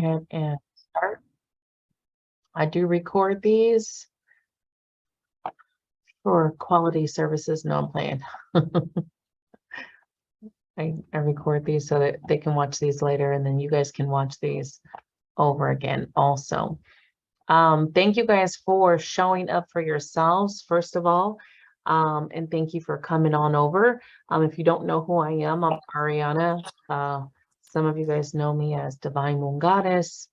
ahead and start. I do record these for quality services. No, I'm playing. I record these so that they can watch these later, and then you guys can watch these over again also. Thank you guys for showing up for yourselves, first of all. And thank you for coming on over. If you don't know who I am, I'm Ariana. Some of you guys know me as Divine Moon Goddess,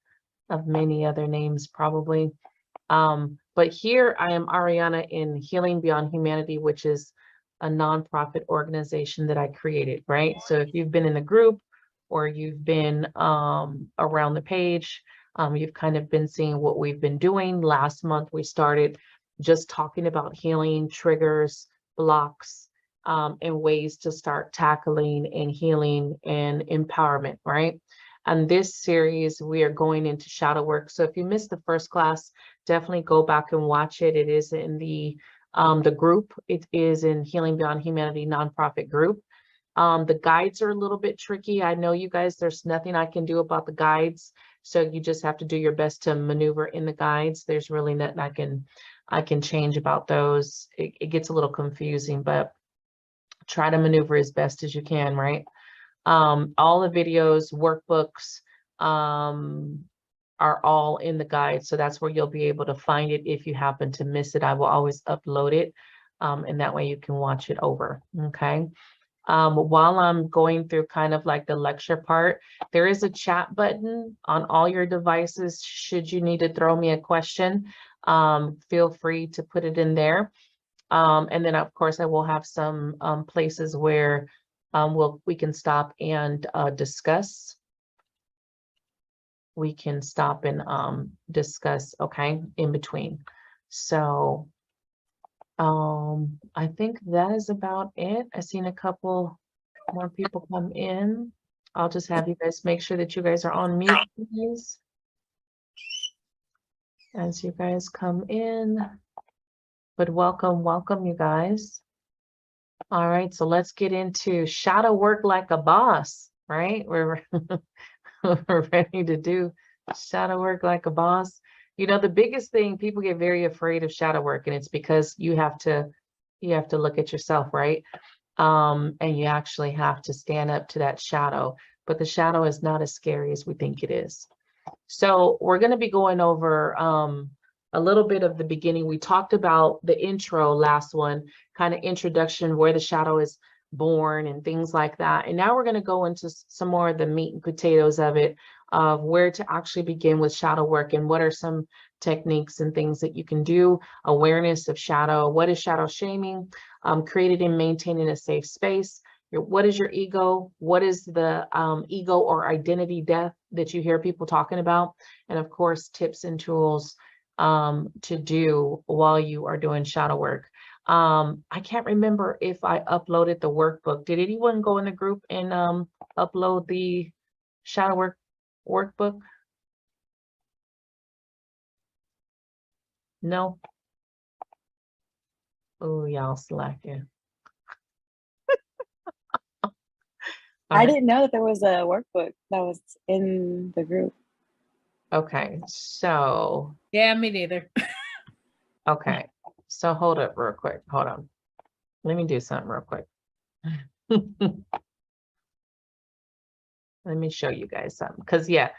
of many other names probably. But here I am Ariana in Healing Beyond Humanity, which is a nonprofit organization that I created, right? So if you've been in the group or you've been around the page, you've kind of been seeing what we've been doing. Last month, we started just talking about healing, triggers, blocks, and ways to start tackling and healing and empowerment, right? And this series, we are going into shadow work. So if you missed the first class, definitely go back and watch it. It is in the group. It is in Healing Beyond Humanity nonprofit group. The guides are a little bit tricky. I know you guys, there's nothing I can do about the guides. So you just have to do your best to maneuver in the guides. There's really nothing I can change about those. It gets a little confusing, but try to maneuver as best as you can, right? All the videos, workbooks, are all in the guide. So that's where you'll be able to find it. If you happen to miss it, I will always upload it. And that way you can watch it over, okay? While I'm going through kind of like the lecture part, there is a chat button on all your devices. Should you need to throw me a question, feel free to put it in there. And then of course I will have some places where we can stop and discuss. We can stop and discuss, okay, in between. So I think that is about it. I've seen a couple more people come in. I'll just have you guys make sure that you guys are on mute, please, as you guys come in. But welcome, you guys. All right, so let's get into shadow work like a boss, right? We're ready to do shadow work like a boss. You know, the biggest thing, people get very afraid of shadow work, and it's because you have to look at yourself, right? And you actually have to stand up to that shadow, but the shadow is not as scary as we think it is. So we're going to be going over a little bit of the beginning. We talked about the intro, last one, kind of introduction, where the shadow is born and things like that. And now we're going to go into some more of the meat and potatoes of it, of where to actually begin with shadow work and what are some techniques and things that you can do, awareness of shadow, what is shadow shaming, created and maintaining a safe space. What is your ego? What is the ego or identity death that you hear people talking about? And of course, tips and tools to do while you are doing shadow work. I can't remember if I uploaded the workbook. Did anyone go in the group and upload the shadow work workbook? No? Oh, y'all slacking. I didn't know that there was a workbook that was in the group. Okay, so. Yeah, me neither. Okay, so hold up real quick. Hold on. Let me do something real quick. Let me show you guys something. Because, yeah,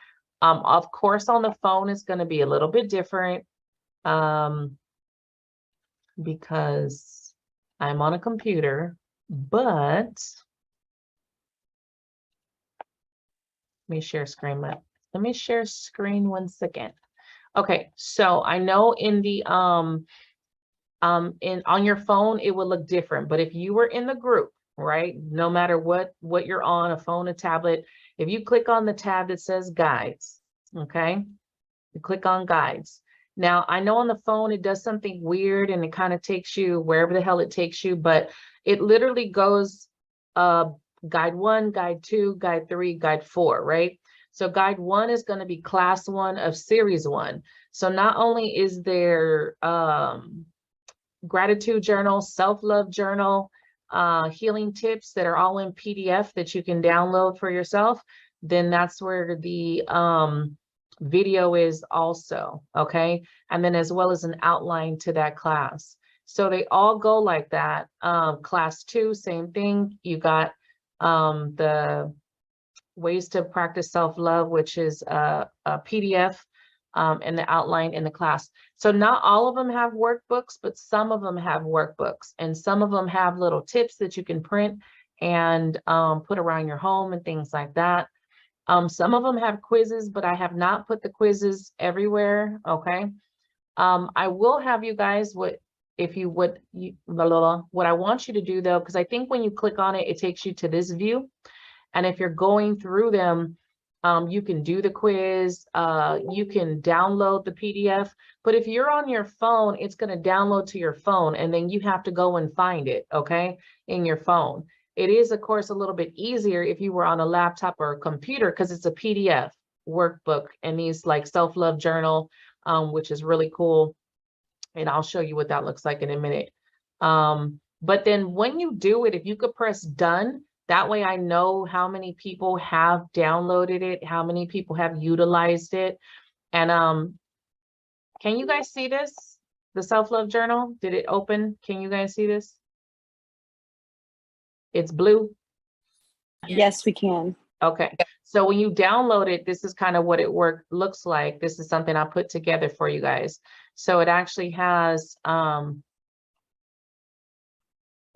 of course, on the phone, it's going to be a little bit different because I'm on a computer, but let me share screen. Let me share screen once again. Okay, so I know in the on your phone it would look different, but if you were in the group, right, no matter what you're on, a phone, a tablet, if you click on the tab that says guides, okay, you click on guides. Now I know on the phone it does something weird and it kind of takes you wherever the hell it takes you, but it literally goes guide 1, guide 2, guide 3, guide 4, right? So guide 1 is going to be class 1 of series 1. So not only is there gratitude journal, self-love journal, healing tips that are all in PDF that you can download for yourself, then that's where the Video is also, okay? And then as well as an outline to that class. So they all go like that. Class 2, same thing. You got the ways to practice self-love, which is a PDF and the outline in the class. So not all of them have workbooks, but some of them have workbooks, and some of them have little tips that you can print and put around your home and things like that. Some of them have quizzes, but I have not put the quizzes everywhere, okay? I will have you guys, what I want you to do though, because I think when you click on it, it takes you to this view. And if you're going through them, you can do the quiz, you can download the PDF, but if you're on your phone, it's going to download to your phone and then you have to go and find it, okay, in your phone. It is, of course, a little bit easier if you were on a laptop or a computer because it's a PDF workbook and these like self-love journal, which is really cool. And I'll show you what that looks like in a minute. But then when you do it, if you could press done, that way I know how many people have downloaded it, how many people have utilized it. And can you guys see this? The self-love journal, did it open? Can you guys see this? It's blue. Yes, we can. Okay, so when you download it, this is kind of what it looks like. This is something I put together for you guys. So it actually has, well,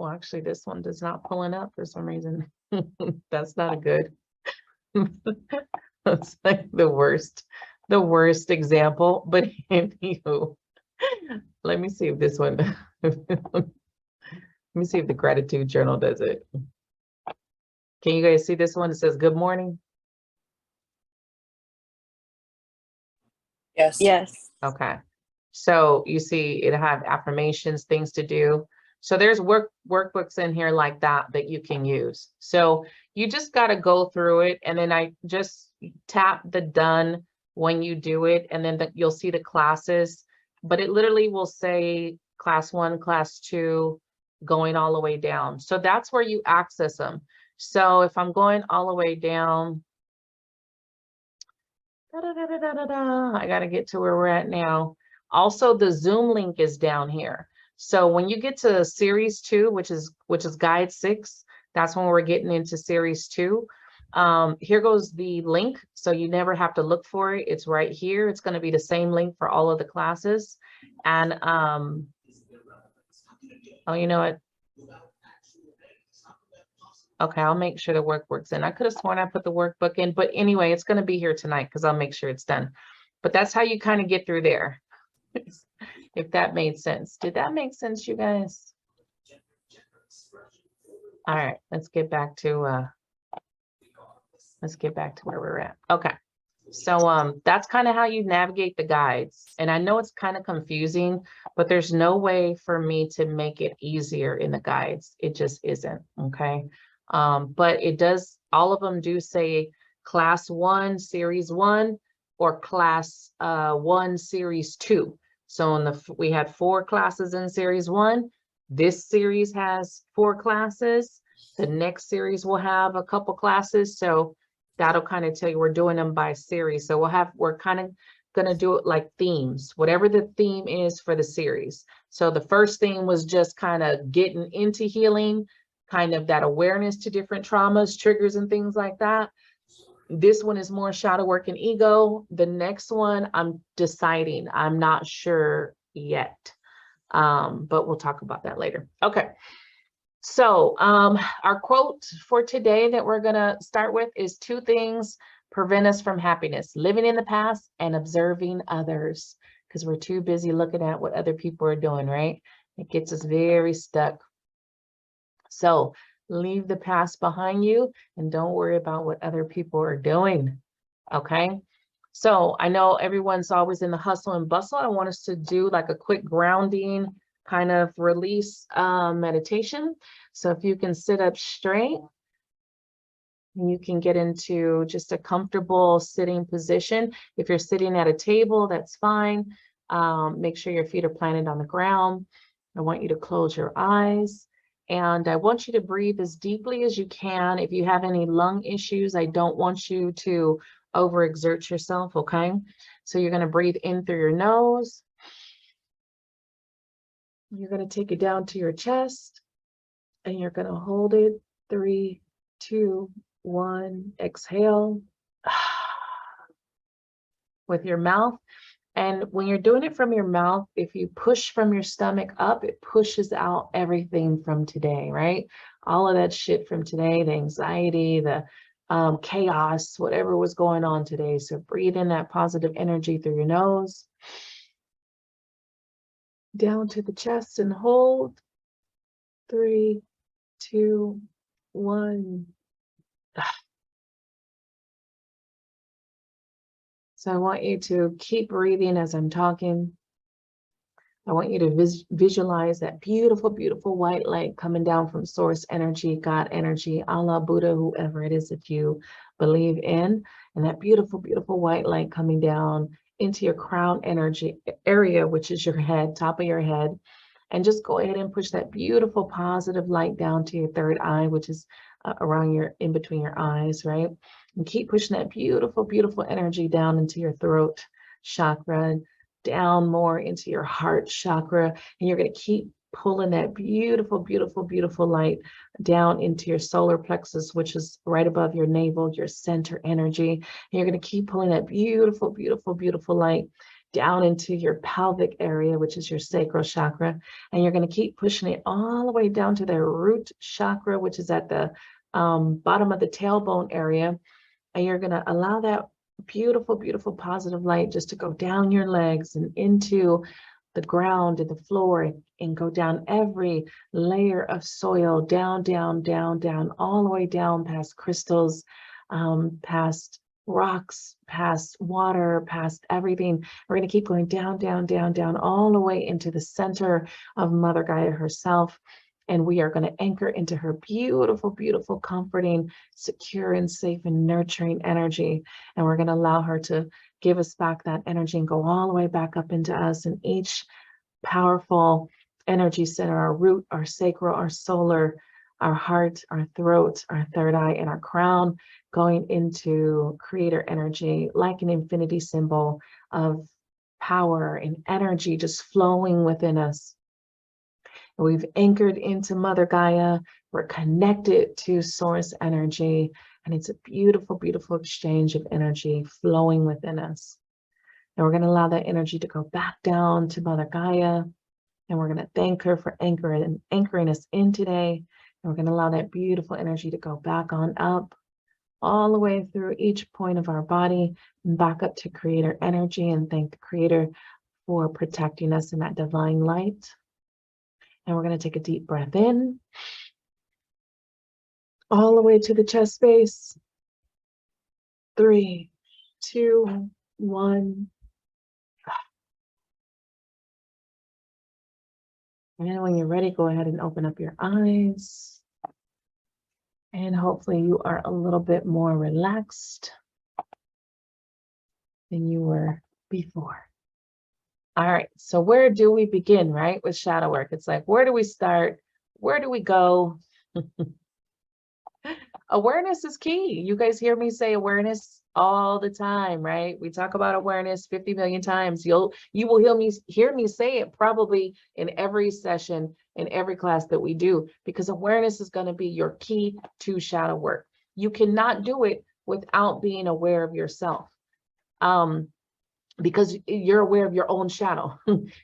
actually this one does not pulling up for some reason. That's not a good, that's like the worst example, but anywho, let me see if this one, let me see if the gratitude journal does it. Can you guys see this one? It says, good morning. Yes. Yes. Okay. So you see it have affirmations, things to do. So there's workbooks in here like that you can use. So you just got to go through it. And then I just tap the done when you do it. And then you'll see the classes, but it literally will say class 1, class 2, going all the way down. So that's where you access them. So if I'm going all the way down, I got to get to where we're at now. Also, the Zoom link is down here. So when you get to series 2, which is guide 6, that's when we're getting into series 2. Here goes the link. So you never have to look for it. It's right here. It's going to be the same link for all of the classes. And oh, you know what? Okay, I'll make sure the workbook's in. I could have sworn I put the workbook in, but anyway, it's going to be here tonight because I'll make sure it's done. But that's how you kind of get through there. If that made sense. Did that make sense, you guys? All right, let's get back to where we're at. Okay. So that's kind of how you navigate the guides. And I know it's kind of confusing, but there's no way for me to make it easier in the guides. It just isn't, okay? But it does, all of them do say class 1, series 1, or class 1, series 2. So we had 4 classes in series 1. This series has 4 classes. The next series will have a couple classes. So that'll kind of tell you we're doing them by series. So we're kind of going to do it like themes, whatever the theme is for the series. So the first theme was just kind of getting into healing, kind of that awareness to different traumas, triggers, and things like that. This one is more shadow work and ego. The next one, I'm deciding. I'm not sure yet, but we'll talk about that later. Okay. So our quote for today that we're going to start with is 2 things prevent us from happiness: living in the past and observing others, because we're too busy looking at what other people are doing, right? It gets us very stuck. So leave the past behind you and don't worry about what other people are doing. Okay. So I know everyone's always in the hustle and bustle. I want us to do like a quick grounding kind of release meditation. So if you can sit up straight, you can get into just a comfortable sitting position. If you're sitting at a table, that's fine. Make sure your feet are planted on the ground. I want you to close your eyes. And I want you to breathe as deeply as you can. If you have any lung issues, I don't want you to overexert yourself, okay? So you're going to breathe in through your nose. You're going to take it down to your chest, and you're going to hold it. 3, 2, 1, exhale with your mouth. And when you're doing it from your mouth, if you push from your stomach up, it pushes out everything from today, right? All of that shit from today, the anxiety, the chaos, whatever was going on today. So breathe in that positive energy through your nose, down to the chest, and hold. 3, 2, 1. So I want you to keep breathing as I'm talking. I want you to visualize that beautiful, beautiful white light coming down from source energy, God energy, Allah, Buddha, whoever it is that you believe in. And that beautiful, beautiful white light coming down into your crown energy area, which is your head, top of your head. And just go ahead and push that beautiful positive light down to your third eye, which is around your, in between your eyes, right? And keep pushing that beautiful, beautiful energy down into your throat chakra, down more into your heart chakra. And you're going to keep pulling that beautiful, beautiful, beautiful light down into your solar plexus, which is right above your navel, your center energy. And you're going to keep pulling that beautiful, beautiful, beautiful light down into your pelvic area, which is your sacral chakra. And you're going to keep pushing it all the way down to the root chakra, which is at the bottom of the tailbone area. And you're going to allow that beautiful, beautiful positive light just to go down your legs and into the ground and the floor, and go down every layer of soil, down, down, down, down, all the way down past crystals, past rocks, past water, past everything. We're going to keep going down, down, down, down, all the way into the center of Mother Gaia herself. And we are going to anchor into her beautiful, beautiful, comforting, secure, and safe and nurturing energy. And we're going to allow her to give us back that energy and go all the way back up into us. And each powerful energy center, our root, our sacral, our solar, our heart, our throat, our third eye, and our crown, going into creator energy like an infinity symbol of power and energy just flowing within us. We've anchored into Mother Gaia. We're connected to source energy, and it's a beautiful, beautiful exchange of energy flowing within us. And we're going to allow that energy to go back down to Mother Gaia, and we're going to thank her for anchoring us in today. And we're going to allow that beautiful energy to go back on up, all the way through each point of our body, and back up to creator energy, and thank the creator for protecting us in that divine light. And we're going to take a deep breath in, all the way to the chest space. 3, 2, 1. And when you're ready, go ahead and open up your eyes. And hopefully you are a little bit more relaxed than you were before. All right, so where do we begin, right, with shadow work? It's like, where do we start? Where do we go? Awareness is key. You guys hear me say awareness all the time, right? We talk about awareness 50 million times. You will hear me say it probably in every session, in every class that we do, because awareness is going to be your key to shadow work. You cannot do it without being aware of yourself. Because you're aware of your own shadow.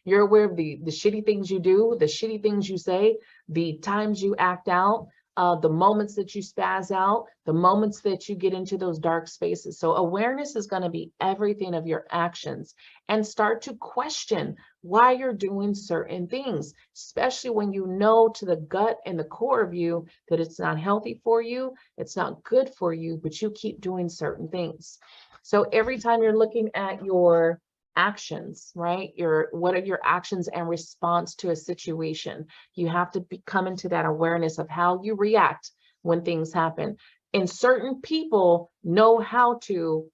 You're aware of the shitty things you do, the shitty things you say, the times you act out, the moments that you spaz out, the moments that you get into those dark spaces. So awareness is going to be everything of your actions, and start to question why you're doing certain things, especially when you know to the gut and the core of you that it's not healthy for you, it's not good for you, but you keep doing certain things. So every time you're looking at your actions, right? What are your actions and response to a situation? You have to come into that awareness of how you react when things happen. And certain people know how to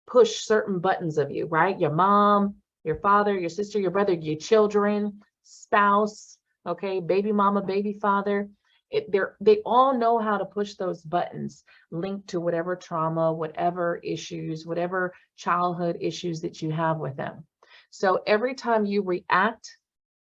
push certain buttons of you, right? Your mom, your father, your sister, your brother, your children, spouse, okay, baby mama, baby father. They all know how to push those buttons linked to whatever trauma, whatever issues, whatever childhood issues that you have with them. So every time you react,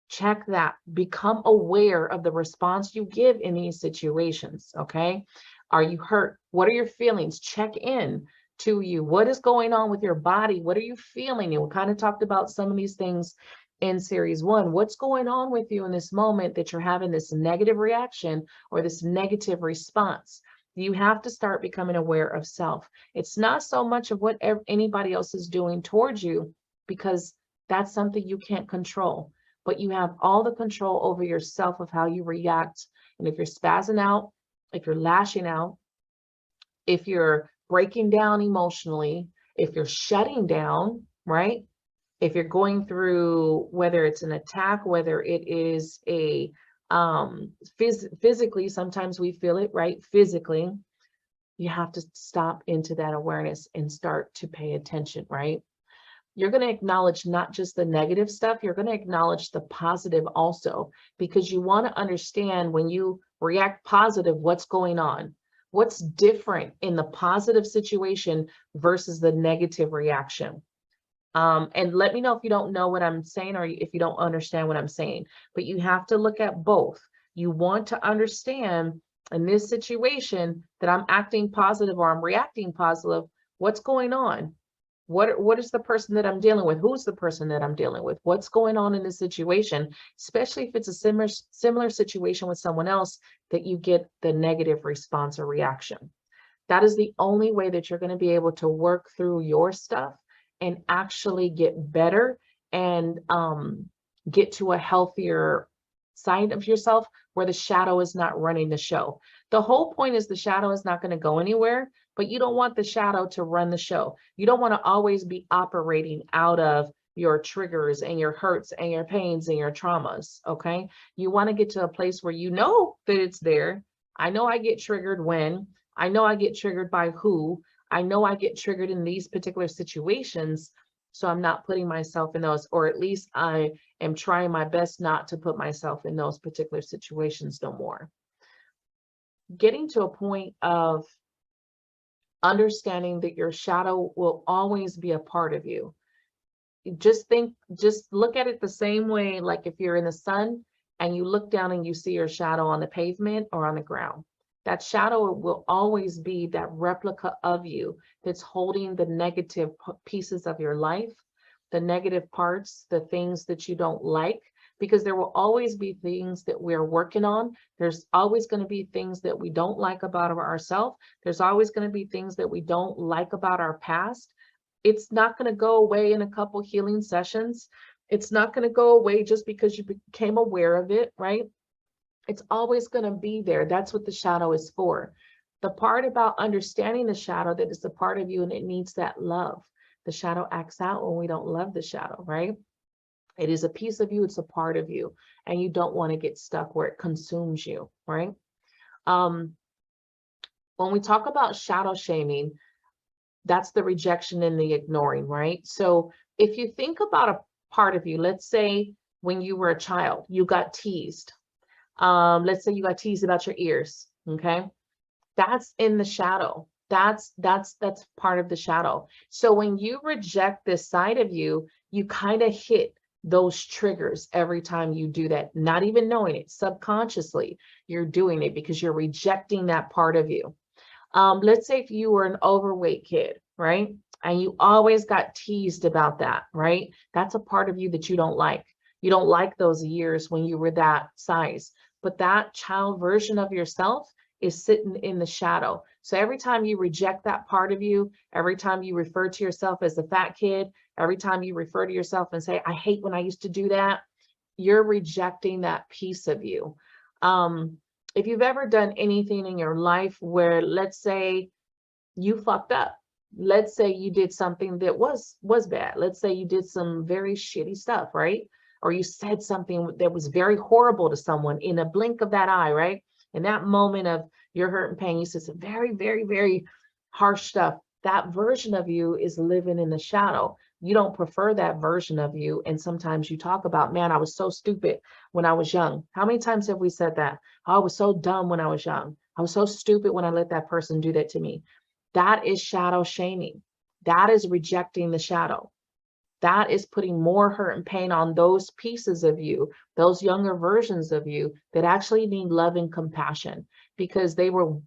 check that, become aware of the response you give in these situations. Okay. Are you hurt? What are your feelings? Check in to you. What is going on with your body? What are you feeling? And we kind of talked about some of these things in series 1. What's going on with you in this moment that you're having this negative reaction or this negative response? You have to start becoming aware of self. It's not so much of what anybody else is doing towards you, because that's something you can't control, but you have all the control over yourself of how you react. And if you're spazzing out, if you're lashing out, if you're breaking down emotionally, if you're shutting down, right? If you're going through, whether it's an attack, whether it is a physically, sometimes we feel it, right? Physically, you have to stop into that awareness and start to pay attention, right? You're going to acknowledge not just the negative stuff, you're going to acknowledge the positive also, because you want to understand when you react positive, what's going on, what's different in the positive situation versus the negative reaction. And let me know if you don't know what I'm saying or if you don't understand what I'm saying, but you have to look at both. You want to understand in this situation that I'm acting positive or I'm reacting positive, what's going on? What is the person that I'm dealing with? Who's the person that I'm dealing with? What's going on in this situation, especially if it's a similar situation with someone else that you get the negative response or reaction. That is the only way that you're going to be able to work through your stuff and actually get better and get to a healthier side of yourself where the shadow is not running the show. The whole point is the shadow is not going to go anywhere, but you don't want the shadow to run the show. You don't want to always be operating out of your triggers and your hurts and your pains and your traumas, okay? You want to get to a place where you know that it's there. I know I get triggered when, I know I get triggered by who, I know I get triggered in these particular situations, so I'm not putting myself in those, or at least I am trying my best not to put myself in those particular situations no more. Getting to a point of understanding that your shadow will always be a part of you. Just look at it the same way, like if you're in the sun and you look down and you see your shadow on the pavement or on the ground. That shadow will always be that replica of you that's holding the negative pieces of your life, the negative parts, the things that you don't like, because there will always be things that we're working on. There's always going to be things that we don't like about ourselves. There's always going to be things that we don't like about our past. It's not going to go away in a couple healing sessions. It's not going to go away just because you became aware of it, right? It's always going to be there. That's what the shadow is for. The part about understanding the shadow, that it's a part of you and it needs that love. The shadow acts out when we don't love the shadow, right? It is a piece of you, it's a part of you, and you don't want to get stuck where it consumes you, right? When we talk about shadow shaming, that's the rejection and the ignoring, right? So if you think about a part of you, let's say when you were a child, you got teased. Let's say you got teased about your ears, okay? That's in the shadow. That's part of the shadow. So when you reject this side of you, you kind of hit those triggers every time you do that, not even knowing it. Subconsciously, you're doing it because you're rejecting that part of you. Let's say if you were an overweight kid, right? And you always got teased about that, right? That's a part of you that you don't like. You don't like those years when you were that size, but that child version of yourself is sitting in the shadow. So every time you reject that part of you, every time you refer to yourself as a fat kid, every time you refer to yourself and say, I hate when I used to do that, you're rejecting that piece of you. If you've ever done anything in your life where, let's say you fucked up, let's say you did something that was bad. Let's say you did some very shitty stuff, right? Or you said something that was very horrible to someone in a blink of that eye, right? In that moment of your hurt and pain, you said some very, very, very harsh stuff. That version of you is living in the shadow. you don't prefer that version of you. And sometimes you talk about, man, I was so stupid when I was young. How many times have we said that? Oh, I was so dumb when I was young. I was so stupid when I let that person do that to me. That is shadow shaming. That is rejecting the shadow. That is putting more hurt and pain on those pieces of you, those younger versions of you that actually need love and compassion, because they were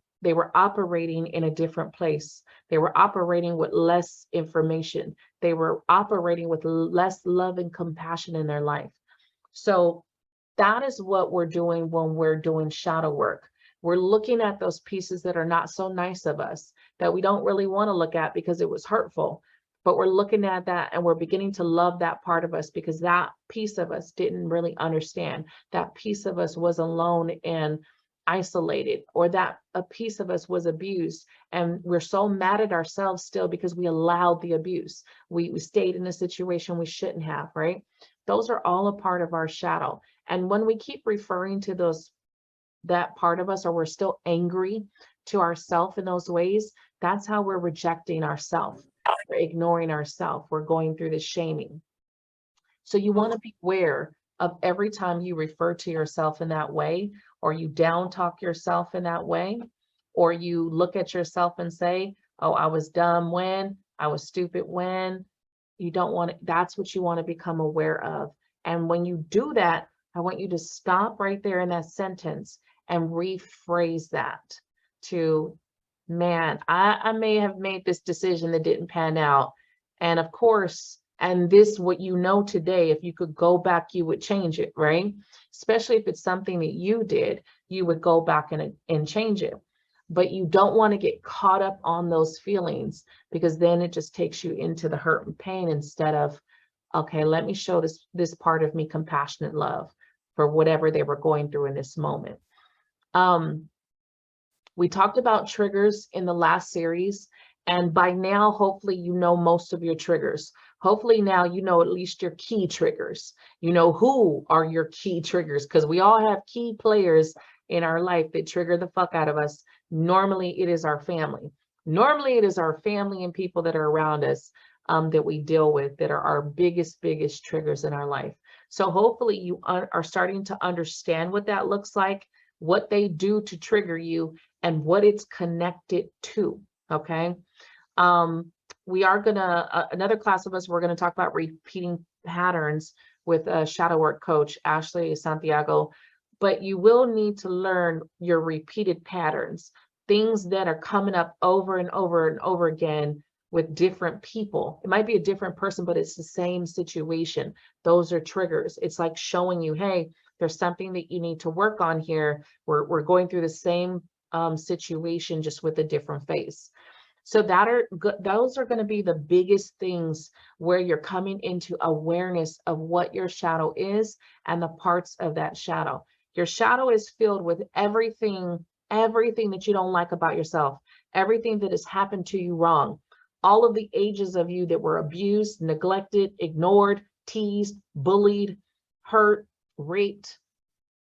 operating in a different place. They were operating with less information. They were operating with less love and compassion in their life. So that is what we're doing when we're doing shadow work. We're looking at those pieces that are not so nice of us, that we don't really want to look at because it was hurtful. But we're looking at that and we're beginning to love that part of us, because that piece of us didn't really understand. That piece of us was alone and isolated, or that a piece of us was abused. And we're so mad at ourselves still because we allowed the abuse. We stayed in a situation we shouldn't have, right? Those are all a part of our shadow. And when we keep referring to that part of us, or we're still angry to ourselves in those ways, that's how we're rejecting ourselves. We're ignoring ourselves. We're going through the shaming. So you want to be aware of every time you refer to yourself in that way, or you down talk yourself in that way, or you look at yourself and say, oh, I was dumb when, I was stupid when. You don't want it. That's what you want to become aware of. And when you do that, I want you to stop right there in that sentence and rephrase that to, man, I may have made this decision that didn't pan out. And of course, and this, what you know today, if you could go back, you would change it, right? Especially if it's something that you did, you would go back and change it. But you don't want to get caught up on those feelings, because then it just takes you into the hurt and pain instead of, okay, let me show this part of me compassionate love for whatever they were going through in this moment. We talked about triggers in the last series, and by now, hopefully, you know most of your triggers. Hopefully now you know at least your key triggers. You know who are your key triggers, because we all have key players in our life that trigger the fuck out of us. Normally, it is our family. Normally, it is our family and people that are around us that we deal with that are our biggest triggers in our life. So hopefully you are starting to understand what that looks like, what they do to trigger you, and what it's connected to, okay? We are gonna, another class of us, we're gonna talk about repeating patterns with a shadow work coach, Ashley Santiago, but you will need to learn your repeated patterns, things that are coming up over and over and over again with different people. It might be a different person, but it's the same situation. Those are triggers. It's like showing you, hey, there's something that you need to work on here. We're going through the same situation, just with a different face. So those are going to be the biggest things where you're coming into awareness of what your shadow is and the parts of that shadow. Your shadow is filled with everything that you don't like about yourself, everything that has happened to you wrong, all of the ages of you that were abused, neglected, ignored, teased, bullied, hurt, raped,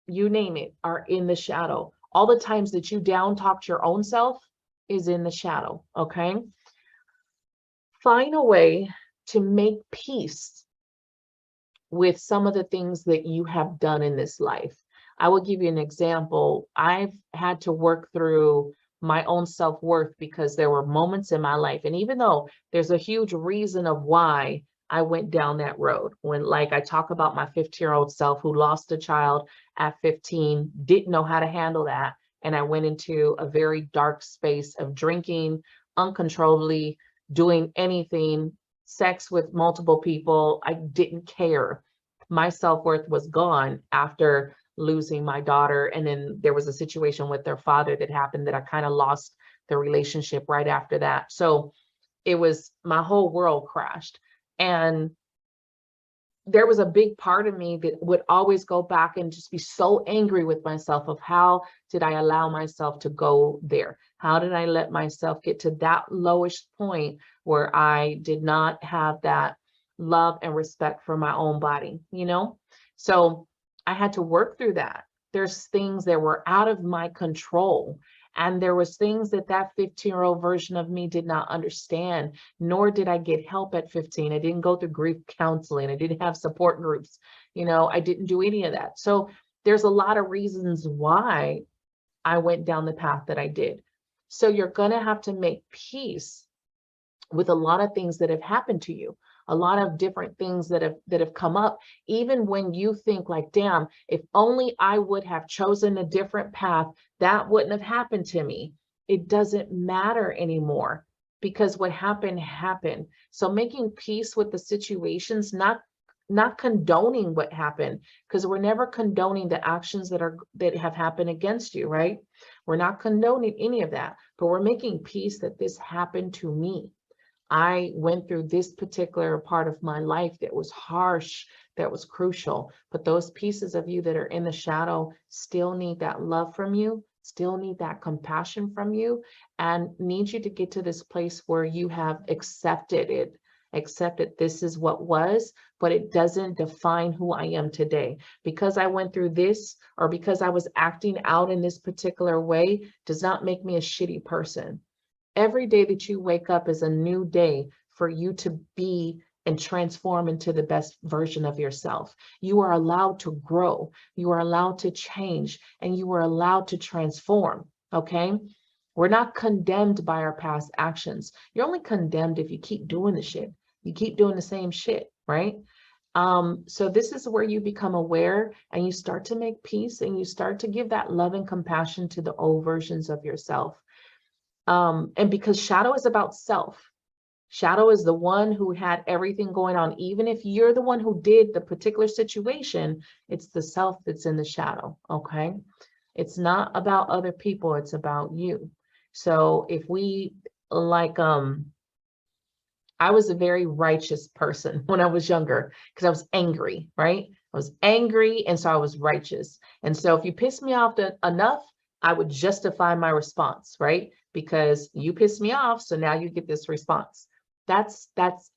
you name it, are in the shadow. All the times that you down talked your own self is in the shadow, okay? Find a way to make peace with some of the things that you have done in this life. I will give you an example. I've had to work through my own self-worth because there were moments in my life, and even though there's a huge reason of why I went down that road, when, like, I talk about my 15-year-old self who lost a child at 15, didn't know how to handle that. And I went into a very dark space of drinking uncontrollably, doing anything, sex with multiple people. I didn't care. My self-worth was gone after losing my daughter. And then there was a situation with their father that happened that I kind of lost the relationship right after that. So it was, my whole world crashed. And there was a big part of me that would always go back and just be so angry with myself of, how did I allow myself to go there? How did I let myself get to that lowest point where I did not have that love and respect for my own body, you know? So I had to work through that. There's things that were out of my control. And there was things that that 15-year-old version of me did not understand, nor did I get help at 15. I didn't go through grief counseling. I didn't have support groups. I didn't do any of that. So there's a lot of reasons why I went down the path that I did. So you're going to have to make peace with a lot of things that have happened to you, a lot of different things that have come up, even when you think like, damn, if only I would have chosen a different path, that wouldn't have happened to me. It doesn't matter anymore, because what happened happened. So making peace with the situations, not condoning what happened, because we're never condoning the actions that have happened against you, right? We're not condoning any of that, but we're making peace that this happened to me. I went through this particular part of my life that was harsh, that was crucial, but those pieces of you that are in the shadow still need that love from you, still need that compassion from you, and need you to get to this place where you have accepted it, accepted this is what was, but it doesn't define who I am today. Because I went through this, or because I was acting out in this particular way, does not make me a shitty person. Every day that you wake up is a new day for you to be and transform into the best version of yourself. You are allowed to grow. You are allowed to change, and you are allowed to transform, okay? We're not condemned by our past actions. You're only condemned if you keep doing the shit. You keep doing the same shit, right? So this is where you become aware, and you start to make peace, and you start to give that love and compassion to the old versions of yourself. And because shadow is about self, shadow is the one who had everything going on. Even if you're the one who did the particular situation, it's the self that's in the shadow, okay? It's not about other people, it's about you. So if we I was a very righteous person when I was younger, because I was angry, right? I was angry, and so I was righteous. And so if you piss me off enough, I would justify my response, right? Because you pissed me off, so now you get this response. That's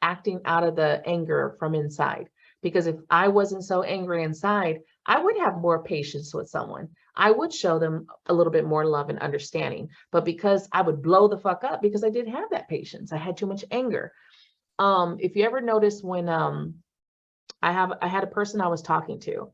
acting out of the anger from inside. Because if I wasn't so angry inside, I would have more patience with someone. I would show them a little bit more love and understanding. But because I would blow the fuck up, because I didn't have that patience, I had too much anger. If you ever notice when I had a person I was talking to,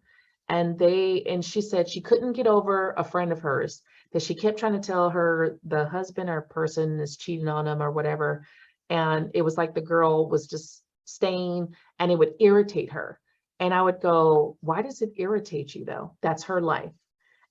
and she said she couldn't get over a friend of hers, that she kept trying to tell her the husband or person is cheating on them or whatever. And it was like the girl was just staying, and it would irritate her. And I would go, why does it irritate you though? That's her life.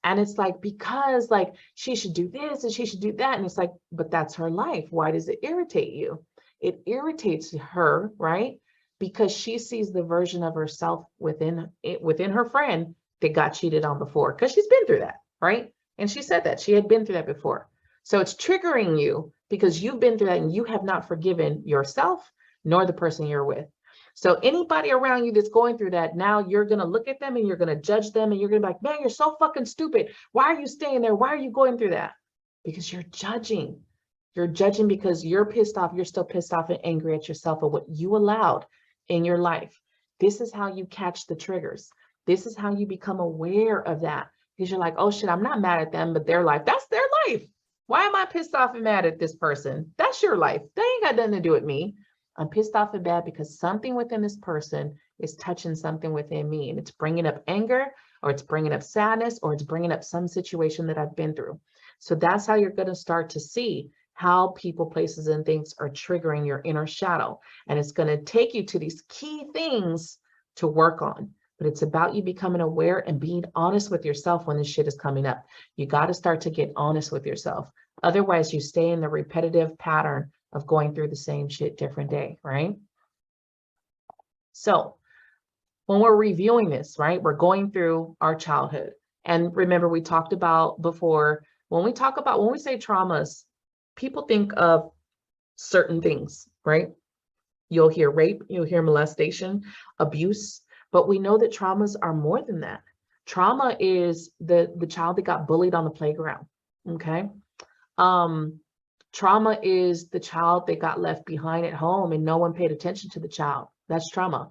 And it's like, because like she should do this and she should do that. And it's like, but that's her life. Why does it irritate you? It irritates her, right? Because she sees the version of herself within her friend that got cheated on before, because she's been through that, right? And she said that she had been through that before. So it's triggering you because you've been through that, and you have not forgiven yourself nor the person you're with. So anybody around you that's going through that, now you're going to look at them and you're going to judge them, and you're going to be like, man, you're so fucking stupid. Why are you staying there? Why are you going through that? Because you're judging. You're judging because you're pissed off. You're still pissed off and angry at yourself for what you allowed in your life. This is how you catch the triggers. This is how you become aware of that, because you're like, oh shit, I'm not mad at them, but their life, that's their life. Why am I pissed off and mad at this person? That's your life. They ain't got nothing to do with me. I'm pissed off and mad because something within this person is touching something within me, and it's bringing up anger, or it's bringing up sadness, or it's bringing up some situation that I've been through. So that's how you're going to start to see how people, places, and things are triggering your inner shadow. And it's going to take you to these key things to work on. But it's about you becoming aware and being honest with yourself when this shit is coming up. You got to start to get honest with yourself. Otherwise, you stay in the repetitive pattern of going through the same shit different day, right? So when we're reviewing this, right, we're going through our childhood. And remember, we talked about before, when we say traumas, people think of certain things, right? You'll hear rape, you'll hear molestation, abuse, but we know that traumas are more than that. Trauma is the child that got bullied on the playground, okay? Trauma is the child that got left behind at home and no one paid attention to the child. That's trauma.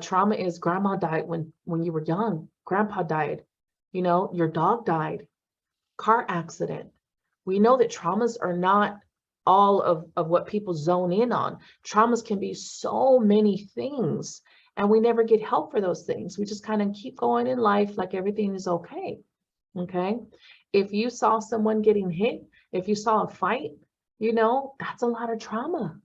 Trauma is grandma died when you were young, grandpa died, your dog died, car accident, We know that traumas are not all of what people zone in on. Traumas can be so many things, and we never get help for those things. We just kind of keep going in life like everything is okay. Okay. If you saw someone getting hit, if you saw a fight, you know, that's a lot of trauma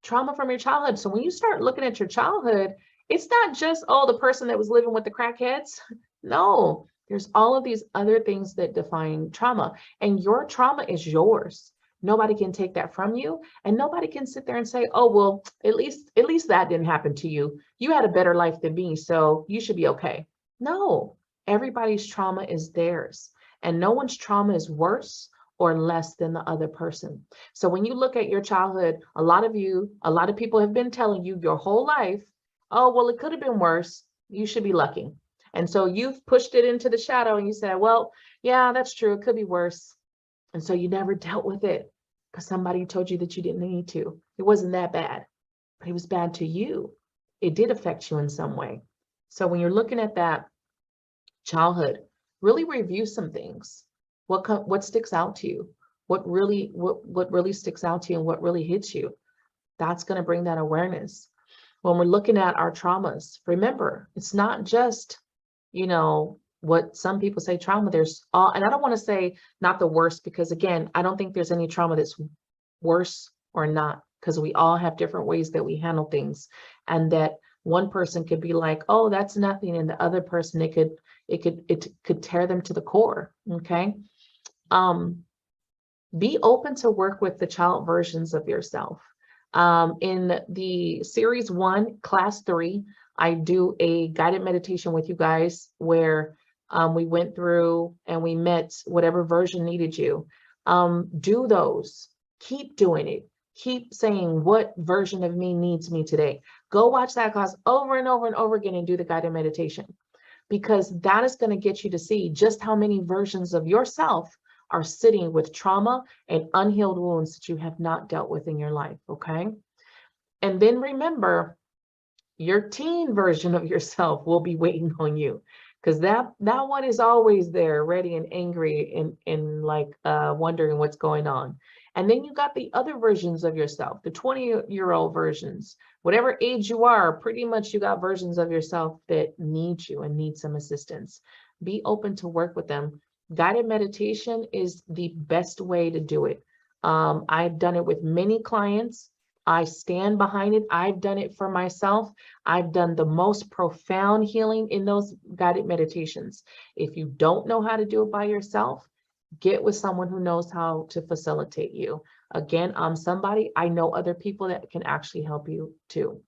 from your childhood. So when you start looking at your childhood, it's not just, oh, the person that was living with the crackheads. No, there's all of these other things that define trauma, and your trauma is yours. Nobody can take that from you, and nobody can sit there and say, oh, well, at least that didn't happen to you. You had a better life than me, so you should be okay. No, everybody's trauma is theirs, and no one's trauma is worse or less than the other person. So when you look at your childhood, a lot of people have been telling you your whole life, oh, well, it could have been worse. You should be lucky. And so you've pushed it into the shadow and you said, well, yeah, that's true. It could be worse. And so you never dealt with it because somebody told you that you didn't need to. It wasn't that bad, but it was bad to you. It did affect you in some way. So when you're looking at that childhood, really review some things. What sticks out to you? What really sticks out to you and what really hits you? That's going to bring that awareness. When we're looking at our traumas, remember, it's not just, you know, what some people say trauma. There's all, and I don't want to say not the worst, because again, I don't think there's any trauma that's worse or not, because we all have different ways that we handle things, and that one person could be like, oh, that's nothing, and the other person, it could tear them to the core. Okay. Be open to work with the child versions of yourself. In the series 1, class 3, I do a guided meditation with you guys where we went through and we met whatever version needed you. Do those, keep doing it. Keep saying, what version of me needs me today? Go watch that class over and over and over again and do the guided meditation, because that is going to get you to see just how many versions of yourself are sitting with trauma and unhealed wounds that you have not dealt with in your life, okay? And then remember, your teen version of yourself will be waiting on you, because that one is always there, ready and angry and like wondering what's going on. And then you got the other versions of yourself, the 20-year-old versions, whatever age you are, pretty much you got versions of yourself that need you and need some assistance. Be open to work with them. Guided meditation is the best way to do it. I've done it with many clients. I stand behind it. I've done it for myself. I've done the most profound healing in those guided meditations. If you don't know how to do it by yourself, get with someone who knows how to facilitate you. Again, I'm somebody, I know other people that can actually help you too.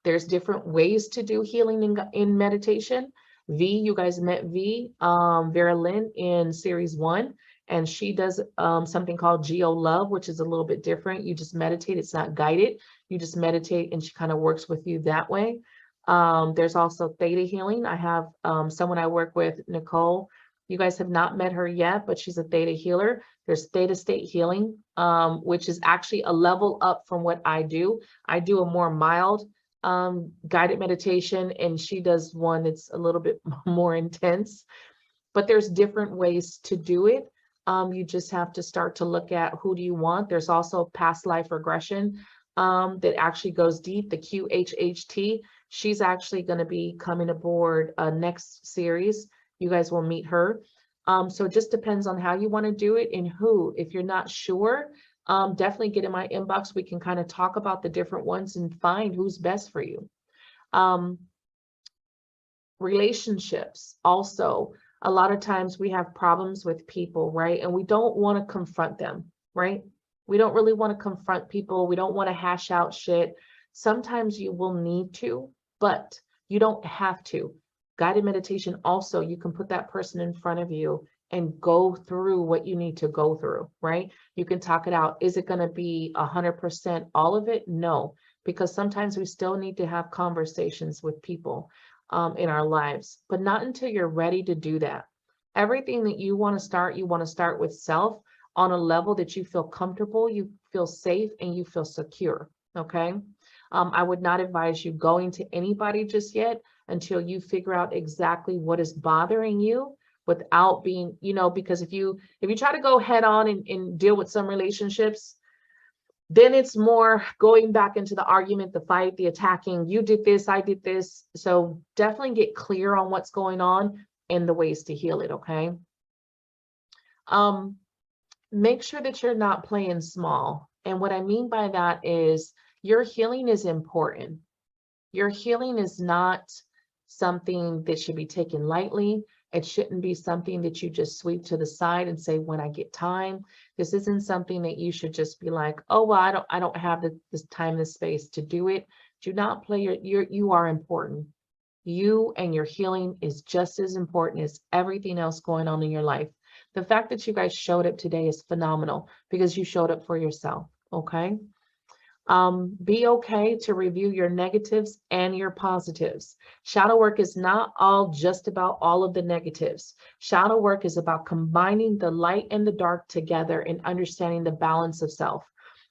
There's different ways to do healing in meditation. V, you guys met V, Vera Lynn in series 1, and she does something called Geo Love, which is a little bit different. You just meditate, it's not guided. You just meditate and she kind of works with you that way. There's also theta healing. I have someone I work with, Nicole. You guys have not met her yet, but she's a theta healer. There's theta state healing, which is actually a level up from what I do. I do a more mild guided meditation, and she does one that's a little bit more intense, but there's different ways to do it. You just have to start to look at who do you want. There's also past life regression that actually goes deep, the QHHT. She's actually going to be coming aboard next series. You guys will meet her. So it just depends on how you want to do it and who. If you're not sure, definitely get in my inbox. We can kind of talk about the different ones and find who's best for you. Relationships also. A lot of times we have problems with people, right? And we don't want to confront them, right? We don't really want to confront people. We don't want to hash out shit. Sometimes you will need to, but you don't have to. Guided meditation also, you can put that person in front of you and go through what you need to go through, right? You can talk it out. Is it going to be 100% all of it? No, because sometimes we still need to have conversations with people in our lives, but not until you're ready to do that. Everything that you want to start with self on a level that you feel comfortable, you feel safe, and you feel secure, okay? I would not advise you going to anybody just yet until you figure out exactly what is bothering you without being, you know, because if you try to go head on and deal with some relationships, then it's more going back into the argument, the fight, the attacking. You did this, I did this. So definitely get clear on what's going on and the ways to heal it, okay? Make sure that you're not playing small. And what I mean by that is your healing is important. Your healing is not something that should be taken lightly. It shouldn't be something that you just sweep to the side and say, when I get time. This isn't something that you should just be like, oh, well, I don't have this time, this space to do it. Do not play you are important. You and your healing is just as important as everything else going on in your life. The fact that you guys showed up today is phenomenal because you showed up for yourself, okay? Be okay to review your negatives and your positives. Shadow work is not all just about all of the negatives. Shadow work is about combining the light and the dark together and understanding the balance of self.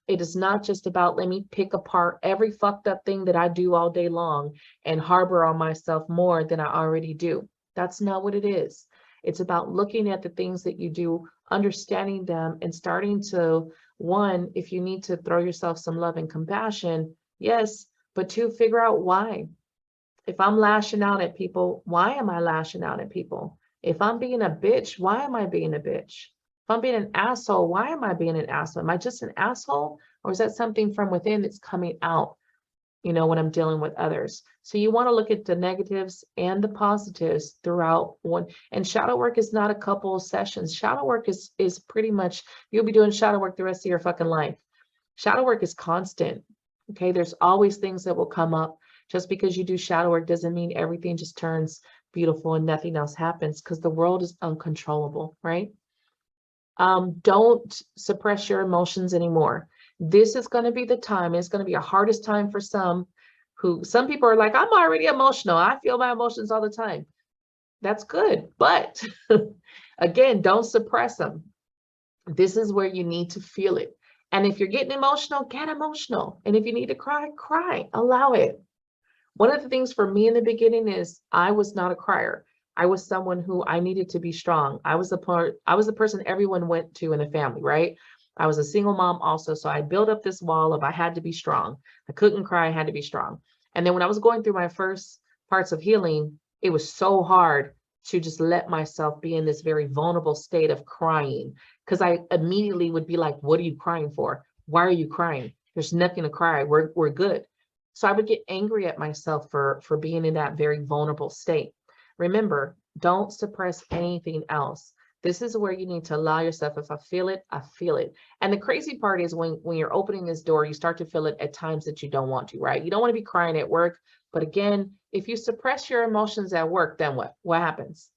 It is not just about, let me pick apart every fucked up thing that I do all day long and harbor on myself more than I already do. That's not what it is. It's about looking at the things that you do, understanding them, and starting to, one, if you need to throw yourself some love and compassion, yes, but two, figure out why. If I'm lashing out at people, why am I lashing out at people? If I'm being a bitch, why am I being a bitch? If I'm being an asshole, why am I being an asshole? Am I just an asshole? Or is that something from within that's coming out, you know, when I'm dealing with others? So you want to look at the negatives and the positives throughout one. And shadow work is not a couple of sessions. Shadow work is pretty much, you'll be doing shadow work the rest of your fucking life. Shadow work is constant. Okay. There's always things that will come up. Just because you do shadow work doesn't mean everything just turns beautiful and nothing else happens, because the world is uncontrollable, right? Don't suppress your emotions anymore. This is going to be the time. It's going to be a hardest time for some people are like, I'm already emotional. I feel my emotions all the time. That's good. But again, don't suppress them. This is where you need to feel it. And if you're getting emotional, get emotional. And if you need to cry, cry, allow it. One of the things for me in the beginning is I was not a crier. I was someone who I needed to be strong. I was the person everyone went to in the family, right? I was a single mom also. So I built up this wall of I had to be strong. I couldn't cry, I had to be strong. And then when I was going through my first parts of healing, it was so hard to just let myself be in this very vulnerable state of crying, because I immediately would be like, what are you crying for? Why are you crying? There's nothing to cry. We're good. So I would get angry at myself for being in that very vulnerable state. Remember, don't suppress anything else. This is where you need to allow yourself. If I feel it, I feel it. And the crazy part is when you're opening this door, you start to feel it at times that you don't want to, right? You don't want to be crying at work. But again, if you suppress your emotions at work, then what? What happens?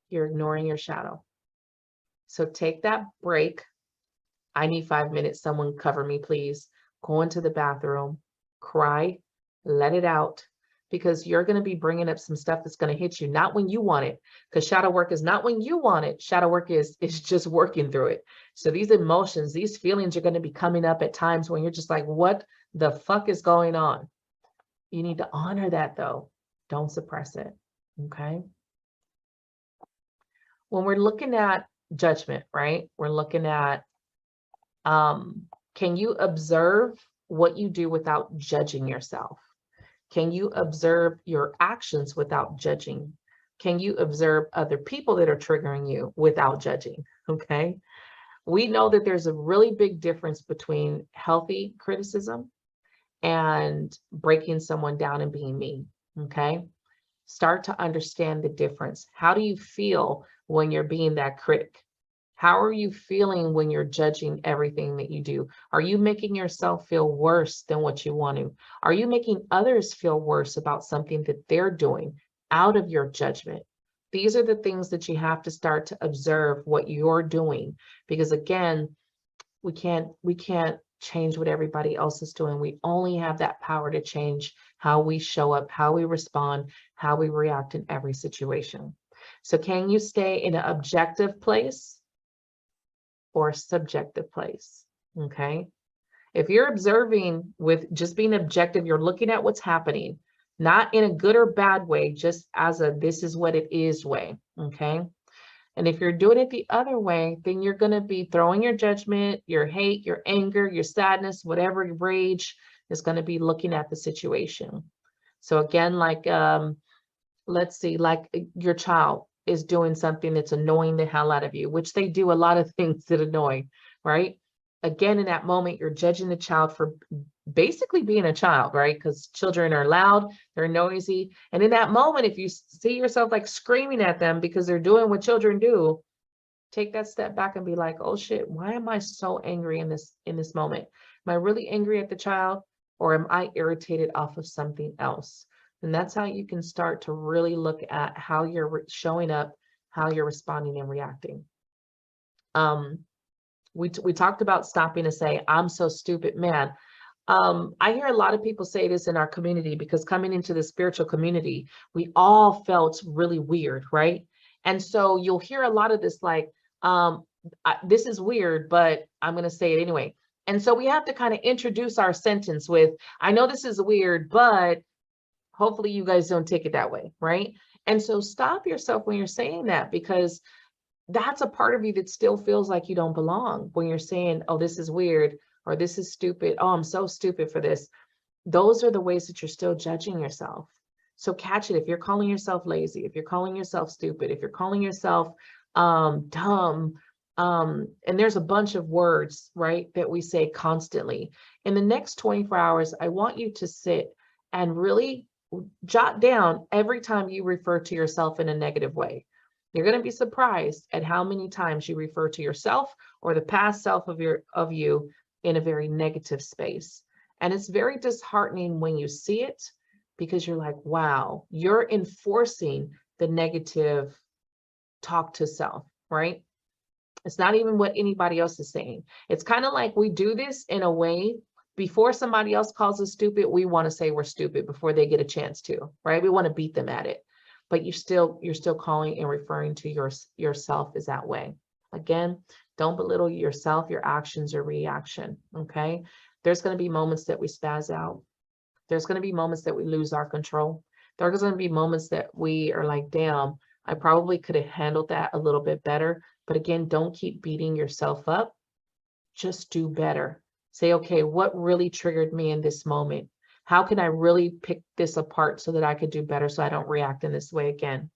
You're ignoring your shadow. So take that break. I need 5 minutes. Someone cover me, please. Go into the bathroom, cry, let it out, because you're going to be bringing up some stuff that's going to hit you, not when you want it, because shadow work is not when you want it. Shadow work is just working through it. So these emotions, these feelings are going to be coming up at times when you're just like, what the fuck is going on? You need to honor that though. Don't suppress it. Okay. When we're looking at judgment, right? We're looking at, can you observe what you do without judging yourself? Can you observe your actions without judging? Can you observe other people that are triggering you without judging? Okay. We know that there's a really big difference between healthy criticism and breaking someone down and being mean. Okay. Start to understand the difference. How do you feel when you're being that critic? How are you feeling when you're judging everything that you do? Are you making yourself feel worse than what you want to? Are you making others feel worse about something that they're doing out of your judgment? These are the things that you have to start to observe what you're doing, because again, we can't change what everybody else is doing. We only have that power to change how we show up, how we respond, how we react in every situation. So can you stay in an objective place or subjective place? Okay. If you're observing with just being objective, you're looking at what's happening. not in a good or bad way, just as a this is what it is way, okay? And if you're doing it the other way, then you're going to be throwing your judgment, your hate, your anger, your sadness, whatever, your rage is going to be looking at the situation. So again, like, let's see, like your child is doing something that's annoying the hell out of you, which they do a lot of things that annoy, right? Again, in that moment, you're judging the child for basically being a child, right? Because children are loud, they're noisy. And in that moment, if you see yourself like screaming at them because they're doing what children do, take that step back and be like, oh shit, why am I so angry in this moment? Am I really angry at the child, or am I irritated off of something else? And that's how you can start to really look at how you're showing up, how you're responding and reacting. We talked about stopping to say, I'm so stupid, man. I hear a lot of people say this in our community, because coming into the spiritual community, we all felt really weird, right? And so you'll hear a lot of this like, this is weird, but I'm going to say it anyway. And so we have to kind of introduce our sentence with, I know this is weird, but hopefully you guys don't take it that way, right? And so stop yourself when you're saying that, because that's a part of you that still feels like you don't belong when you're saying, oh, this is weird, or this is stupid. Oh, I'm so stupid for this. Those are the ways that you're still judging yourself. So catch it. If you're calling yourself lazy, if you're calling yourself stupid, if you're calling yourself dumb, and there's a bunch of words, right, that we say constantly. In the next 24 hours, I want you to sit and really jot down every time you refer to yourself in a negative way. You're going to be surprised at how many times you refer to yourself or the past self of you in a very negative space. And it's very disheartening when you see it, because you're like, wow, you're enforcing the negative talk to self, right? It's not even what anybody else is saying. It's kind of like we do this in a way, before somebody else calls us stupid, we want to say we're stupid before they get a chance to, right? We want to beat them at it. But you're still calling and referring to yourself as that way. Again, don't belittle yourself, your actions, or reaction, okay? There's going to be moments that we spaz out. There's going to be moments that we lose our control. There's going to be moments that we are like, damn, I probably could have handled that a little bit better. But again, don't keep beating yourself up. Just do better. Say, okay, what really triggered me in this moment? How can I really pick this apart so that I could do better, so I don't react in this way again?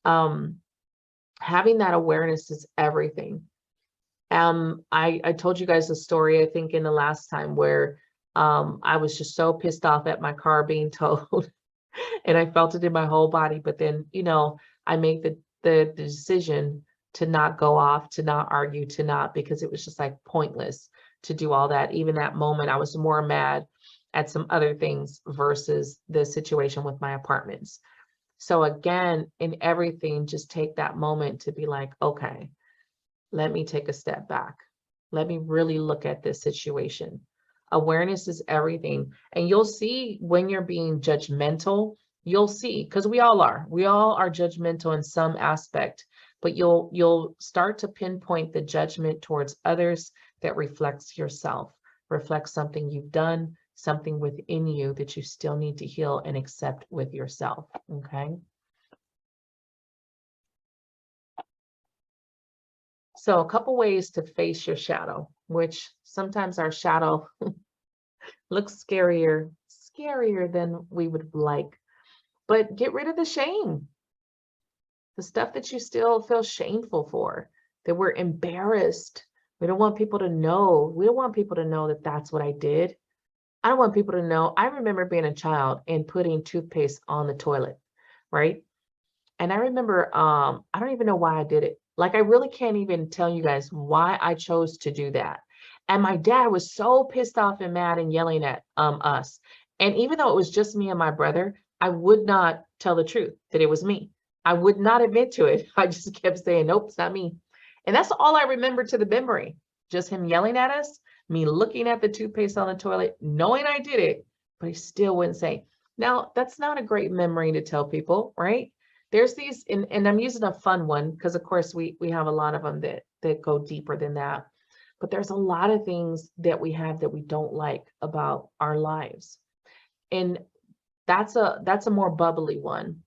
Having that awareness is everything. I told you guys a story, I think, in the last time, where I was just so pissed off at my car being towed and I felt it in my whole body. But then, I made the decision to not go off, to not argue, to not, because it was just like pointless to do all that. Even that moment, I was more mad at some other things versus the situation with my apartments. So again, in everything, just take that moment to be like, okay, let me take a step back. Let me really look at this situation. Awareness is everything. And you'll see when you're being judgmental, you'll see, because we all are judgmental in some aspect, but you'll start to pinpoint the judgment towards others that reflects yourself, reflects something you've done, something within you that you still need to heal and accept with yourself, okay? So a couple ways to face your shadow, which sometimes our shadow looks scarier than we would like. But get rid of the shame. The stuff that you still feel shameful for, that we're embarrassed. We don't want people to know. We don't want people to know that that's what I did. I don't want people to know. I remember being a child and putting toothpaste on the toilet, right? And I remember, I don't even know why I did it. Like, I really can't even tell you guys why I chose to do that. And my dad was so pissed off and mad and yelling at us. And even though it was just me and my brother, I would not tell the truth that it was me. I would not admit to it. I just kept saying, nope, it's not me. And that's all I remember to the memory. Just him yelling at us, me looking at the toothpaste on the toilet, knowing I did it, but he still wouldn't say. Now, that's not a great memory to tell people, right? There's these, and I'm using a fun one because, of course, we have a lot of them that go deeper than that. But there's a lot of things that we have that we don't like about our lives. And That's a more bubbly one.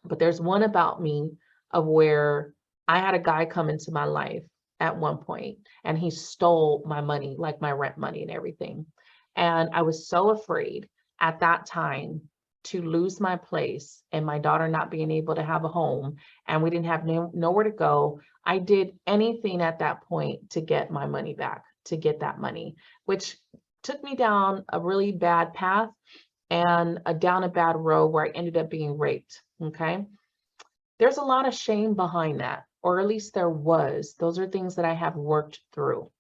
But there's one about me of where I had a guy come into my life at one point and he stole my money, like my rent money and everything. And I was so afraid at that time to lose my place and my daughter not being able to have a home, and we didn't have nowhere to go. I did anything at that point to get my money back, to get that money, which took me down a really bad path and down a bad road where I ended up being raped. Okay. There's a lot of shame behind that, or at least there was. Those are things that I have worked through.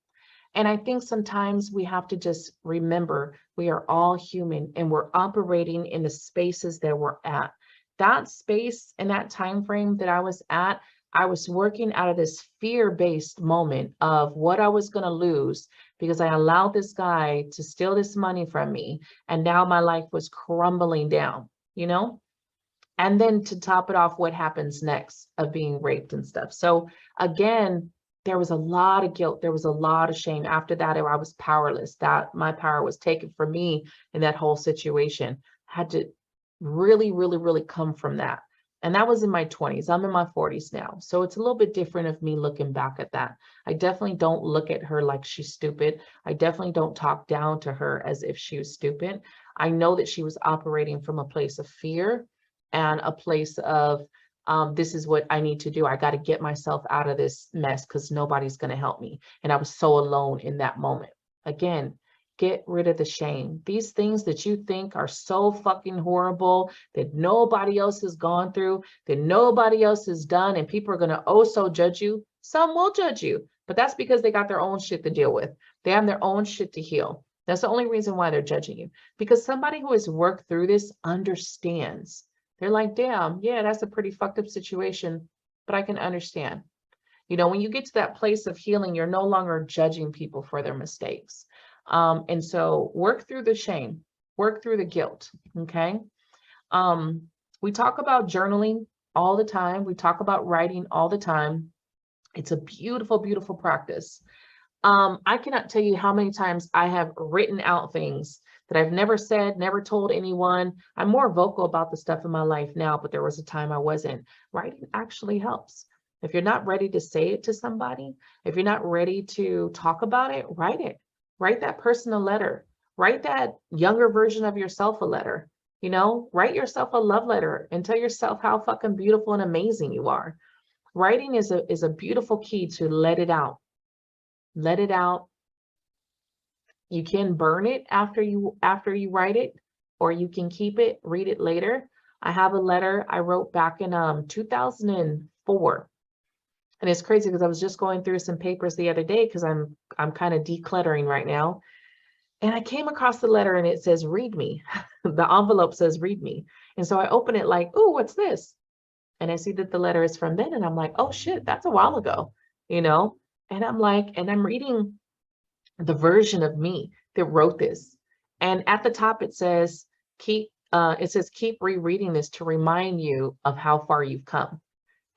And I think sometimes we have to just remember we are all human and we're operating in the spaces that we're at. That space and that time frame that I was at, I was working out of this fear-based moment of what I was going to lose because I allowed this guy to steal this money from me. And now my life was crumbling down, you know? And then to top it off, what happens next of being raped and stuff. So again, there was a lot of guilt. There was a lot of shame. After that, I was powerless. That my power was taken from me in that whole situation. I had to really, really, really come from that. And that was in my 20s. I'm in my 40s now. So it's a little bit different of me looking back at that. I definitely don't look at her like she's stupid. I definitely don't talk down to her as if she was stupid. I know that she was operating from a place of fear and a place of, this is what I need to do. I got to get myself out of this mess because nobody's going to help me. And I was so alone in that moment. Again, get rid of the shame. These things that you think are so fucking horrible, that nobody else has gone through, that nobody else has done, and people are going to also judge you. Some will judge you, but that's because they got their own shit to deal with. They have their own shit to heal. That's the only reason why they're judging you. Because somebody who has worked through this understands. They're like, damn, yeah, that's a pretty fucked up situation, but I can understand. You know, when you get to that place of healing, you're no longer judging people for their mistakes. And so work through the shame, work through the guilt, okay? We talk about journaling all the time. We talk about writing all the time. It's a beautiful, beautiful practice. I cannot tell you how many times I have written out things that I've never said, never told anyone. I'm more vocal about the stuff in my life now, but there was a time I wasn't. Writing actually helps. If you're not ready to say it to somebody, if you're not ready to talk about it, write it. Write that person a letter. Write that younger version of yourself a letter. You know, write yourself a love letter and tell yourself how fucking beautiful and amazing you are. Writing is a beautiful key to let it out. Let it out. You can burn it after you write it, or you can keep it, read it later. I have a letter I wrote back in 2004. And it's crazy because I was just going through some papers the other day because I'm kind of decluttering right now. And I came across the letter and it says, read me. The envelope says, read me. And so I open it like, oh, what's this? And I see that the letter is from then. And I'm like, oh shit, that's a while ago, you know? And I'm like, and I'm reading the version of me that wrote this. And at the top, it says, keep rereading this to remind you of how far you've come.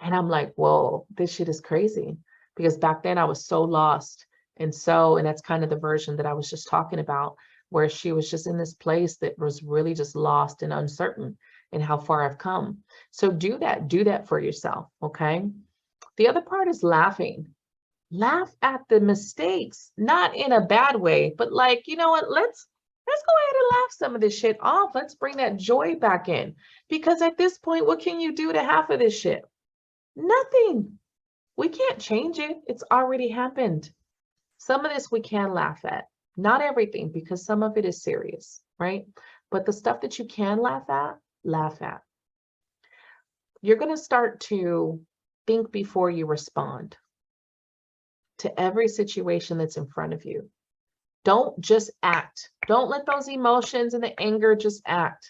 And I'm like, whoa, this shit is crazy. Because back then I was so lost. And that's kind of the version that I was just talking about, where she was just in this place that was really just lost and uncertain in how far I've come. So do that for yourself, okay? The other part is laughing. Laugh at the mistakes, not in a bad way, but like, you know what, let's go ahead and laugh some of this shit off. Let's bring that joy back in. Because at this point, what can you do to half of this shit? Nothing. We can't change it. It's already happened. Some of this we can laugh at. Not everything, because some of it is serious, right? But the stuff that you can laugh at, laugh at. You're going to start to think before you respond to every situation that's in front of you. Don't just act. Don't let those emotions and the anger just act.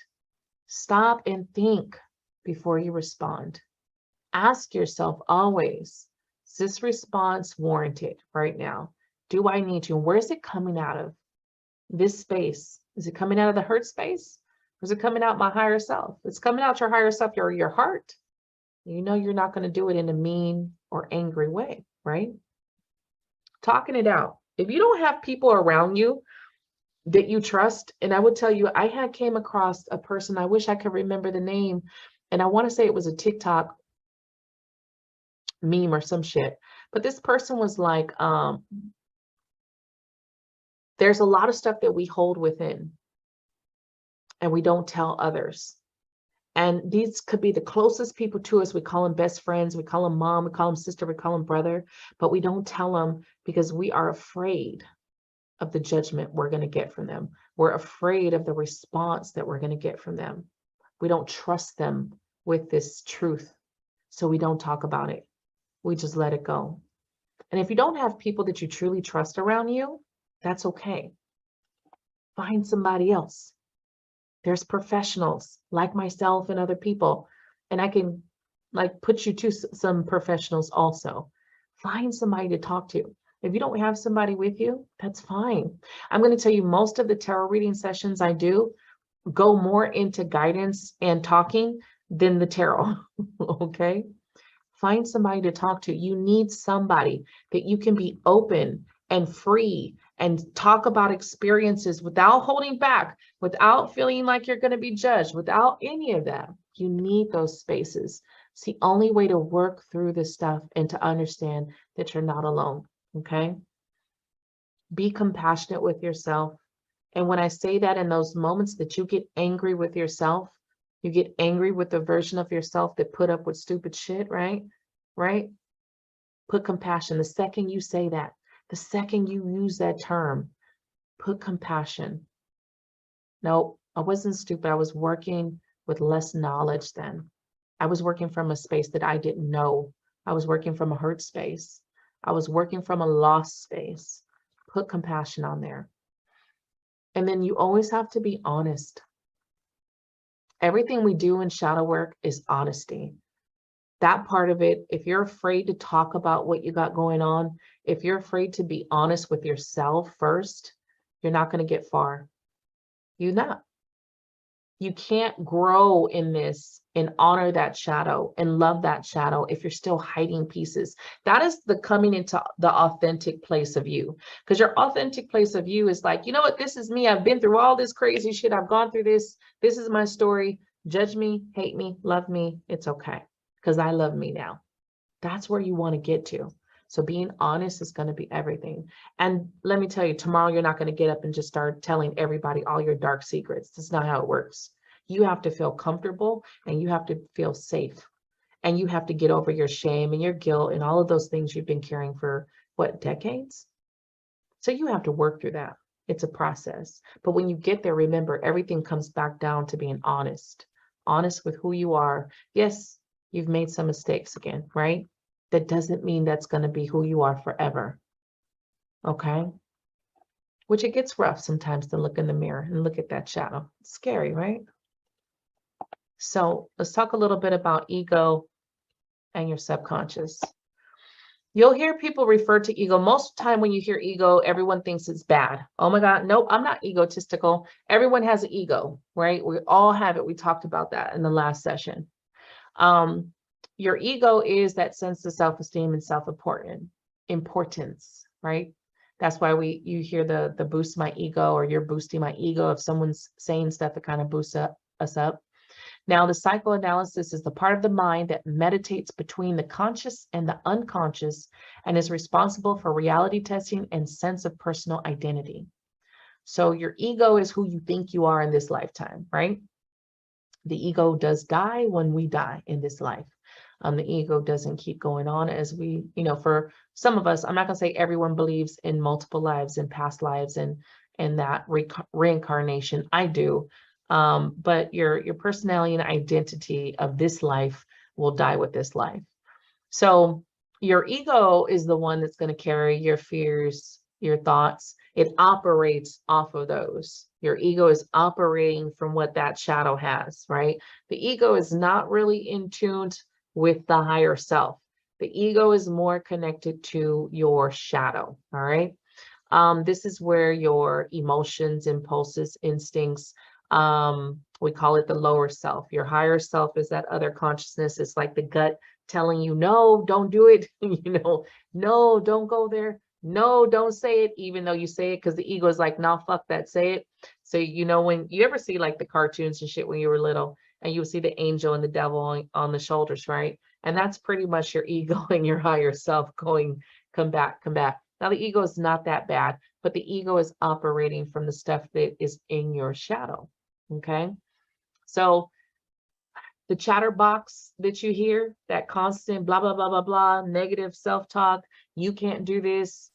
Stop and think before you respond. Ask yourself always, is this response warranted right now? Do I need to? Where is it coming out of? This space. Is it coming out of the hurt space? Or is it coming out my higher self? It's coming out your higher self, your heart. You know you're not going to do it in a mean or angry way, right? Talking it out. If you don't have people around you that you trust. And I would tell you, I had came across a person, I wish I could remember the name, and I want to say it was a TikTok meme or some shit. But this person was like, there's a lot of stuff that we hold within and we don't tell others. And these could be the closest people to us. We call them best friends. We call them mom. We call them sister. We call them brother. But we don't tell them because we are afraid of the judgment we're going to get from them. We're afraid of the response that we're going to get from them. We don't trust them with this truth. So we don't talk about it. We just let it go. And if you don't have people that you truly trust around you, that's okay. Find somebody else. There's professionals like myself and other people, and I can like put you to some professionals also. Find somebody to talk to. If you don't have somebody with you, that's fine. I'm going to tell you, most of the tarot reading sessions I do go more into guidance and talking than the tarot. Okay? Find somebody to talk to. You need somebody that you can be open and free and talk about experiences without holding back, without feeling like you're going to be judged, without any of that. You need those spaces. It's the only way to work through this stuff and to understand that you're not alone. Okay? Be compassionate with yourself. And when I say that, in those moments that you get angry with yourself, you get angry with the version of yourself that put up with stupid shit, right? Right? Put compassion. The second you say that, the second you use that term, put compassion. No, I wasn't stupid. I was working with less knowledge then. I was working from a space that I didn't know. I was working from a hurt space. I was working from a lost space. Put compassion on there. And then you always have to be honest. Everything we do in shadow work is honesty. That part of it, if you're afraid to talk about what you got going on, if you're afraid to be honest with yourself first, you're not going to get far. You're not. You can't grow in this and honor that shadow and love that shadow if you're still hiding pieces. That is the coming into the authentic place of you. Because your authentic place of you is like, you know what, this is me. I've been through all this crazy shit. I've gone through this. This is my story. Judge me, hate me, love me. It's okay. Because I love me now. That's where you want to get to. So being honest is going to be everything. And let me tell you, tomorrow you're not going to get up and just start telling everybody all your dark secrets. That's not how it works. You have to feel comfortable and you have to feel safe. And you have to get over your shame and your guilt and all of those things you've been carrying for, what, decades? So you have to work through that. It's a process. But when you get there, remember, everything comes back down to being honest. Honest with who you are. Yes, you've made some mistakes again, right? That doesn't mean that's going to be who you are forever. Okay? Which it gets rough sometimes to look in the mirror and look at that shadow. It's scary, right? So let's talk a little bit about ego and your subconscious. You'll hear people refer to ego. Most of the time when you hear ego, everyone thinks it's bad. Oh my God, nope, I'm not egotistical. Everyone has an ego, right? We all have it. We talked about that in the last session. Your ego is that sense of self-esteem and self-importance, right? That's why you hear the boost my ego, or you're boosting my ego. If someone's saying stuff that kind of boosts us up. Now, the psychoanalysis is the part of the mind that meditates between the conscious and the unconscious and is responsible for reality testing and sense of personal identity. So your ego is who you think you are in this lifetime, right? The ego does die when we die in this life. The ego doesn't keep going on as we, for some of us, I'm not going to say everyone believes in multiple lives and past lives and that reincarnation. I do. But your personality and identity of this life will die with this life. So your ego is the one that's going to carry your fears, your thoughts. It operates off of those. Your ego is operating from what that shadow has, right? The ego is not really in tune with the higher self. The ego is more connected to your shadow, all right? This is where your emotions, impulses, instincts, we call it the lower self. Your higher self is that other consciousness. It's like the gut telling you, no, don't do it. No, don't go there. No, don't say it, even though you say it, because the ego is like, no, fuck that, say it. So, you know, when you ever see like the cartoons and shit when you were little, and you would see the angel and the devil on the shoulders, right? And that's pretty much your ego and your higher self going, come back, come back. Now, the ego is not that bad, but the ego is operating from the stuff that is in your shadow. Okay. So the chatterbox that you hear, that constant blah, blah, blah, blah, blah, negative self-talk, you can't do this,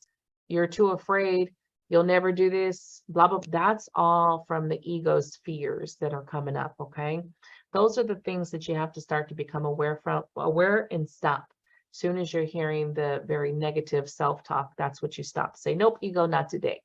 you're too afraid, you'll never do this, blah, blah, that's all from the ego's fears that are coming up, okay? Those are the things that you have to start to become aware and stop. As soon as you're hearing the very negative self-talk, that's what you stop. Say, nope, ego, not today.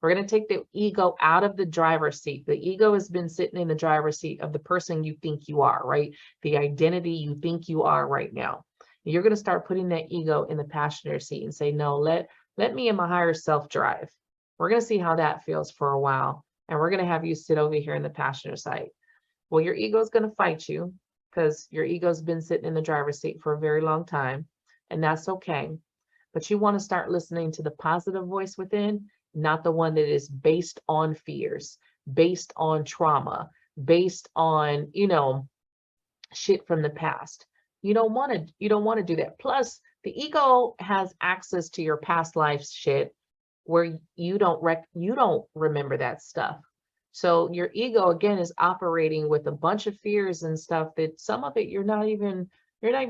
We're going to take the ego out of the driver's seat. The ego has been sitting in the driver's seat of the person you think you are, right? The identity you think you are right now. You're going to start putting that ego in the passenger seat and say, no, let me and my higher self drive. We're going to see how that feels for a while. And we're going to have you sit over here in the passenger side. Well, your ego is going to fight you because your ego's been sitting in the driver's seat for a very long time. And that's okay. But you want to start listening to the positive voice within, not the one that is based on fears, based on trauma, based on, you know, shit from the past. You don't want to do that. Plus, the ego has access to your past life shit where you don't remember that stuff. So your ego again is operating with a bunch of fears and stuff that some of it you're not even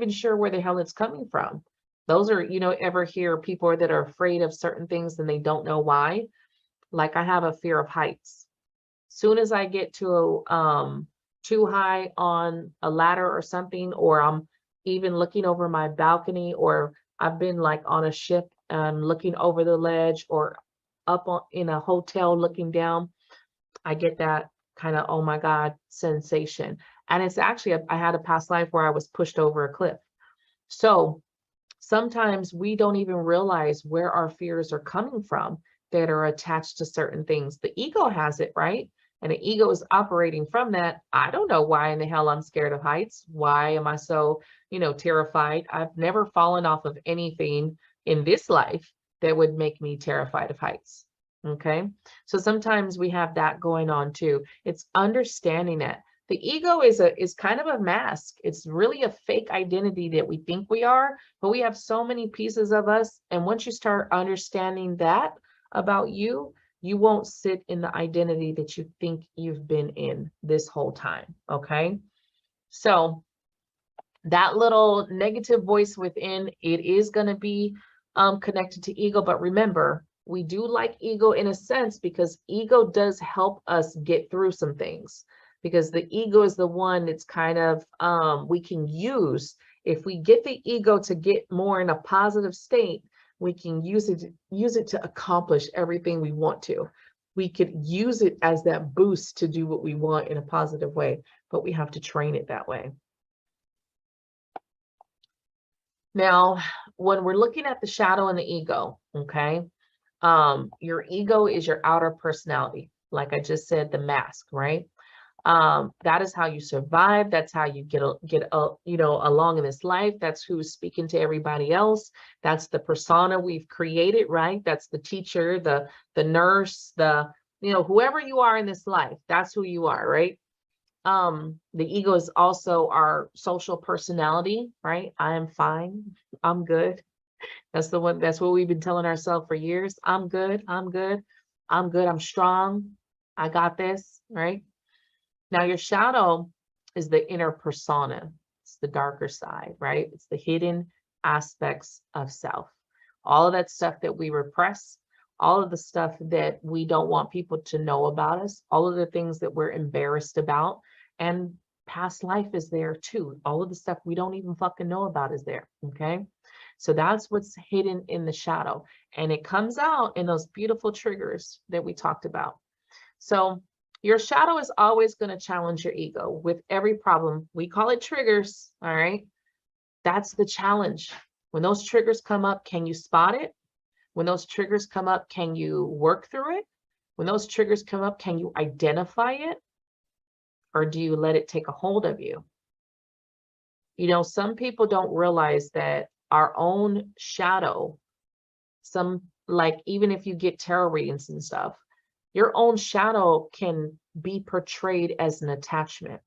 sure where the hell it's coming from. Those are, you know, ever hear people that are afraid of certain things and they don't know why? Like I have a fear of heights. Soon as I get to too high on a ladder or something, or I'm even looking over my balcony, or I've been like on a ship and looking over the ledge, or up in a hotel looking down, I get that kind of, oh my God, sensation. And it's actually, I had a past life where I was pushed over a cliff. So sometimes we don't even realize where our fears are coming from that are attached to certain things. The ego has it, right? And the ego is operating from that. I don't know why in the hell I'm scared of heights. Why am I so, you know, terrified? I've never fallen off of anything in this life that would make me terrified of heights. Okay. So sometimes we have that going on too. It's understanding that the ego is kind of a mask. It's really a fake identity that we think we are, but we have so many pieces of us. And once you start understanding that about you, you won't sit in the identity that you think you've been in this whole time. Okay. So that little negative voice within, it is going to be connected to ego. But remember, we do like ego in a sense because ego does help us get through some things, because the ego is the one that's kind of we can use. If we get the ego to get more in a positive state, we can use it to accomplish everything we want to. We could use it as that boost to do what we want in a positive way, but we have to train it that way. Now, when we're looking at the shadow and the ego, okay, your ego is your outer personality. Like I just said, the mask, right? That is how you survive. That's how you get you know, along in this life. That's who's speaking to everybody else. That's the persona we've created, right? That's the teacher, the nurse, you know, whoever you are in this life, that's who you are, right? The ego is also our social personality, right? I am fine. I'm good. That's what we've been telling ourselves for years. I'm good. I'm good. I'm good. I'm strong. I got this, right? Now your shadow is the inner persona. It's the darker side, right? It's the hidden aspects of self. All of that stuff that we repress, all of the stuff that we don't want people to know about us, all of the things that we're embarrassed about, and past life is there too. All of the stuff we don't even fucking know about is there, okay? So that's what's hidden in the shadow. And it comes out in those beautiful triggers that we talked about. So your shadow is always going to challenge your ego with every problem. We call it triggers, all right? That's the challenge. When those triggers come up, can you spot it? When those triggers come up, can you work through it? When those triggers come up, can you identify it? Or do you let it take a hold of you? You know, some people don't realize that our own shadow, some like even if you get tarot readings and stuff, your own shadow can be portrayed as an attachment.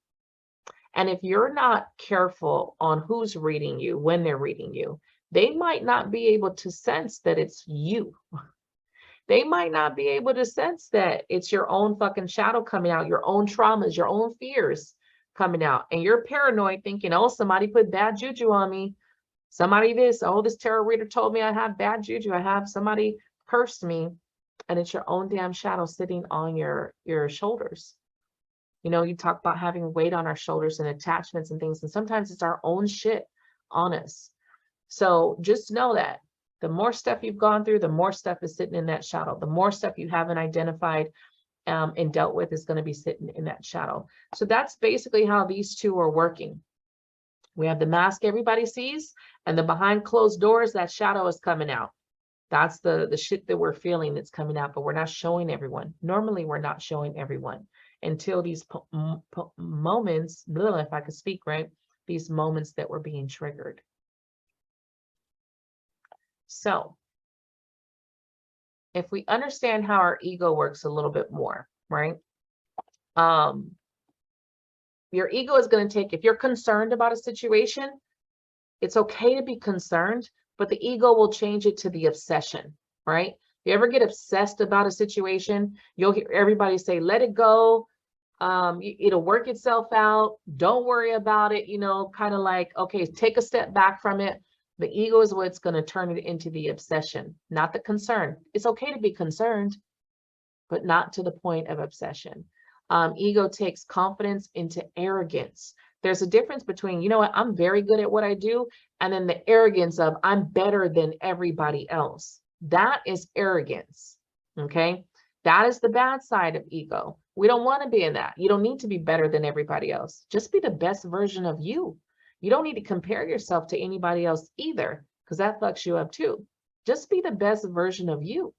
And if you're not careful on who's reading you, when they're reading you, they might not be able to sense that it's you. They might not be able to sense that it's your own fucking shadow coming out, your own traumas, your own fears coming out. And you're paranoid thinking, oh, somebody put bad juju on me. Somebody this, oh, this tarot reader told me I have bad juju. I have somebody cursed me. And it's your own damn shadow sitting on your shoulders. You know, you talk about having weight on our shoulders and attachments and things. And sometimes it's our own shit on us. So just know that the more stuff you've gone through, the more stuff is sitting in that shadow. The more stuff you haven't identified and dealt with is going to be sitting in that shadow. So that's basically how these two are working. We have the mask everybody sees, and the behind closed doors, that shadow is coming out. That's the shit that we're feeling that's coming out, but we're not showing everyone. Normally, we're not showing everyone until these moments, if I could speak, right? These moments that were being triggered. So if we understand how our ego works a little bit more, right? Your ego is going to take, if you're concerned about a situation, it's okay to be concerned, but the ego will change it to the obsession, right? If you ever get obsessed about a situation, you'll hear everybody say, let it go. It'll work itself out. Don't worry about it. You know, kind of like, okay, take a step back from it. The ego is what's going to turn it into the obsession, not the concern. It's okay to be concerned, but not to the point of obsession. Ego takes confidence into arrogance. There's a difference between, you know what, I'm very good at what I do, and then the arrogance of I'm better than everybody else. That is arrogance, okay? That is the bad side of ego. We don't want to be in that. You don't need to be better than everybody else. Just be the best version of you. You don't need to compare yourself to anybody else either, because that fucks you up too. Just be the best version of you.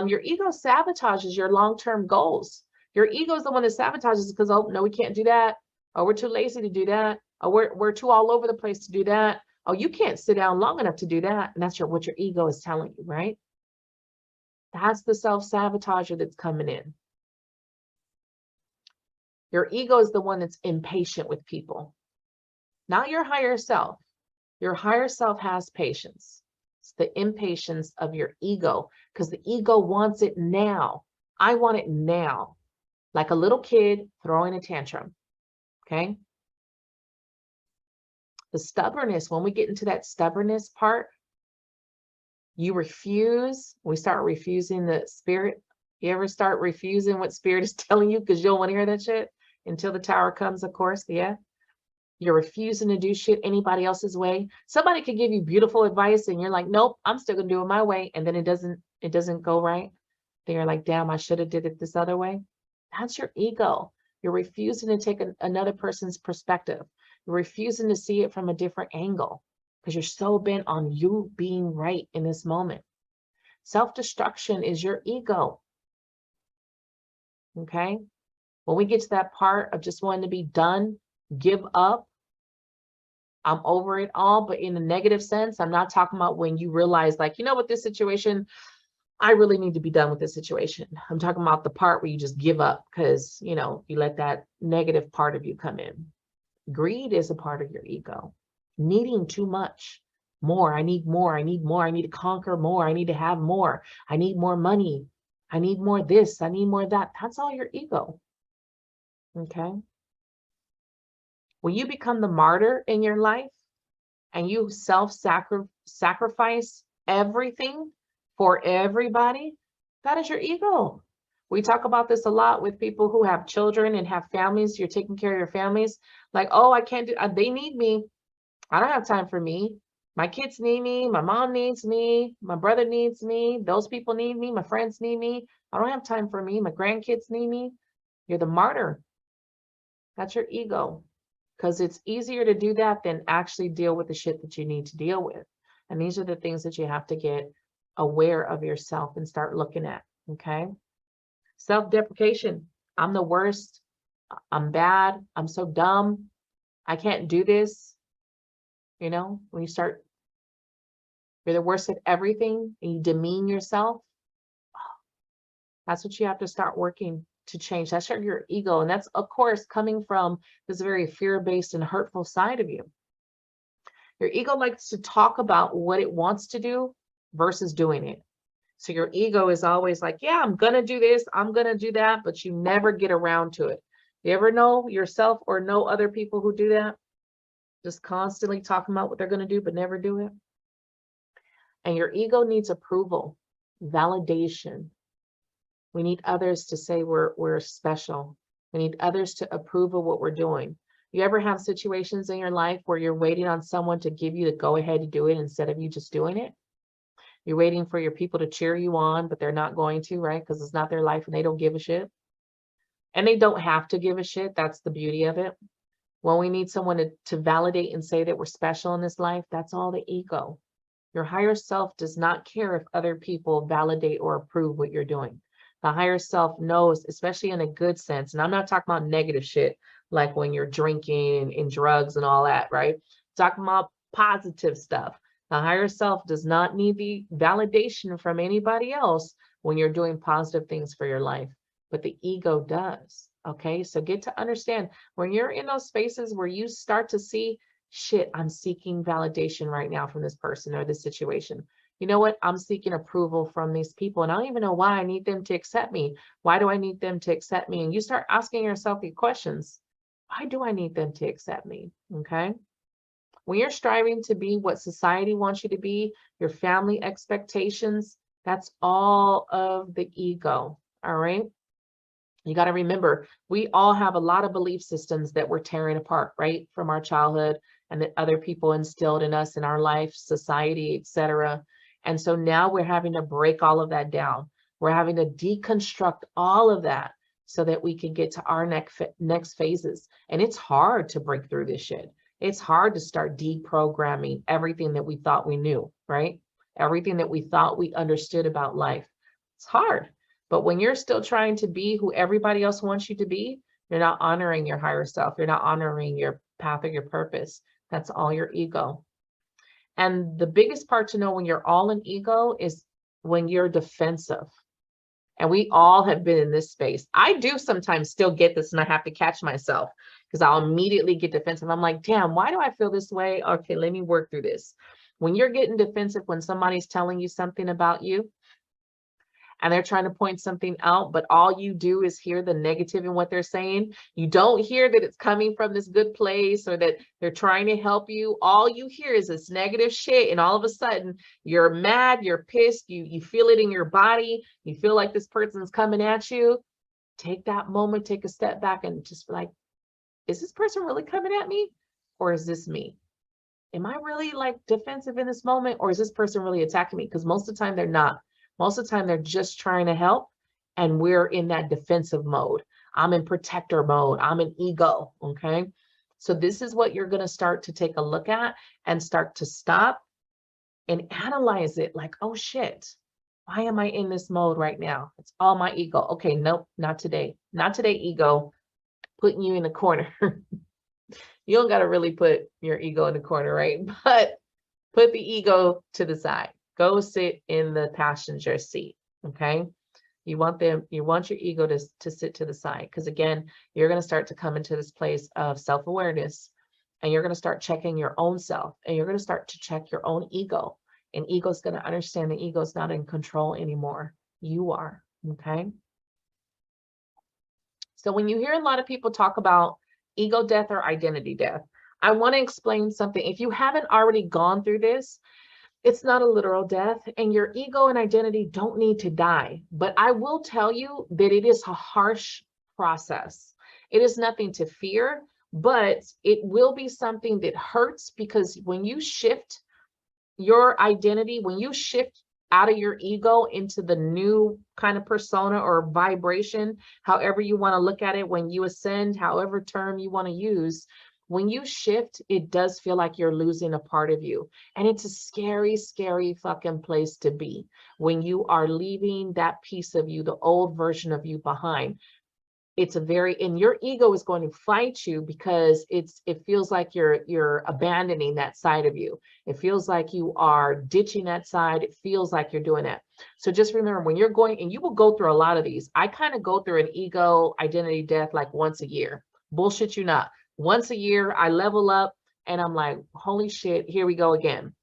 Your ego sabotages your long-term goals. Your ego is the one that sabotages because, oh, no, we can't do that. Oh, we're too lazy to do that. Oh, we're too all over the place to do that. Oh, you can't sit down long enough to do that. And that's what your ego is telling you, right? That's the self-sabotager that's coming in. Your ego is the one that's impatient with people, not your higher self. Your higher self has patience. It's the impatience of your ego, because the ego wants it now. I want it now, like a little kid throwing a tantrum, okay? The stubbornness, when we get into that stubbornness part, you refuse, we start refusing the spirit. You ever start refusing what spirit is telling you because you don't want to hear that shit until the tower comes, of course, yeah? You're refusing to do shit anybody else's way. Somebody could give you beautiful advice and you're like, nope, I'm still gonna do it my way. And then it doesn't go right. Then you're like, damn, I should have did it this other way. That's your ego. You're refusing to take another person's perspective. You're refusing to see it from a different angle because you're so bent on you being right in this moment. Self-destruction is your ego. Okay? When we get to that part of just wanting to be done, give up, I'm over it all, but in a negative sense, I'm not talking about when you realize, like, you know what, this situation, I really need to be done with this situation. I'm talking about the part where you just give up because, you know, you let that negative part of you come in. Greed is a part of your ego. Needing too much. More, I need more, I need more, I need to conquer more, I need to have more, I need more money, I need more this, I need more that. That's all your ego. Okay? When you become the martyr in your life and you self-sacrifice everything for everybody, that is your ego. We talk about this a lot with people who have children and have families. You're taking care of your families. Like, oh, I can't do, they need me. I don't have time for me. My kids need me. My mom needs me. My brother needs me. Those people need me. My friends need me. I don't have time for me. My grandkids need me. You're the martyr. That's your ego. Because it's easier to do that than actually deal with the shit that you need to deal with. And these are the things that you have to get aware of yourself and start looking at, okay? Self-deprecation. I'm the worst. I'm bad. I'm so dumb. I can't do this. You know, when you start you're the worst at everything, and you demean yourself, that's what you have to start working to change. That's your ego. And that's, of course, coming from this very fear-based and hurtful side of you. Your ego likes to talk about what it wants to do versus doing it. So your ego is always like, yeah, I'm going to do this, I'm going to do that, but you never get around to it. You ever know yourself or know other people who do that? Just constantly talking about what they're going to do, but never do it. And your ego needs approval, validation. We need others to say we're special. We need others to approve of what we're doing. You ever have situations in your life where you're waiting on someone to give you the go ahead to do it instead of you just doing it? You're waiting for your people to cheer you on, but they're not going to, right? Because it's not their life and they don't give a shit. And they don't have to give a shit. That's the beauty of it. When we need someone to validate and say that we're special in this life, that's all the ego. Your higher self does not care if other people validate or approve what you're doing. The higher self knows, especially in a good sense, and I'm not talking about negative shit, like when you're drinking and drugs and all that, right? Talking about positive stuff. The higher self does not need the validation from anybody else when you're doing positive things for your life, but the ego does, okay? So get to understand, when you're in those spaces where you start to see, shit, I'm seeking validation right now from this person or this situation. You know what? I'm seeking approval from these people, and I don't even know why I need them to accept me. Why do I need them to accept me? And you start asking yourself these questions. Why do I need them to accept me? Okay. When you're striving to be what society wants you to be, your family expectations, that's all of the ego. All right. You got to remember, we all have a lot of belief systems that we're tearing apart, right? From our childhood and that other people instilled in us in our life, society, etc. And so now we're having to break all of that down. We're having to deconstruct all of that so that we can get to our next phases. And it's hard to break through this shit. It's hard to start deprogramming everything that we thought we knew, right? Everything that we thought we understood about life. It's hard. But when you're still trying to be who everybody else wants you to be, you're not honoring your higher self. You're not honoring your path or your purpose. That's all your ego. And the biggest part to know when you're all in ego is when you're defensive. And we all have been in this space. I do sometimes still get this, and I have to catch myself because I'll immediately get defensive. I'm like, damn, why do I feel this way? Okay, let me work through this. When you're getting defensive when somebody's telling you something about you, and they're trying to point something out, but all you do is hear the negative in what they're saying. You don't hear that it's coming from this good place or that they're trying to help you. All you hear is this negative shit. And all of a sudden you're mad, you're pissed, you feel it in your body. You feel like this person's coming at you. Take that moment, take a step back and just be like, is this person really coming at me? Or is this me? Am I really like defensive in this moment? Or is this person really attacking me? Because most of the time they're not. Most of the time, they're just trying to help, and we're in that defensive mode. I'm in protector mode. I'm in ego, okay? So this is what you're going to start to take a look at and start to stop and analyze it like, oh, shit, why am I in this mode right now? It's all my ego. Okay, nope, not today. Not today, ego, putting you in the corner. You don't got to really put your ego in the corner, right? But put the ego to the side. Go sit in the passenger seat, okay? You want your ego to sit to the side, because again, you're going to start to come into this place of self-awareness, and you're going to start checking your own self, and you're going to start to check your own ego, and ego's going to understand the ego's not in control anymore. You are, okay? So when you hear a lot of people talk about ego death or identity death, I want to explain something. If you haven't already gone through this, it's not a literal death, and your ego and identity don't need to die. But I will tell you that it is a harsh process. It is nothing to fear, but it will be something that hurts, because when you shift your identity, when you shift out of your ego into the new kind of persona or vibration, however you want to look at it, when you ascend, however term you want to use, when you shift, it does feel like you're losing a part of you. And it's a scary, scary fucking place to be when you are leaving that piece of you, the old version of you behind. it's a very, and your ego is going to fight you because it feels like you're abandoning that side of you. It feels like you are ditching that side. It feels like you're doing that. So just remember, when you're going, and you will go through a lot of these. I kind of go through an ego identity death like once a year. Bullshit you not. Once a year, I level up and I'm like, holy shit, here we go again.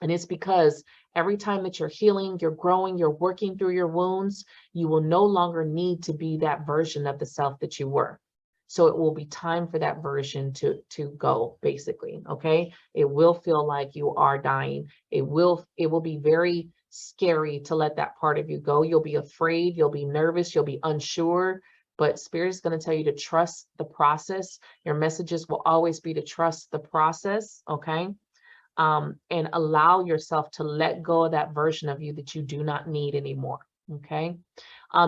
And it's because every time that you're healing, you're growing, you're working through your wounds, you will no longer need to be that version of the self that you were. So it will be time for that version to go, basically. Okay. It will feel like you are dying. It will be very scary to let that part of you go. You'll be afraid, you'll be nervous, you'll be unsure. But Spirit is going to tell you to trust the process. Your messages will always be to trust the process. Okay. And allow yourself to let go of that version of you that you do not need anymore. Okay.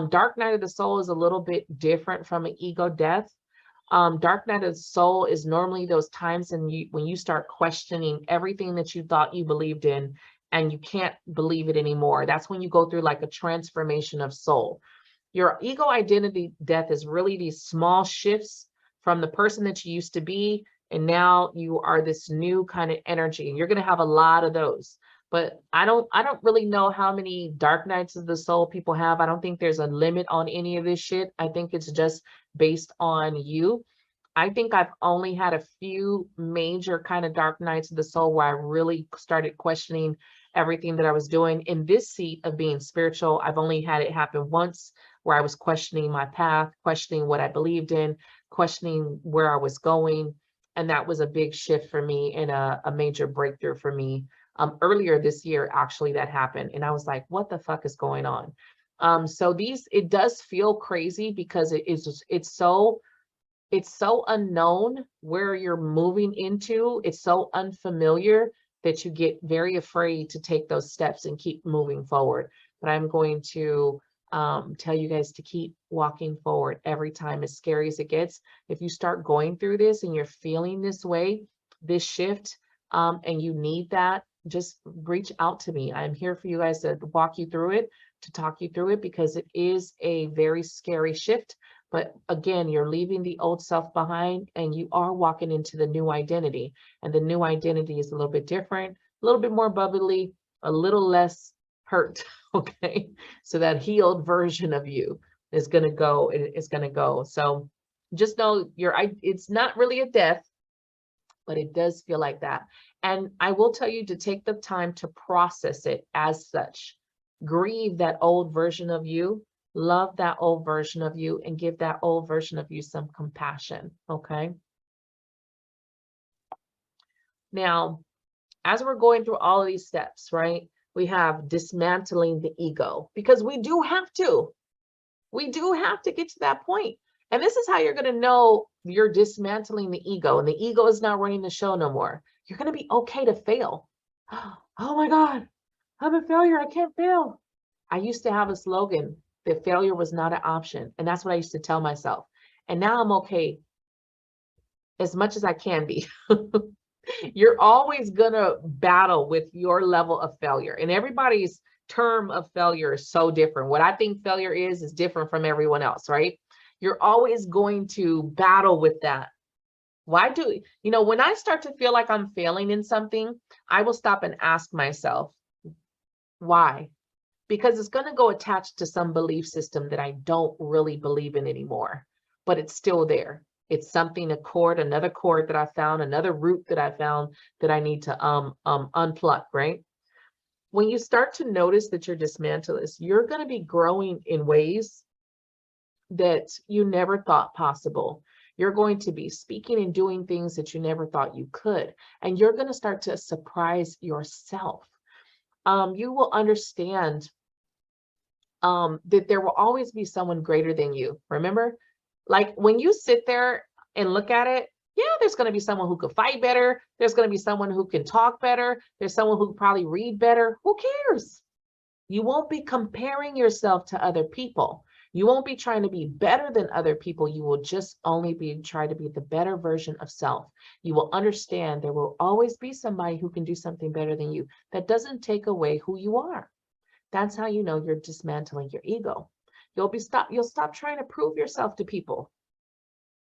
Dark night of the soul is a little bit different from an ego death. Dark night of the soul is normally those times when you start questioning everything that you thought you believed in and you can't believe it anymore. That's when you go through like a transformation of soul. Your ego identity death is really these small shifts from the person that you used to be, and now you are this new kind of energy, and you're going to have a lot of those. But I don't really know how many dark nights of the soul people have. I don't think there's a limit on any of this shit. I think it's just based on you. I think I've only had a few major kind of dark nights of the soul where I really started questioning everything that I was doing. In this seat of being spiritual, I've only had it happen once, where I was questioning my path, questioning what I believed in, questioning where I was going. And that was a big shift for me and a major breakthrough for me. Earlier this year, actually, that happened. And I was like, what the fuck is going on? So it does feel crazy because it's so unknown where you're moving into. It's so unfamiliar that you get very afraid to take those steps and keep moving forward. But I'm going to tell you guys to keep walking forward every time, as scary as it gets. If you start going through this and you're feeling this way, this shift, and you need that, just reach out to me. I'm here for you guys to walk you through it, to talk you through it, because it is a very scary shift. But again, you're leaving the old self behind and you are walking into the new identity. And the new identity is a little bit different, a little bit more bubbly, a little less hurt. Okay. So that healed version of you is going to go. It's going to go. So just know it's not really a death, but it does feel like that. And I will tell you to take the time to process it as such. Grieve that old version of you. Love that old version of you and give that old version of you some compassion. Okay. Now, as we're going through all of these steps, right, we have dismantling the ego, because we do have to get to that point. And this is how you're going to know you're dismantling the ego, and the ego is not running the show no more. You're going to be okay to fail. Oh my God, I'm a failure. I can't fail. I used to have a slogan that failure was not an option. And that's what I used to tell myself. And now I'm okay as much as I can be. You're always going to battle with your level of failure. And everybody's term of failure is so different. What I think failure is different from everyone else, right? You're always going to battle with that. When I start to feel like I'm failing in something, I will stop and ask myself, why? Because it's going to go attached to some belief system that I don't really believe in anymore, but it's still there. It's something, another cord that I found, another root that I found that I need to unpluck, right? When you start to notice that you're dismantling, you're going to be growing in ways that you never thought possible. You're going to be speaking and doing things that you never thought you could. And you're going to start to surprise yourself. You will understand that there will always be someone greater than you. Remember, like when you sit there and look at it, yeah, there's going to be someone who could fight better. There's going to be someone who can talk better. There's someone who can probably read better. Who cares? You won't be comparing yourself to other people. You won't be trying to be better than other people. You will just only be trying to be the better version of self. You will understand there will always be somebody who can do something better than you. That doesn't take away who you are. That's how you know you're dismantling your ego. You'll stop trying to prove yourself to people.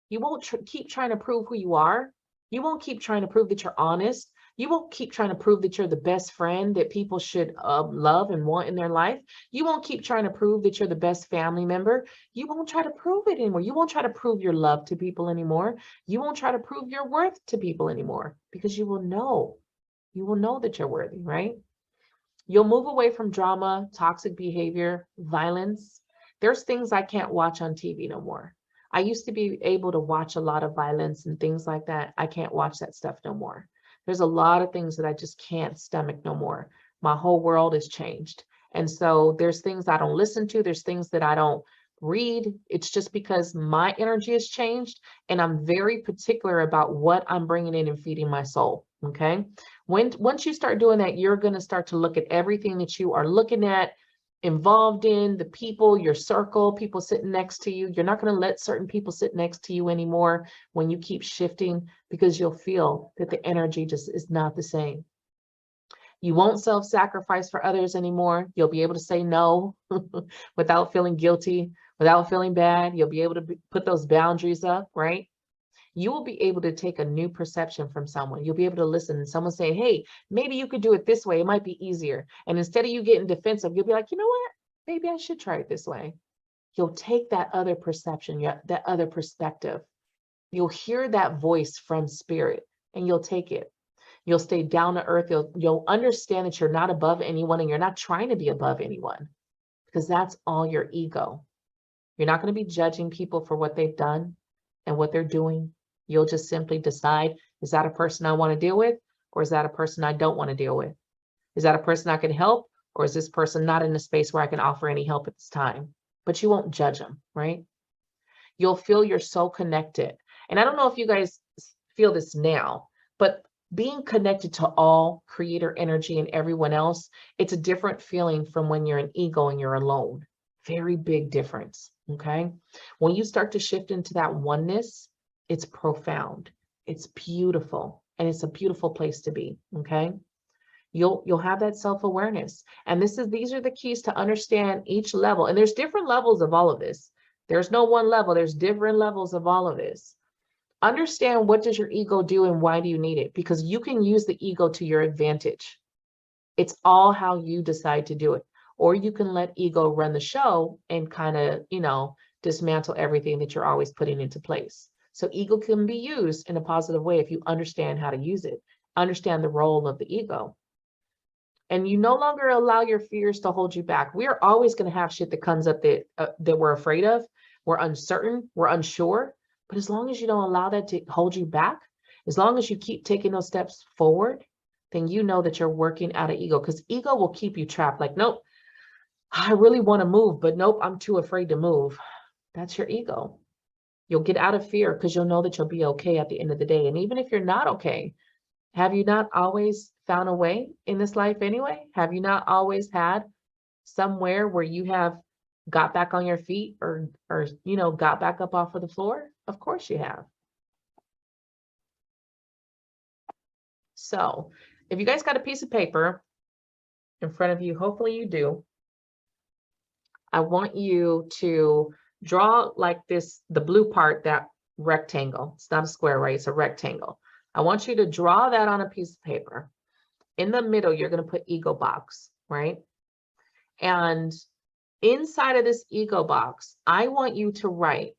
You won't keep trying to prove who you are. You won't keep trying to prove that you're honest. You won't keep trying to prove that you're the best friend that people should love and want in their life. You won't keep trying to prove that you're the best family member. You won't try to prove it anymore. You won't try to prove your love to people anymore. You won't try to prove your worth to people anymore, because you will know that you're worthy, right? You'll move away from drama, toxic behavior, violence. There's things I can't watch on TV no more. I used to be able to watch a lot of violence and things like that. I can't watch that stuff no more. There's a lot of things that I just can't stomach no more. My whole world has changed. And so there's things I don't listen to. There's things that I don't read. It's just because my energy has changed, and I'm very particular about what I'm bringing in and feeding my soul. Okay. Once you start doing that, you're going to start to look at everything that you are looking at, involved in, the people, your circle, people sitting next to you. You're not going to let certain people sit next to you anymore when you keep shifting, because you'll feel that the energy just is not the same. You won't self-sacrifice for others anymore. You'll be able to say no without feeling guilty, without feeling bad. You'll be able to put those boundaries up, right? You will be able to take a new perception from someone. You'll be able to listen and someone say, hey, maybe you could do it this way. It might be easier. And instead of you getting defensive, you'll be like, you know what? Maybe I should try it this way. You'll take that other perception, that other perspective. You'll hear that voice from spirit and you'll take it. You'll stay down to earth. You'll understand that you're not above anyone and you're not trying to be above anyone, because that's all your ego. You're not going to be judging people for what they've done and what they're doing. You'll just simply decide, is that a person I want to deal with, or is that a person I don't want to deal with? Is that a person I can help, or is this person not in a space where I can offer any help at this time? But you won't judge them, right? You'll feel you're so connected. And I don't know if you guys feel this now, but being connected to all creator energy and everyone else, it's a different feeling from when you're an ego and you're alone. Very big difference, okay? When you start to shift into that oneness, it's profound, it's beautiful, and it's a beautiful place to be, okay? You'll have that self-awareness. And these are the keys to understand each level. And there's different levels of all of this. There's no one level, there's different levels of all of this. Understand, what does your ego do and why do you need it? Because you can use the ego to your advantage. It's all how you decide to do it. Or you can let ego run the show and kind of, dismantle everything that you're always putting into place. So ego can be used in a positive way if you understand how to use it, understand the role of the ego. And you no longer allow your fears to hold you back. We are always going to have shit that comes up that we're afraid of. We're uncertain, we're unsure. But as long as you don't allow that to hold you back, as long as you keep taking those steps forward, then you know that you're working out of ego, because ego will keep you trapped. Like, nope, I really want to move, but nope, I'm too afraid to move. That's your ego. You'll get out of fear because you'll know that you'll be okay at the end of the day. And even if you're not okay, have you not always found a way in this life anyway? Have you not always had somewhere where you have got back on your feet or got back up off of the floor? Of course you have. So if you guys got a piece of paper in front of you, hopefully you do, I want you to draw like this, the blue part, that rectangle. It's not a square, right? It's a rectangle. I want you to draw that on a piece of paper. In the middle, you're going to put ego box, right? And inside of this ego box, I want you to write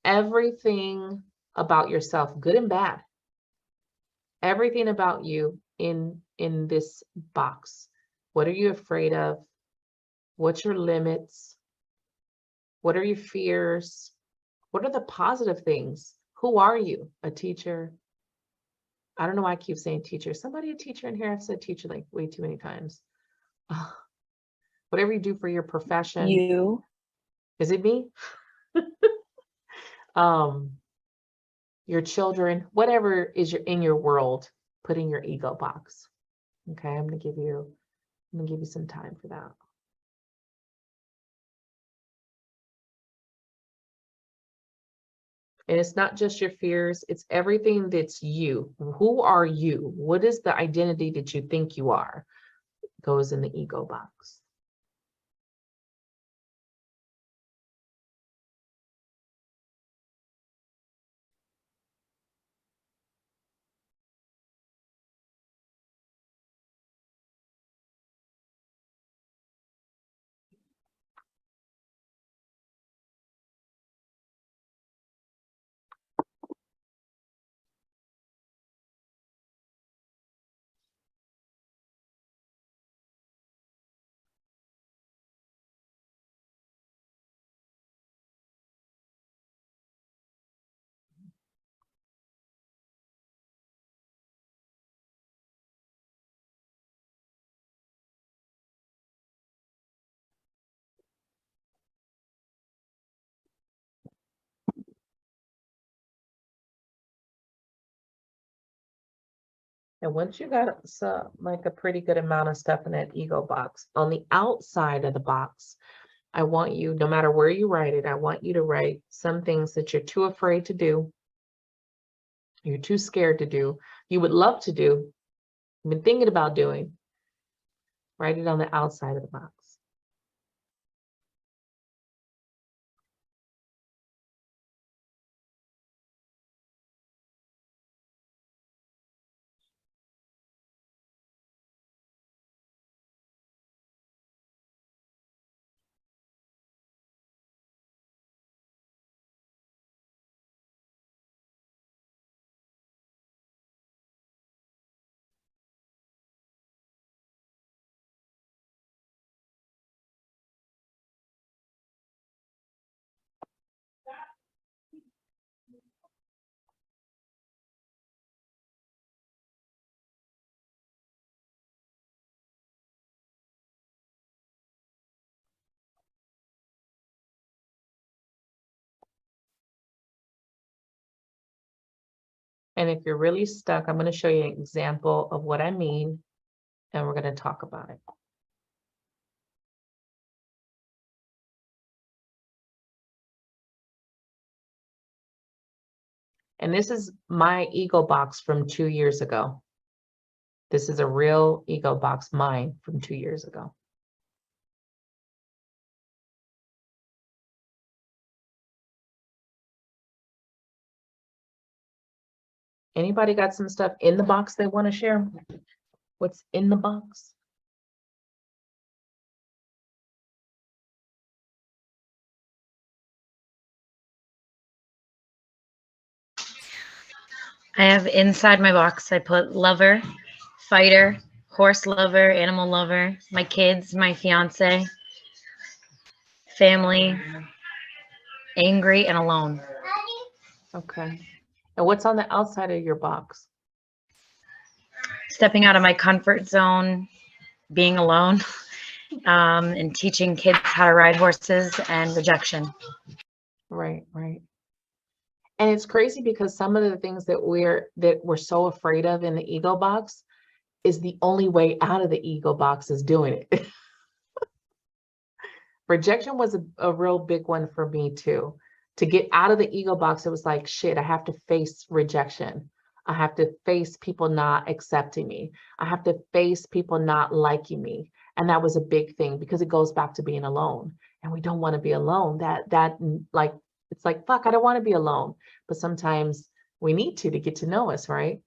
everything about yourself, good and bad. Everything about you in this box. What are you afraid of? What's your limits? What are your fears? What are the positive things? Who are you? A teacher? I don't know why I keep saying teacher. Somebody a teacher in here? I've said teacher like way too many times. Whatever you do for your profession. You. Is it me? Your children, whatever is in your world, put in your ego box. Okay, I'm gonna give you some time for that. And it's not just your fears, it's everything that's you. Who are you? What is the identity that you think you are? Goes in the ego box. And once you got some, like a pretty good amount of stuff in that ego box, on the outside of the box, I want you, no matter where you write it, I want you to write some things that you're too afraid to do, you're too scared to do, you would love to do, you've been thinking about doing. Write it on the outside of the box. And if you're really stuck, I'm going to show you an example of what I mean, and we're going to talk about it. And this is my ego box from 2 years ago. This is a real ego box, mine from 2 years ago. Anybody got some stuff in the box they want to share? What's in the box? I have inside my box, I put lover, fighter, horse lover, animal lover, my kids, my fiance, family, angry, and alone. Okay. And what's on the outside of your box? Stepping out of my comfort zone, being alone, and teaching kids how to ride horses, and rejection. Right, right. And it's crazy because some of the things that we're so afraid of in the ego box is the only way out of the ego box is doing it. Rejection was a real big one for me too. To get out of the ego box, it was like, shit, I have to face rejection. I have to face people not accepting me. I have to face people not liking me. And that was a big thing because it goes back to being alone. And we don't want to be alone. Like, it's like, fuck, I don't want to be alone. But sometimes we need to get to know us, right?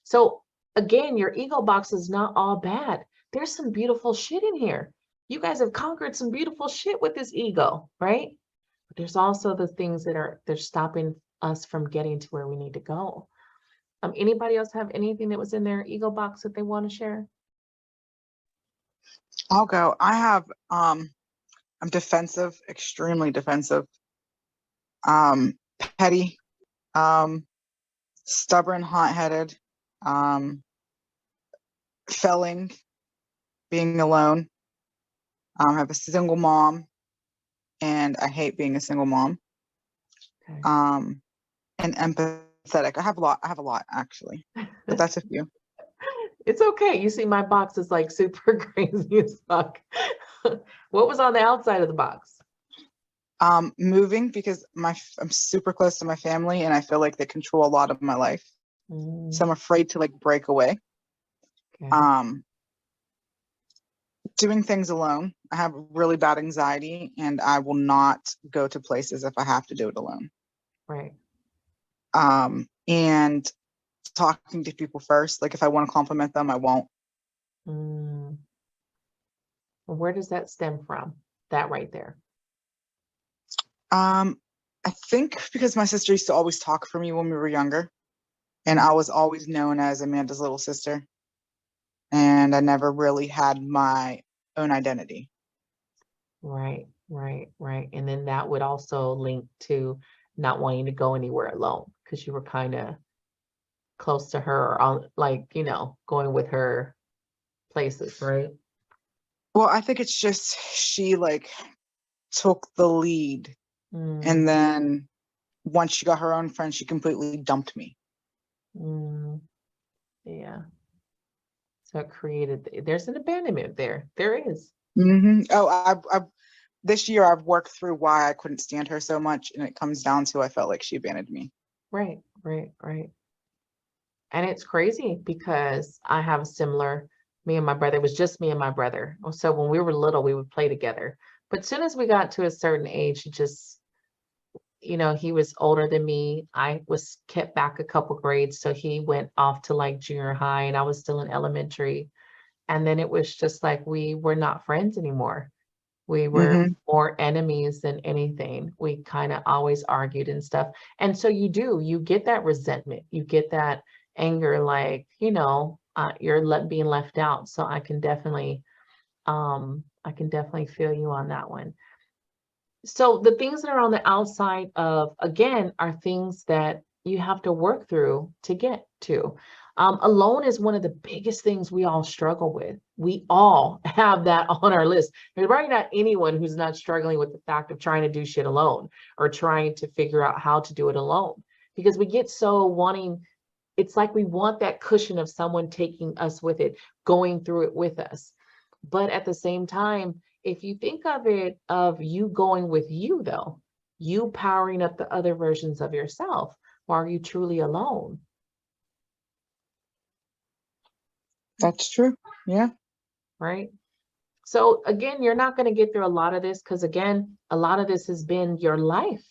So again, your ego box is not all bad. There's some beautiful shit in here. You guys have conquered some beautiful shit with this ego, right? But there's also the things they're stopping us from getting to where we need to go. Anybody else have anything that was in their ego box that they want to share? I'll go. I have I'm defensive, extremely defensive, petty, stubborn, hot-headed, felling, being alone. I have a single mom, and I hate being a single mom. Okay. And empathetic. I have a lot actually, but that's a few. It's okay. You see, my box is like super crazy as fuck. What was on the outside of the box? Moving because I'm super close to my family, and I feel like they control a lot of my life. So I'm afraid to like break away. Okay. Doing things alone. I have really bad anxiety, and I will not go to places if I have to do it alone. Right. And talking to people first. Like if I want to compliment them, I won't. Well, where does that stem from? That right there. I think because my sister used to always talk for me when we were younger, and I was always known as Amanda's little sister, and I never really had my own identity. Right, right, right. And then that would also link to not wanting to go anywhere alone because you were kind of close to her or on, like, going with her places, right? Well, I think it's just she like took the lead, and then once she got her own friends, she completely dumped me. Yeah. that created, there's an abandonment there. There is. Oh, I this year I've worked through why I couldn't stand her so much, and it comes down to I felt like she abandoned me. Right. And it's crazy because I have a similar, me and my brother, it was just me and my brother. So when we were little, we would play together. But as soon as we got to a certain age, it just, he was older than me. I was kept back a couple grades. So he went off to like junior high and I was still in elementary. And then it was just like, we were not friends anymore. We were more enemies than anything. We kind of always argued and stuff. And so you get that resentment, you get that anger, like, you're being left out. So I can definitely feel you on that one. So the things that are on the outside of, again, are things that you have to work through to get to. Alone is one of the biggest things we all struggle with. We all have that on our list. There's probably not anyone who's not struggling with the fact of trying to do shit alone or trying to figure out how to do it alone, because we get so wanting, it's like we want that cushion of someone taking us with it, going through it with us. But at the same time, if you think of it, of you going with you though, you powering up the other versions of yourself, or are you truly alone? That's true. Yeah. Right. So again, you're not going to get through a lot of this because again, a lot of this has been your life.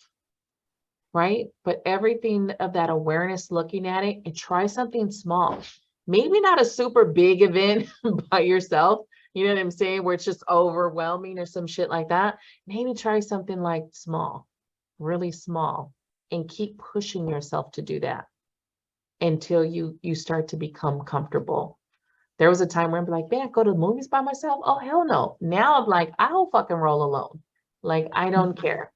Right. But everything of that awareness, looking at it, and try something small, maybe not a super big event by yourself. You know what I'm saying? Where it's just overwhelming or some shit like that. Maybe try something like small, really small, and keep pushing yourself to do that until you start to become comfortable. There was a time where I'm like, man, go to the movies by myself. Oh, hell no. Now I'm like, I'll fucking roll alone. Like, I don't care.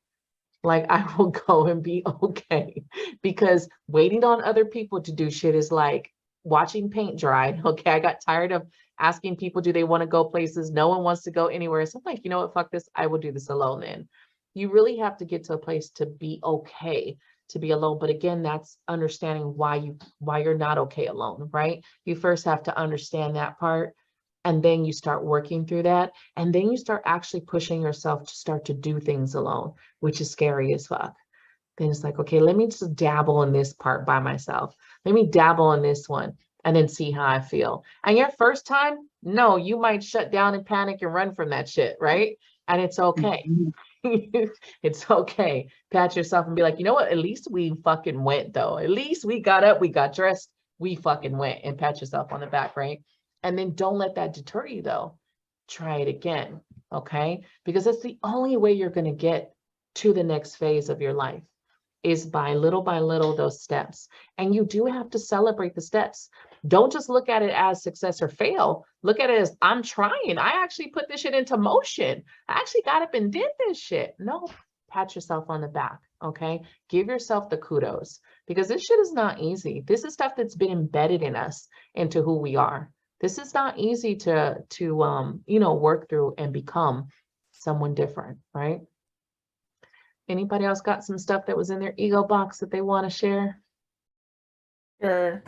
Like, I will go and be okay, because waiting on other people to do shit is like watching paint dry. Okay. I got tired of asking people, do they want to go places? No one wants to go anywhere. So I'm like, you know what? Fuck this. I will do this alone then. You really have to get to a place to be okay to be alone. But again, that's understanding why you're not okay alone, right? You first have to understand that part. And then you start working through that. And then you start actually pushing yourself to start to do things alone, which is scary as fuck. Then it's like, okay, let me just dabble in this part by myself. Let me dabble in this one and then see how I feel. And your first time, no, you might shut down and panic and run from that shit, right? And it's okay. It's okay. Pat yourself and be like, you know what? At least we fucking went though. At least we got up, we got dressed, we fucking went, and pat yourself on the back, right? And then don't let that deter you though. Try it again, okay? Because that's the only way you're going to get to the next phase of your life, is by little those steps. And you do have to celebrate the steps. Don't just look at it as success or fail. Look at it as, I'm trying. I actually put this shit into motion. I actually got up and did this shit. No, pat yourself on the back, okay? Give yourself the kudos, because this shit is not easy. This is stuff that's been embedded in us into who we are. This is not easy to work through and become someone different, right? Anybody else got some stuff that was in their ego box that they want to share? Sure.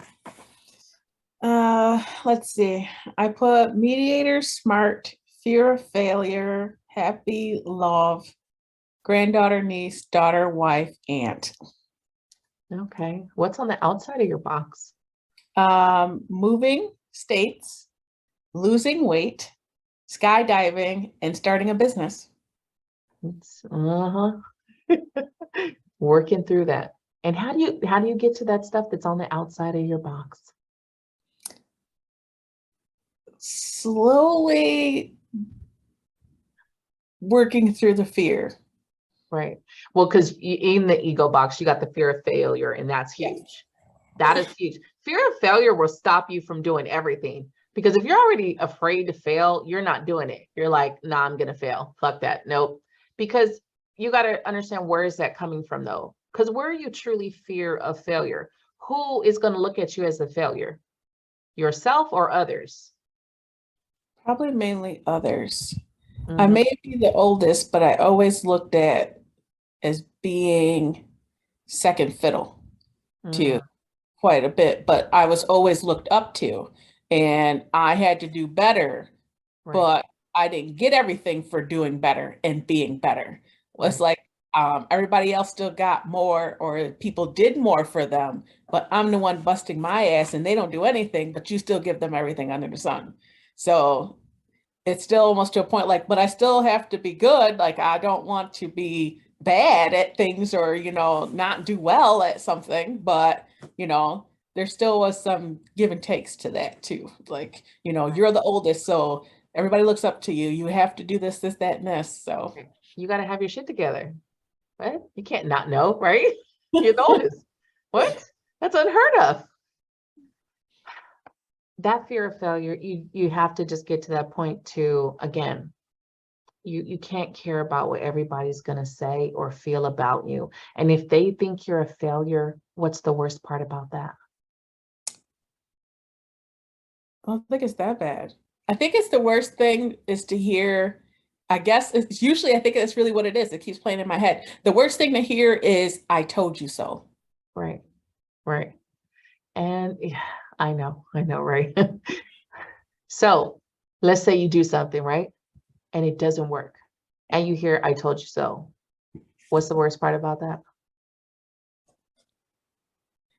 Let's see. I put mediator, smart, fear of failure, happy, love, granddaughter, niece, daughter, wife, aunt. Okay. What's on the outside of your box? Moving states, losing weight, skydiving, and starting a business. Working through that. And how do you get to that stuff that's on the outside of your box? Slowly working through the fear. Right. Well, because in the ego box, you got the fear of failure, and that's huge. That is huge. Fear of failure will stop you from doing everything. Because if you're already afraid to fail, you're not doing it. You're like, nah, I'm going to fail. Fuck that. Nope. Because you got to understand, where is that coming from though? Because where are you truly fear of failure? Who is going to look at you as a failure? Yourself or others? Probably mainly others. I may be the oldest, but I always looked at as being second fiddle to quite a bit, but I was always looked up to and I had to do better, Right. but I didn't get everything for doing better and being better. It's Right. like everybody else still got more, or people did more for them, but I'm the one busting my ass and they don't do anything, but you still give them everything under the sun. So it's still almost to a point like, but I still have to be good. Like, I don't want to be bad at things or, not do well at something, but, there still was some give and takes to that too. Like, you're the oldest, so everybody looks up to you. You have to do this, this, that, and this. So You got to have your shit together. What? You can't not know, right? You're the oldest. What? That's unheard of. That fear of failure, you have to just get to that point to, again, you can't care about what everybody's going to say or feel about you. And if they think you're a failure, what's the worst part about that? I don't think it's that bad. I think it's the worst thing is to hear, I guess it's usually, I think that's really what it is. It keeps playing in my head. The worst thing to hear is, I told you so. Right. Right. And yeah, I know, right? So let's say you do something, right? And it doesn't work. And you hear, I told you so. What's the worst part about that?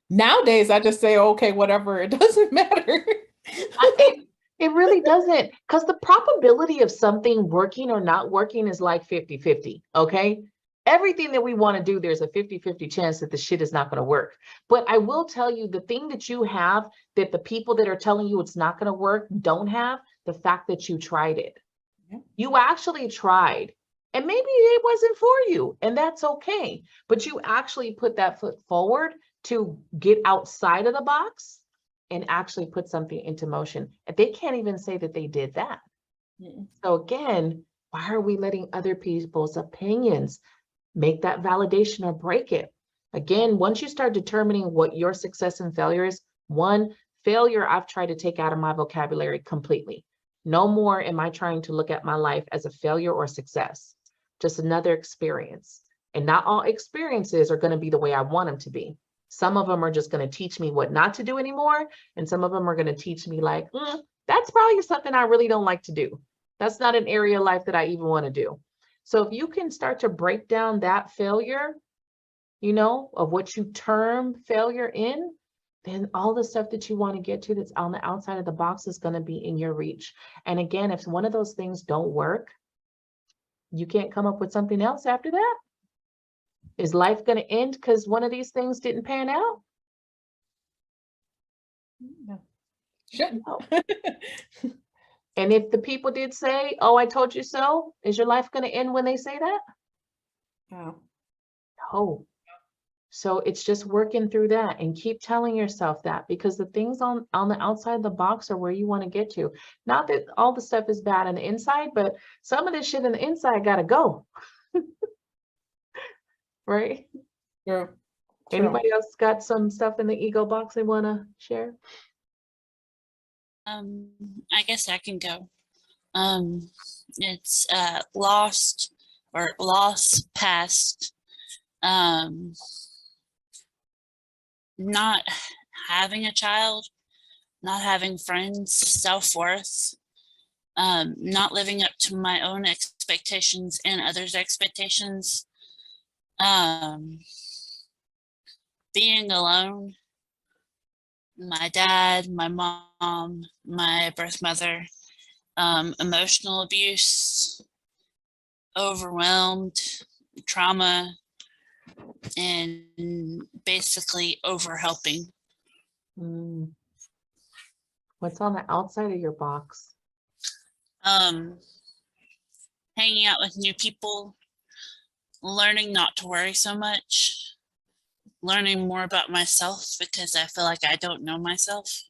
Nowadays, I just say, okay, whatever, it doesn't matter. It really doesn't, because the probability of something working or not working is like 50-50, okay? Everything that we want to do, there's a 50-50 chance that the shit is not going to work. But I will tell you, the thing that you have that the people that are telling you it's not going to work don't have, the fact that you tried it. Yeah. You actually tried, and maybe it wasn't for you, and that's okay. But you actually put that foot forward to get outside of the box and actually put something into motion. And they can't even say that they did that. Mm-mm. So again, why are we letting other people's opinions make that validation or break it? Again, once you start determining what your success and failure is, one, failure I've tried to take out of my vocabulary completely. No more am I trying to look at my life as a failure or success, just another experience. And not all experiences are going to be the way I want them to be. Some of them are just going to teach me what not to do anymore. And some of them are going to teach me like, that's probably something I really don't like to do. That's not an area of life that I even want to do. So if you can start to break down that failure, of what you term failure in, then all the stuff that you want to get to that's on the outside of the box is going to be in your reach. And again, if one of those things don't work, you can't come up with something else after that. Is life going to end because one of these things didn't pan out? No. Shouldn't. No. And if the people did say, oh, I told you so, is your life going to end when they say that? No. No. So it's just working through that and keep telling yourself that, because the things on the outside of the box are where you want to get to. Not that all the stuff is bad on the inside, but some of this shit on the inside got to go. Right? True. Anybody else got some stuff in the ego box they want to share? I guess I can go. It's lost or loss past, not having a child, not having friends, self-worth, not living up to my own expectations and others' expectations, being alone, my dad, my mom, my birth mother, emotional abuse, overwhelmed, trauma, and basically overhelping. What's on the outside of your box? Hanging out with new people, learning not to worry so much, learning more about myself because I feel like I don't know myself.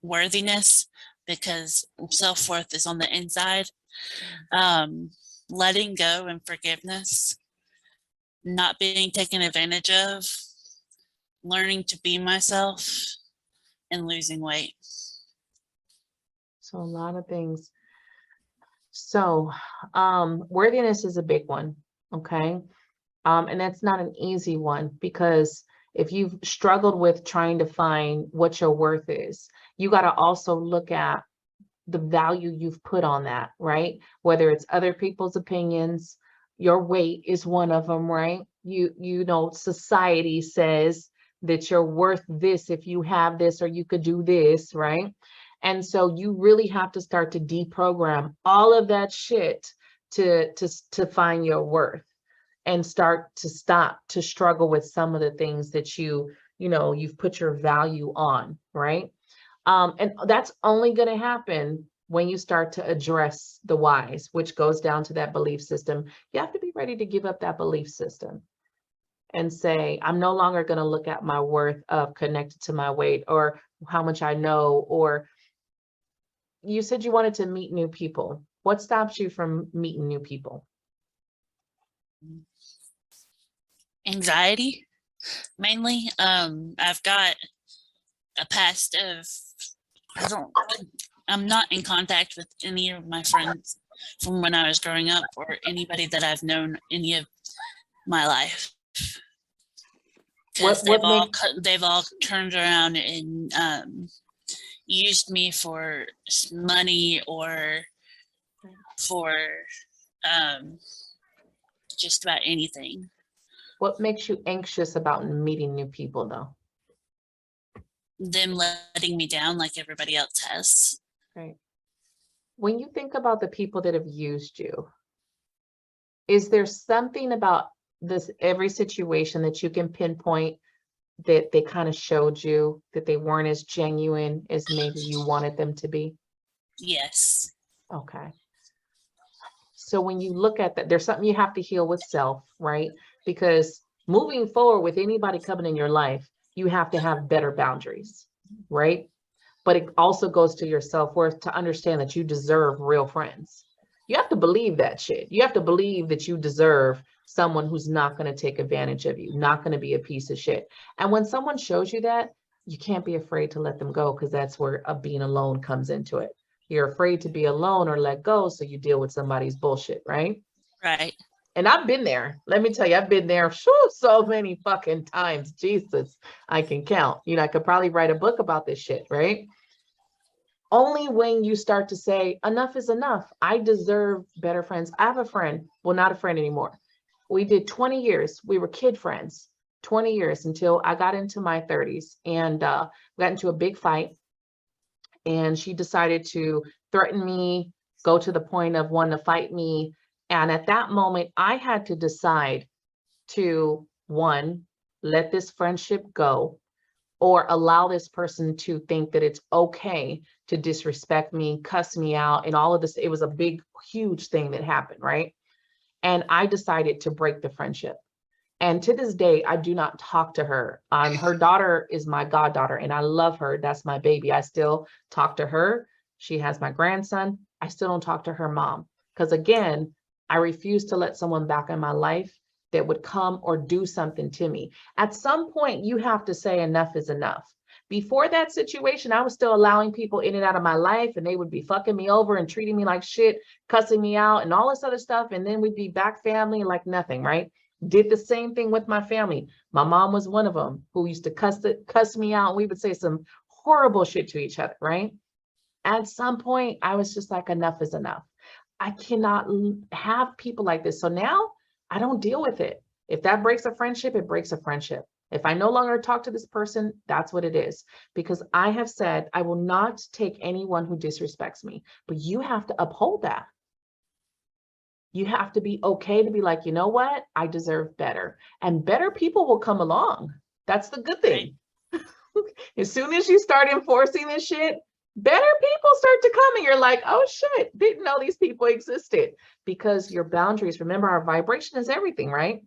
Worthiness, because self-worth is on the inside. Letting go and forgiveness, not being taken advantage of, learning to be myself, and losing weight. So a lot of things. So worthiness is a big one, okay? And that's not an easy one, because if you've struggled with trying to find what your worth is, you got to also look at the value you've put on that, right? Whether it's other people's opinions, your weight is one of them, right? You know, society says that you're worth this if you have this, or you could do this, right? And so you really have to start to deprogram all of that shit to find your worth, and start to stop to struggle with some of the things that you've put your value on, right? And that's only going to happen when you start to address the whys, which goes down to that belief system. You have to be ready to give up that belief system and say, I'm no longer going to look at my worth of connected to my weight or how much I know. Or you said you wanted to meet new people. What stops you from meeting new people? Anxiety, mainly. I've got a past of, I'm not in contact with any of my friends from when I was growing up, or anybody that I've known any of my life. Because they've all turned around and used me for money or for just about anything. What makes you anxious about meeting new people, though? Them letting me down like everybody else has. Right. When you think about the people that have used you, is there something about this every situation that you can pinpoint that they kind of showed you that they weren't as genuine as maybe you wanted them to be? Yes. Okay. So when you look at that, there's something you have to heal with self, right? Because moving forward with anybody coming in your life, you have to have better boundaries, right? But it also goes to your self-worth to understand that you deserve real friends. You have to believe that shit. You have to believe that you deserve someone who's not going to take advantage of you, not going to be a piece of shit. And when someone shows you that, you can't be afraid to let them go, because that's where being alone comes into it. You're afraid to be alone or let go, so you deal with somebody's bullshit, right? Right. And I've been there. Let me tell you, I've been there so many fucking times. Jesus, I can count. I could probably write a book about this shit, right? Only when you start to say, enough is enough. I deserve better friends. I have a friend, well, not a friend anymore. We did 20 years. We were kid friends, 20 years until I got into my 30s and got into a big fight. And she decided to threaten me, go to the point of wanting to fight me. And at that moment, I had to decide to, one, let this friendship go, or allow this person to think that it's okay to disrespect me, cuss me out, and all of this. It was a big, huge thing that happened, right? And I decided to break the friendship. And to this day, I do not talk to her. Her daughter is my goddaughter, and I love her. That's my baby. I still talk to her. She has my grandson. I still don't talk to her mom. Because again, I refuse to let someone back in my life that would come or do something to me. At some point, you have to say enough is enough. Before that situation, I was still allowing people in and out of my life, and they would be fucking me over and treating me like shit, cussing me out and all this other stuff. And then we'd be back family like nothing, right? Did the same thing with my family. My mom was one of them who used to cuss me out. And we would say some horrible shit to each other, right? At some point, I was just like, enough is enough. I cannot have people like this. So now I don't deal with it. If that breaks a friendship, it breaks a friendship. If I no longer talk to this person, that's what it is. Because I have said, I will not take anyone who disrespects me, but you have to uphold that. You have to be okay to be like, you know what? I deserve better. And better people will come along. That's the good thing. Right. As soon as you start enforcing this shit, better people start to come and you're like, oh shit, didn't know these people existed. Because your boundaries, remember, our vibration is everything, right?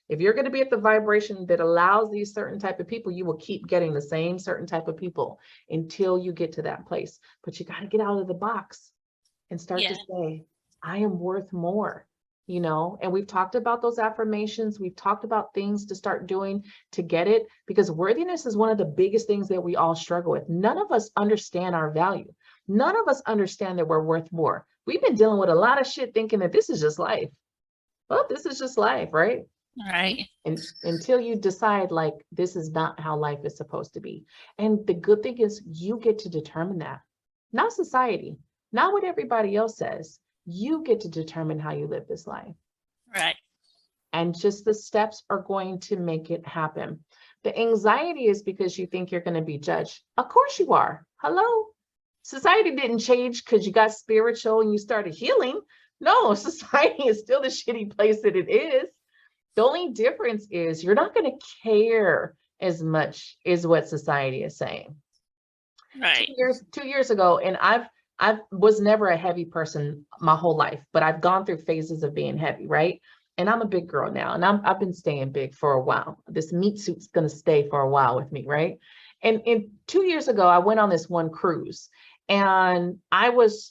If you're going to be at the vibration that allows these certain type of people, you will keep getting the same certain type of people until you get to that place. But you got to get out of the box and start to say, I am worth more, and we've talked about those affirmations. We've talked about things to start doing to get it, because worthiness is one of the biggest things that we all struggle with. None of us understand our value. None of us understand that we're worth more. We've been dealing with a lot of shit thinking that this is just life. Well, this is just life, right? Right. And until you decide like this is not how life is supposed to be. And the good thing is you get to determine that, not society, not what everybody else says. You get to determine how you live this life. Right. And just the steps are going to make it happen. The anxiety is because you think you're going to be judged. Of course you are. Hello. Society didn't change because you got spiritual and you started healing. No, society is still the shitty place that it is. The only difference is you're not going to care as much as what society is saying. Right. 2 years ago, and I was never a heavy person my whole life, but I've gone through phases of being heavy, right? And I'm a big girl now, and I've been staying big for a while. This meat suit's going to stay for a while with me, right? And 2 years ago, I went on this one cruise. And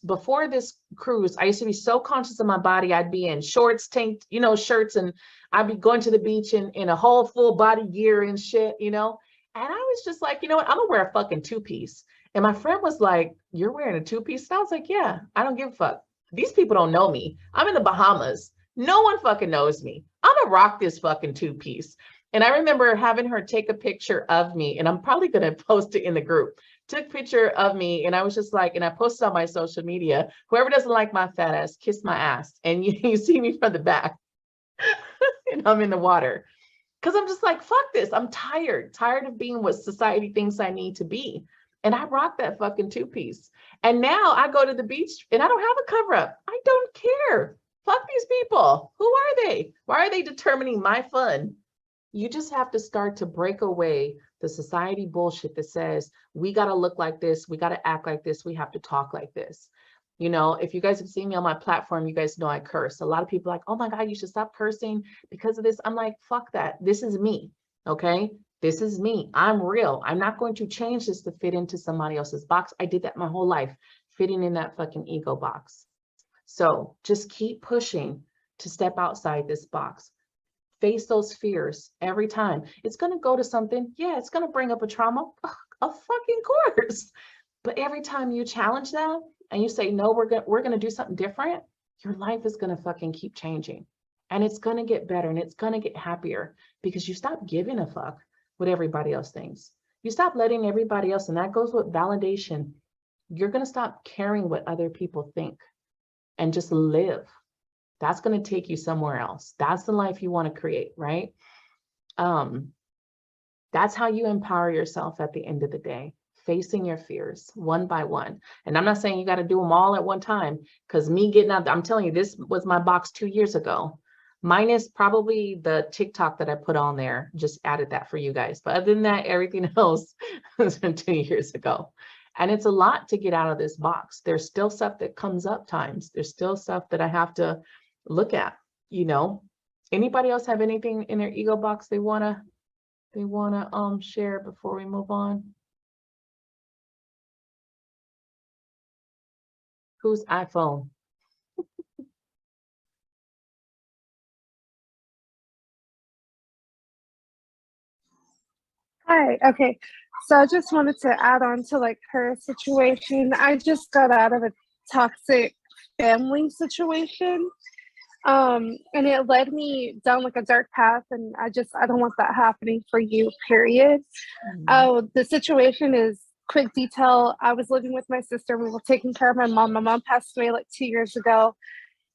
before this cruise, I used to be so conscious of my body. I'd be in shorts, tank, shirts, and I'd be going to the beach in a whole full body gear and shit, And I was just like, you know what? I'm gonna wear a fucking two-piece. And my friend was like, you're wearing a two-piece? And I was like, yeah, I don't give a fuck. These people don't know me. I'm in the Bahamas. No one fucking knows me. I'm gonna rock this fucking two-piece. And I remember having her take a picture of me, and I'm probably gonna post it in the group. Took a picture of me, and I was just like, and I posted on my social media, whoever doesn't like my fat ass, kiss my ass. And you see me from the back and I'm in the water. Because I'm just like, fuck this. I'm tired of being what society thinks I need to be. And I rock that fucking two-piece. And now I go to the beach and I don't have a cover up. I don't care. Fuck these people. Who are they? Why are they determining my fun? You just have to start to break away the society bullshit that says we got to look like this, we got to act like this, we have to talk like this. If you guys have seen me on my platform, you guys know I curse. A lot of people are like, oh my God, you should stop cursing because of this. I'm like, fuck that. This is me. Okay. This is me. I'm real. I'm not going to change this to fit into somebody else's box. I did that my whole life, fitting in that fucking ego box. So just keep pushing to step outside this box. Face those fears every time. It's going to go to something. Yeah, it's going to bring up a trauma. Of fucking course. But every time you challenge that and you say, no, we're going to do something different, your life is going to fucking keep changing. And it's going to get better and it's going to get happier because you stop giving a fuck what everybody else thinks. You stop letting everybody else, and that goes with validation. You're going to stop caring what other people think and just live. That's going to take you somewhere else. That's the life you want to create, right? That's how you empower yourself at the end of the day, facing your fears one by one. And I'm not saying you got to do them all at one time, because me getting out, I'm telling you, this was my box 2 years ago. Minus probably the TikTok that I put on there, just added that for you guys. But other than that, everything else was from 2 years ago. And it's a lot to get out of this box. There's still stuff that comes up times. There's still stuff that I have to look at, Anybody else have anything in their ego box they wanna share before we move on? Whose iPhone? Hi, okay. So I just wanted to add on to like her situation. I just got out of a toxic family situation. And it led me down like a dark path, and I don't want that happening for you, period. Oh, the situation is, quick detail, I was living with my sister. We were taking care of my mom. My mom passed away like 2 years ago.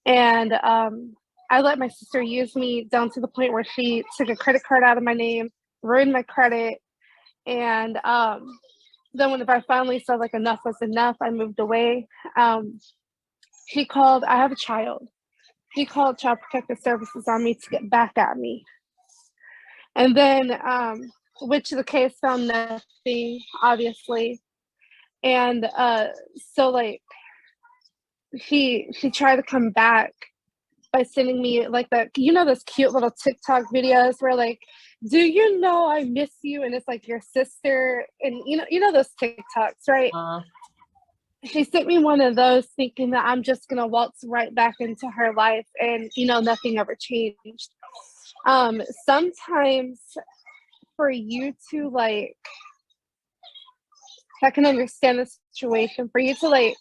And I let my sister use me down to the point where she took a credit card out of my name, ruined my credit. And then when I finally said like enough was enough, I moved away. She called, I have a child. He called Child Protective Services on me to get back at me. And then, which the case found nothing, obviously. And so like, she tried to come back by sending me like those cute little TikTok videos where like, do you know I miss you? And it's like your sister, and you know those TikToks, right? She sent me one of those thinking that I'm just gonna waltz right back into her life, and nothing ever changed. Sometimes for you to like, I can understand the situation, for you to like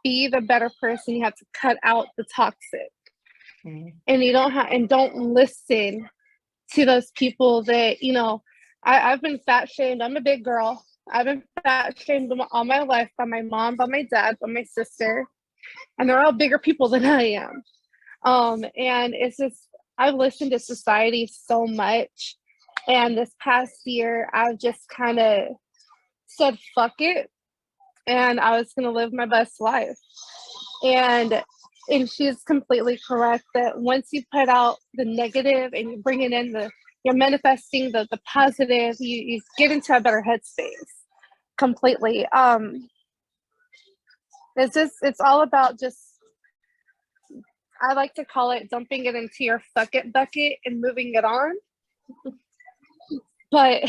be the better person, you have to cut out the toxic. And you don't listen to those people that, you know, I've been fat shamed. I'm a big girl. I've been fat shamed all my life by my mom, by my dad, by my sister, and they're all bigger people than I am. And it's just, I've listened to society so much. And this past year, I've just kind of said, fuck it. And I was going to live my best life. And she's completely correct that once you put out the negative and you bring it in, you're manifesting the positive, you get into a better headspace completely. It's all about just, I like to call it dumping it into your fuck it bucket and moving it on. But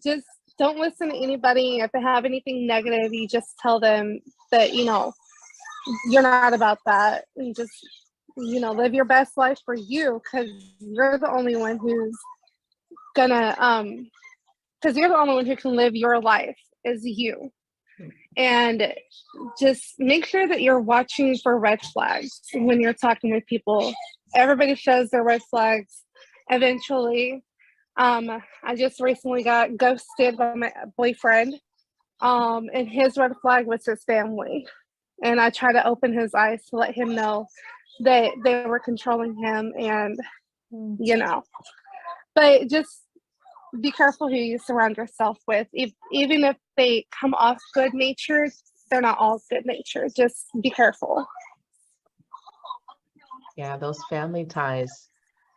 just don't listen to anybody. If they have anything negative, you just tell them that, you know, you're not about that, and just, you know, live your best life for you, because you're the only one who's gonna because you're the only one who can live your life is you. And just make sure that you're watching for red flags when you're talking with people. Everybody shows their red flags eventually. I just recently got ghosted by my boyfriend, and his red flag was his family. And I tried to open his eyes to let him know that they were controlling him, and, you know, but just be careful who you surround yourself with. Even if they come off good natured, they're not all good natured. Just be careful. Yeah, those family ties.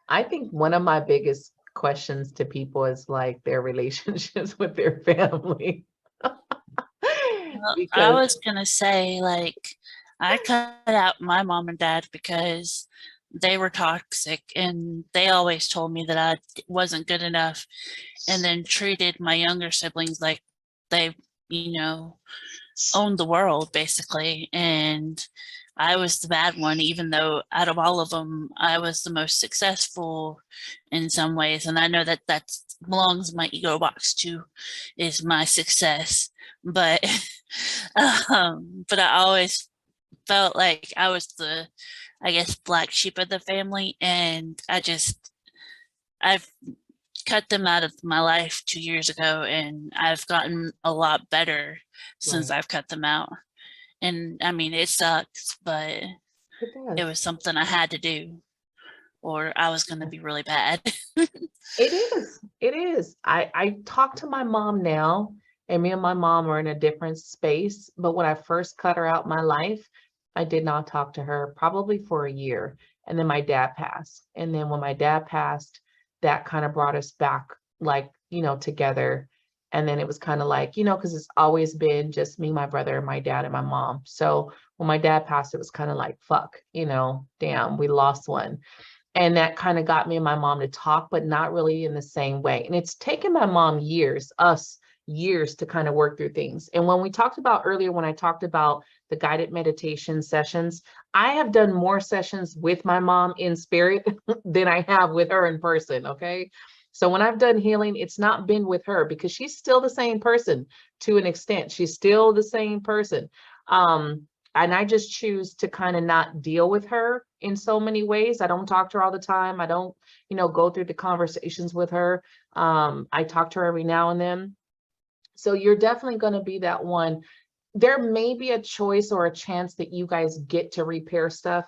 I think one of my biggest questions to people is like their relationships with their family. Well, I Because was gonna say, like, I cut out my mom and dad because they were toxic and they always told me that I wasn't good enough, and then treated my younger siblings like they, you know, owned the world basically. And I was the bad one, even though out of all of them, I was the most successful in some ways. And I know that that belongs in my ego box too, is my success. But, but I always felt like I was the, I guess, black sheep of the family. And I've cut them out of my life 2 years ago, and I've gotten a lot better since Right. I've cut them out. And I mean, it sucks, but it it does. was something I had to do, or I was going to be really bad. It is. It is. I talk to my mom now, and me and my mom are in a different space. But when I first cut her out my life, I did not talk to her probably for a year. And then my dad passed. And then when my dad passed, that kind of brought us back, like, you know, together. And then it was kind of like, you know, because it's always been just me, my brother, my dad, and my mom. So when my dad passed, it was kind of like, fuck, you know, damn, we lost one. And that kind of got me and my mom to talk, but not really in the same way. And it's taken my mom years, us years, to kind of work through things. And when we talked about earlier, when I talked about the guided meditation sessions, I have done more sessions with my mom in spirit than I have with her in person. Okay. So when I've done healing, it's not been with her because she's still the same person to an extent. She's still the same person. And I just choose to kind of not deal with her in so many ways. I don't talk to her all the time. I don't, you know, go through the conversations with her. I talk to her every now and then. So you're definitely going to be that one. There may be a choice or a chance that you guys get to repair stuff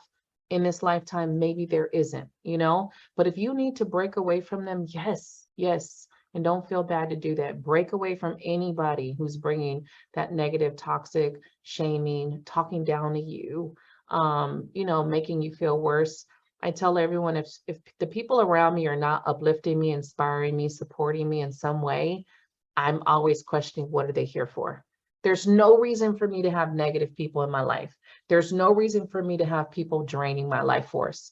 in this lifetime. Maybe there isn't, you know, but if you need to break away from them, yes, yes. And don't feel bad to do that. Break away from anybody who's bringing that negative, toxic, shaming, talking down to you, you know, making you feel worse. I tell everyone, if the people around me are not uplifting me, inspiring me, supporting me in some way, I'm always questioning, what are they here for? There's no reason for me to have negative people in my life. There's no reason for me to have people draining my life force.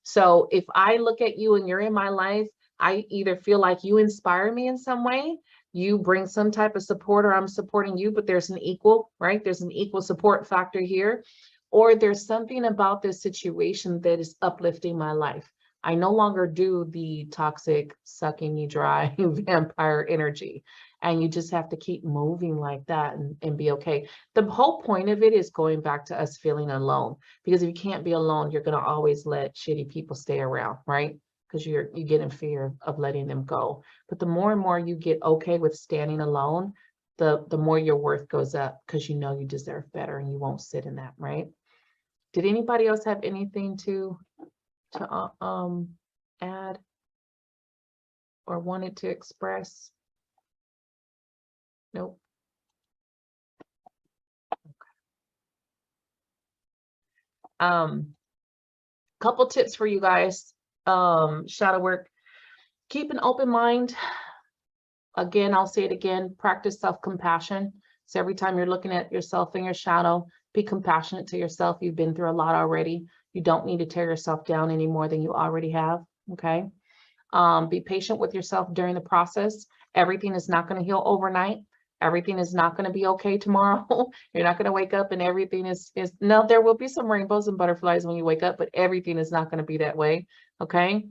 So if I look at you and you're in my life, I either feel like you inspire me in some way, you bring some type of support, or I'm supporting you, but there's an equal, right? There's an equal support factor here, or there's something about this situation that is uplifting my life. I no longer do the toxic, sucking me dry vampire energy. And you just have to keep moving like that and be okay. The whole point of it is going back to us feeling alone, because if you can't be alone, you're going to always let shitty people stay around, right? Because you get in fear of letting them go. But the more and more you get okay with standing alone, the more your worth goes up, because you know you deserve better and you won't sit in that, right? Did anybody else have anything to add or wanted to express? Nope. Couple tips for you guys. Shadow work. Keep an open mind. Again, I'll say it again, practice self-compassion. So every time you're looking at yourself in your shadow, be compassionate to yourself. You've been through a lot already. You don't need to tear yourself down any more than you already have, okay? Be patient with yourself during the process. Everything is not going to heal overnight. Everything is not going to be okay tomorrow. You're not going to wake up and everything is no, there will be some rainbows and butterflies when you wake up, but everything is not going to be that way, okay?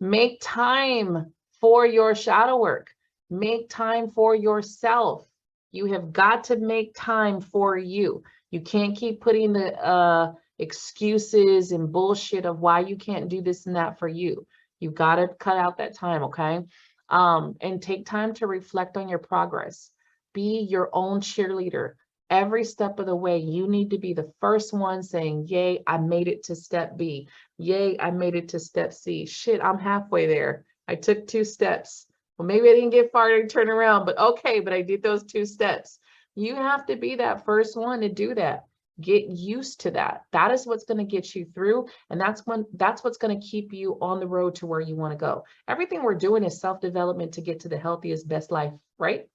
Make time for your shadow work. Make time for yourself. You have got to make time for you. You can't keep putting the excuses and bullshit of why you can't do this and that for you. You've got to cut out that time, okay? And take time to reflect on your progress. Be your own cheerleader. Every step of the way, you need to be the first one saying, yay, I made it to step B. Yay, I made it to step C. Shit, I'm halfway there. I took 2 steps. Well, maybe I didn't get far to turn around, but okay, but I did those 2 steps. You have to be that first one to do that. Get used to that. That is what's going to get you through. And that's what's going to keep you on the road to where you want to go. Everything we're doing is self-development to get to the healthiest, best life, right?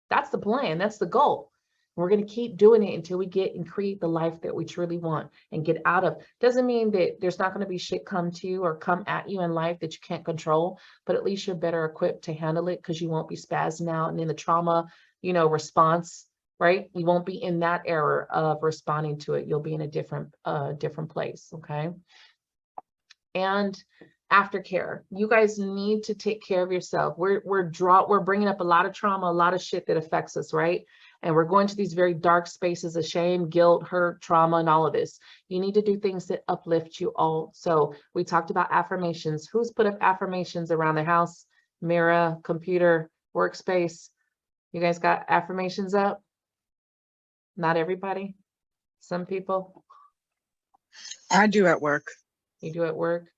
That's the plan. That's the goal. We're going to keep doing it until we get and create the life that we truly want and get out of. Doesn't mean that there's not going to be shit come to you or come at you in life that you can't control, but at least you're better equipped to handle it, because you won't be spazzing out and in the trauma, response, right? You won't be in that error of responding to it. You'll be in a different place, okay? And aftercare. You guys need to take care of yourself. We're bringing up a lot of trauma, a lot of shit that affects us, right? And we're going to these very dark spaces of shame, guilt, hurt, trauma, and all of this. You need to do things that uplift you all. So we talked about affirmations. Who's put up affirmations around the house? Mirror, computer, workspace. You guys got affirmations up? Not everybody. Some people. I do at work. You do at work?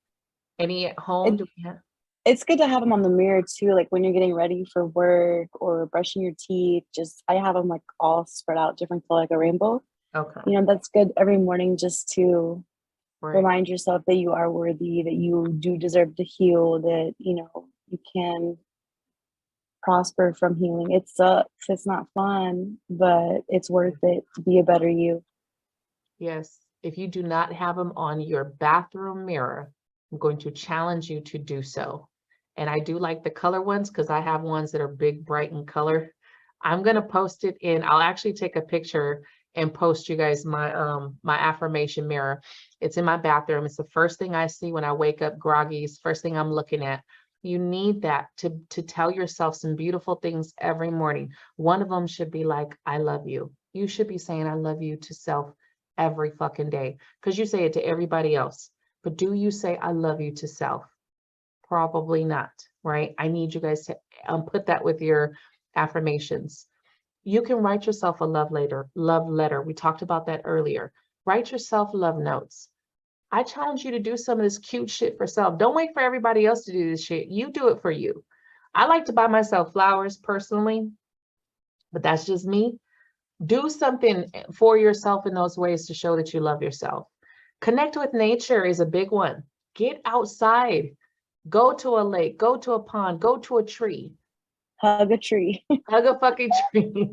Any at home? Do we have? It's good to have them on the mirror too, like when you're getting ready for work or brushing your teeth. I have them like all spread out, different color, like a rainbow. Okay. That's good every morning, just to Right. remind yourself that you are worthy, that you do deserve to heal, that you can prosper from healing. It sucks, it's not fun, but it's worth it to be a better you. Yes. If you do not have them on your bathroom mirror, I'm going to challenge you to do so. And I do like the color ones because I have ones that are big, bright in color. I'm going to post it in, I'll actually take a picture and post you guys my my affirmation mirror. It's in my bathroom. It's the first thing I see when I wake up groggy. It's the first thing I'm looking at. You need that to tell yourself some beautiful things every morning. One of them should be like, I love you. You should be saying I love you to self every fucking day, because you say it to everybody else. But do you say I love you to self? Probably not, right? I need you guys to put that with your affirmations. You can write yourself a love letter. We talked about that earlier. Write yourself love notes. I challenge you to do some of this cute shit for self. Don't wait for everybody else to do this shit. You do it for you. I like to buy myself flowers personally, but that's just me. Do something for yourself in those ways to show that you love yourself. Connect with nature is a big one. Get outside. Go to a lake, go to a pond, go to a tree. Hug a tree. Hug a fucking tree.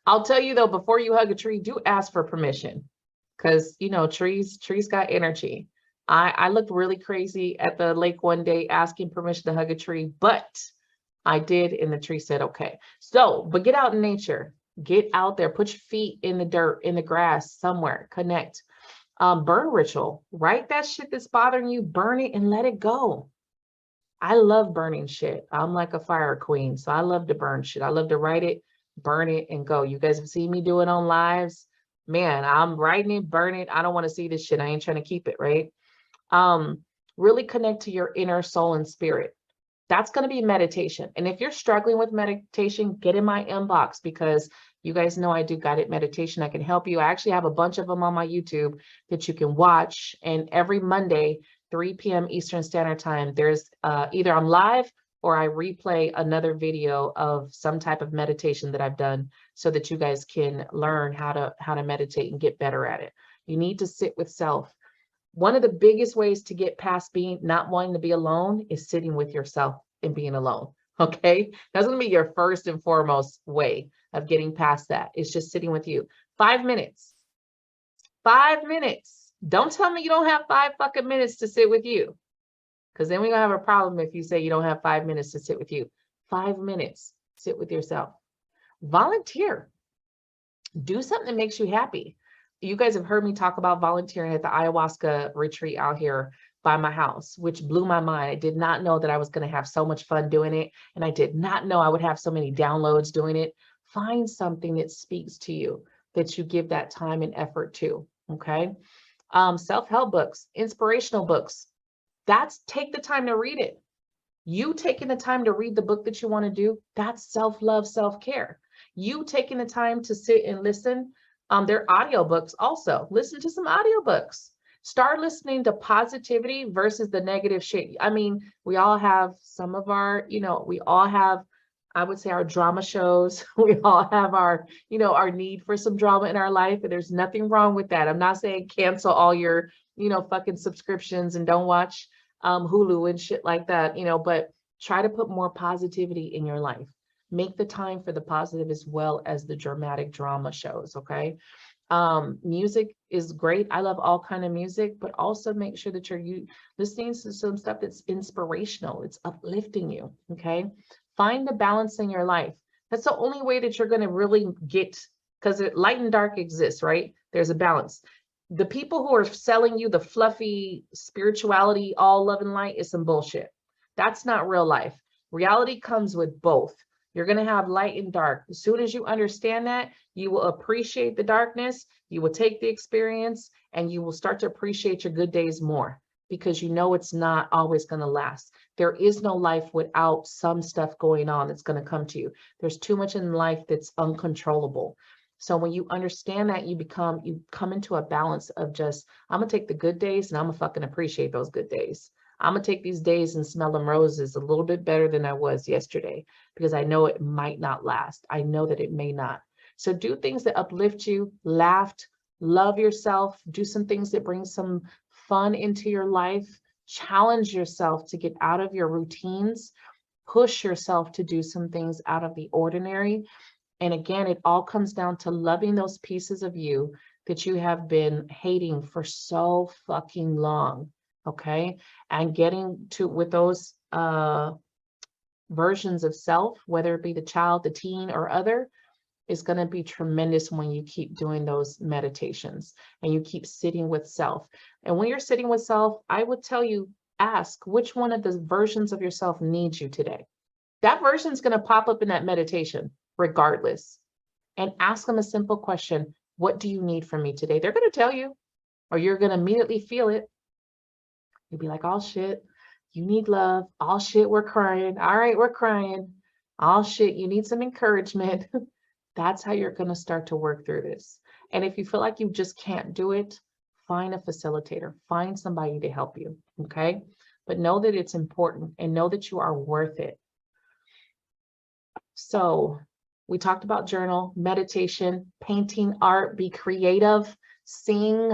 I'll tell you though, before you hug a tree, do ask for permission. Because trees got energy. I looked really crazy at the lake one day asking permission to hug a tree, but I did, and the tree said okay. So, but get out in nature. Get out there, put your feet in the dirt, in the grass, somewhere, connect. Burn ritual, write that shit that's bothering you, burn it and let it go. I love burning shit. I'm like a fire queen. So I love to burn shit. I love to write it, burn it, and go. You guys have seen me do it on lives. Man, I'm writing it, burn it. I don't want to see this shit. I ain't trying to keep it, right? Really connect to your inner soul and spirit. That's going to be meditation. And if you're struggling with meditation, get in my inbox, because you guys know I do guided meditation. I can help you. I actually have a bunch of them on my YouTube that you can watch. And every Monday, 3 p.m. Eastern Standard Time, there's either I'm live or I replay another video of some type of meditation that I've done, so that you guys can learn how to meditate and get better at it. You need to sit with self. One of the biggest ways to get past not wanting to be alone is sitting with yourself and being alone. Okay. That's going to be your first and foremost way of getting past that. It's just sitting with you. 5 minutes. 5 minutes. Don't tell me you don't have 5 fucking minutes to sit with you, because then we're going to have a problem if you say you don't have 5 minutes to sit with you. 5 minutes. Sit with yourself. Volunteer. Do something that makes you happy. You guys have heard me talk about volunteering at the ayahuasca retreat out here by my house, which blew my mind. I did not know that I was going to have so much fun doing it. And I did not know I would have so many downloads doing it. Find something that speaks to you, that you give that time and effort to. Okay. Self-help books, inspirational books. Take the time to read it. You taking the time to read the book that you want to do, that's self-love, self-care. You taking the time to sit and listen. There are audiobooks also. Listen to some audiobooks. Start listening to positivity versus the negative shit. I mean, we all have some of our, we all have, I would say, our drama shows. We all have our, our need for some drama in our life. And there's nothing wrong with that. I'm not saying cancel all your, fucking subscriptions and don't watch Hulu and shit like that, but try to put more positivity in your life. Make the time for the positive as well as the dramatic drama shows, okay? Music is great. I love all kind of music, but also make sure that you're listening to some stuff that's inspirational. It's uplifting you, okay? Find the balance in your life. That's the only way that you're going to really get, because light and dark exists, right? There's a balance. The people who are selling you the fluffy spirituality, all love and light, is some bullshit. That's not real life. Reality comes with both. You're going to have light and dark. As soon as you understand that, you will appreciate the darkness, you will take the experience, and you will start to appreciate your good days more, because you know it's not always going to last. There is no life without some stuff going on that's going to come to you. There's too much in life that's uncontrollable. So when you understand that, you come into a balance of just, I'm going to take the good days and I'm going to fucking appreciate those good days. I'm going to take these days and smell them roses a little bit better than I was yesterday, because I know it might not last. I know that it may not. So do things that uplift you, laugh, love yourself, do some things that bring some fun into your life, challenge yourself to get out of your routines, push yourself to do some things out of the ordinary. And again, it all comes down to loving those pieces of you that you have been hating for so fucking long. Okay. And getting to with those versions of self, whether it be the child, the teen, or other, is going to be tremendous when you keep doing those meditations and you keep sitting with self. And when you're sitting with self, I would tell you, ask which one of the versions of yourself needs you today. That version is going to pop up in that meditation regardless. And ask them a simple question. What do you need from me today? They're going to tell you, or you're going to immediately feel it. You'll be like, oh shit, you need love. Oh shit, we're crying. All right, we're crying. Oh shit, you need some encouragement. That's how you're going to start to work through this. And if you feel like you just can't do it, find a facilitator, find somebody to help you. Okay. But know that it's important and know that you are worth it. So we talked about journal, meditation, painting, art, be creative, sing.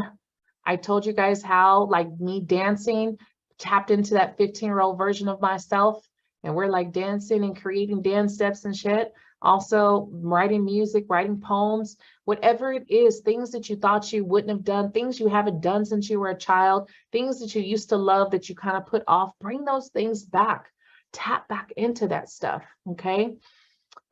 I told you guys how, like me dancing, tapped into that 15-year-old version of myself. And we're like dancing and creating dance steps and shit. Also writing music, writing poems, whatever it is, things that you thought you wouldn't have done, things you haven't done since you were a child, things that you used to love that you kind of put off, bring those things back, tap back into that stuff. Okay.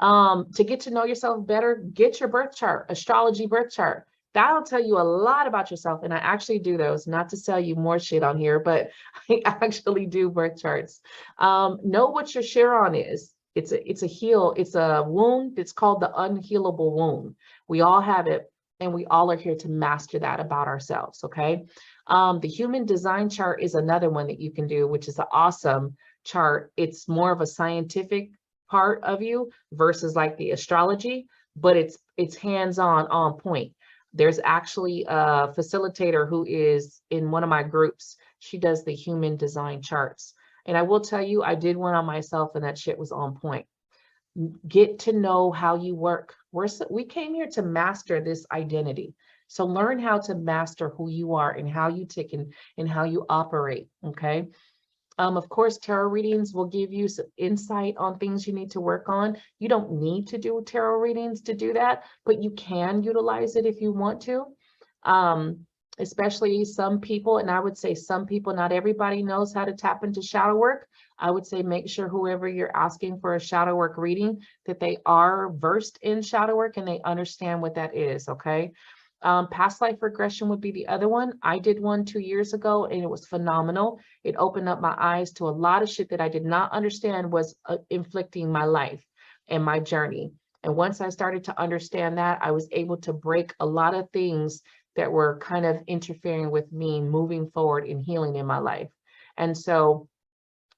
To get to know yourself better, get your birth chart, astrology birth chart. That'll tell you a lot about yourself. And I actually do those, not to sell you more shit on here, but I actually do birth charts. Know what your Chiron is. It's a wound. It's called the unhealable wound. We all have it, and we all are here to master that about ourselves. Okay. The human design chart is another one that you can do, which is an awesome chart. It's more of a scientific part of you versus like the astrology, but it's hands-on, on point. There's actually a facilitator who is in one of my groups. She does the human design charts. And I will tell you, I did one on myself and that shit was on point. Get to know how you work. We came here to master this identity. So learn how to master who you are and how you tick and how you operate, okay? Of course, tarot readings will give you some insight on things you need to work on. You don't need to do tarot readings to do that, but you can utilize it if you want to. Especially some people, and I would say some people, not everybody knows how to tap into shadow work. I would say make sure whoever you're asking for a shadow work reading, that they are versed in shadow work and they understand what that is, okay? Past life regression would be the other one. I did one 2 years ago and it was phenomenal. It opened up my eyes to a lot of shit that I did not understand was inflicting my life and my journey. And once I started to understand that, I was able to break a lot of things that were kind of interfering with me moving forward and healing in my life. And so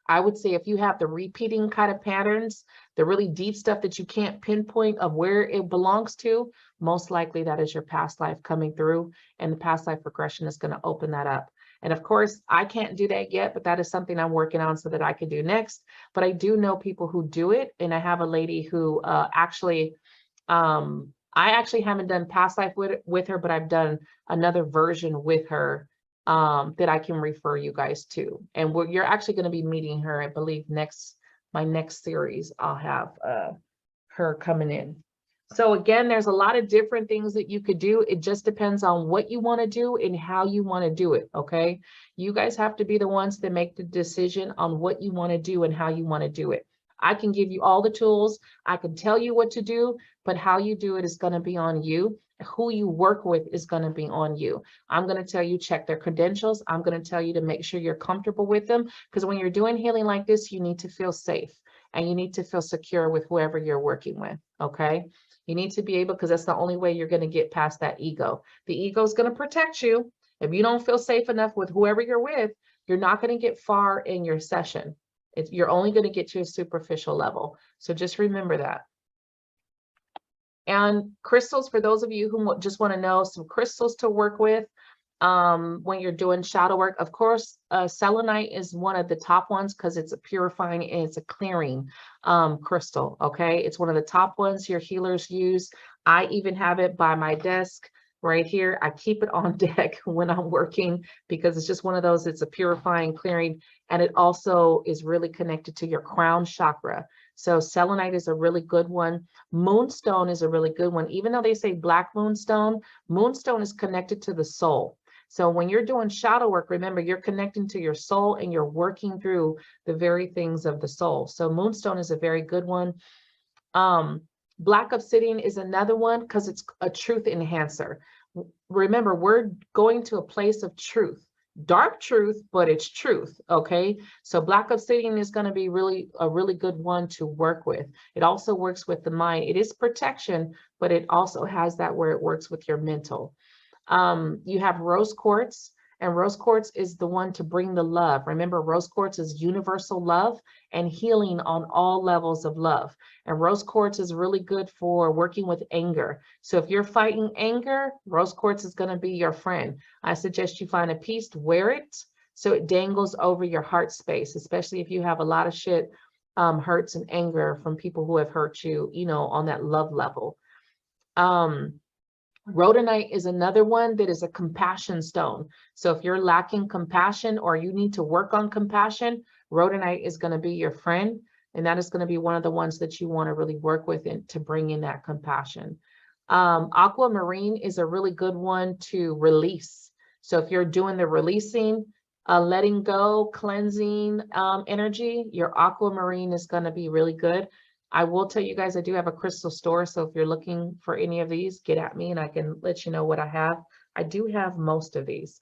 I would say if you have the repeating kind of patterns, the really deep stuff that you can't pinpoint of where it belongs to, most likely that is your past life coming through, and the past life regression is going to open that up. And of course, I can't do that yet, but that is something I'm working on so that I can do next. But I do know people who do it. And I have a lady who I actually haven't done past life with her, but I've done another version with her that I can refer you guys to. And you're actually going to be meeting her, I believe, my next series. I'll have her coming in. So again, there's a lot of different things that you could do. It just depends on what you want to do and how you want to do it. Okay. You guys have to be the ones that make the decision on what you want to do and how you want to do it. I can give you all the tools. I can tell you what to do, but how you do it is going to be on you. Who you work with is going to be on you. I'm going to tell you, check their credentials. I'm going to tell you to make sure you're comfortable with them, because when you're doing healing like this, you need to feel safe and you need to feel secure with whoever you're working with. Okay. You need to be able, because that's the only way you're going to get past that ego. The ego is going to protect you. If you don't feel safe enough with whoever you're with, you're not going to get far in your session. You're only going to get to a superficial level. So just remember that. And crystals, for those of you who just want to know some crystals to work with when you're doing shadow work, of course, selenite is one of the top ones because it's a purifying and it's a clearing crystal. Okay, it's one of the top ones your healers use. I even have it by my desk right here. I keep it on deck when I'm working because it's just one of those. It's a purifying, clearing, and it also is really connected to your crown chakra. So selenite is a really good one. Moonstone is a really good one. Even though they say black moonstone, moonstone is connected to the soul. So when you're doing shadow work, remember, you're connecting to your soul and you're working through the very things of the soul. So moonstone is a very good one. Black obsidian is another one because it's a truth enhancer. Remember, we're going to a place of truth, dark truth, but it's truth. Okay. So black obsidian is going to be a really good one to work with. It also works with the mind. It is protection, but it also has that where it works with your mental. You have rose quartz, and rose quartz is the one to bring the love. Remember, rose quartz is universal love and healing on all levels of love. And rose quartz is really good for working with anger. So if you're fighting anger, rose quartz is going to be your friend. I suggest you find a piece to wear it so it dangles over your heart space, especially if you have a lot of shit, hurts and anger from people who have hurt you, on that love level. Rhodonite is another one that is a compassion stone. So if you're lacking compassion or you need to work on compassion, rhodonite is going to be your friend. And that is going to be one of the ones that you want to really work with and to bring in that compassion. Aquamarine is a really good one to release. So if you're doing the releasing, letting go, cleansing energy, your aquamarine is going to be really good. I will tell you guys, I do have a crystal store. So if you're looking for any of these, get at me and I can let you know what I have. I do have most of these.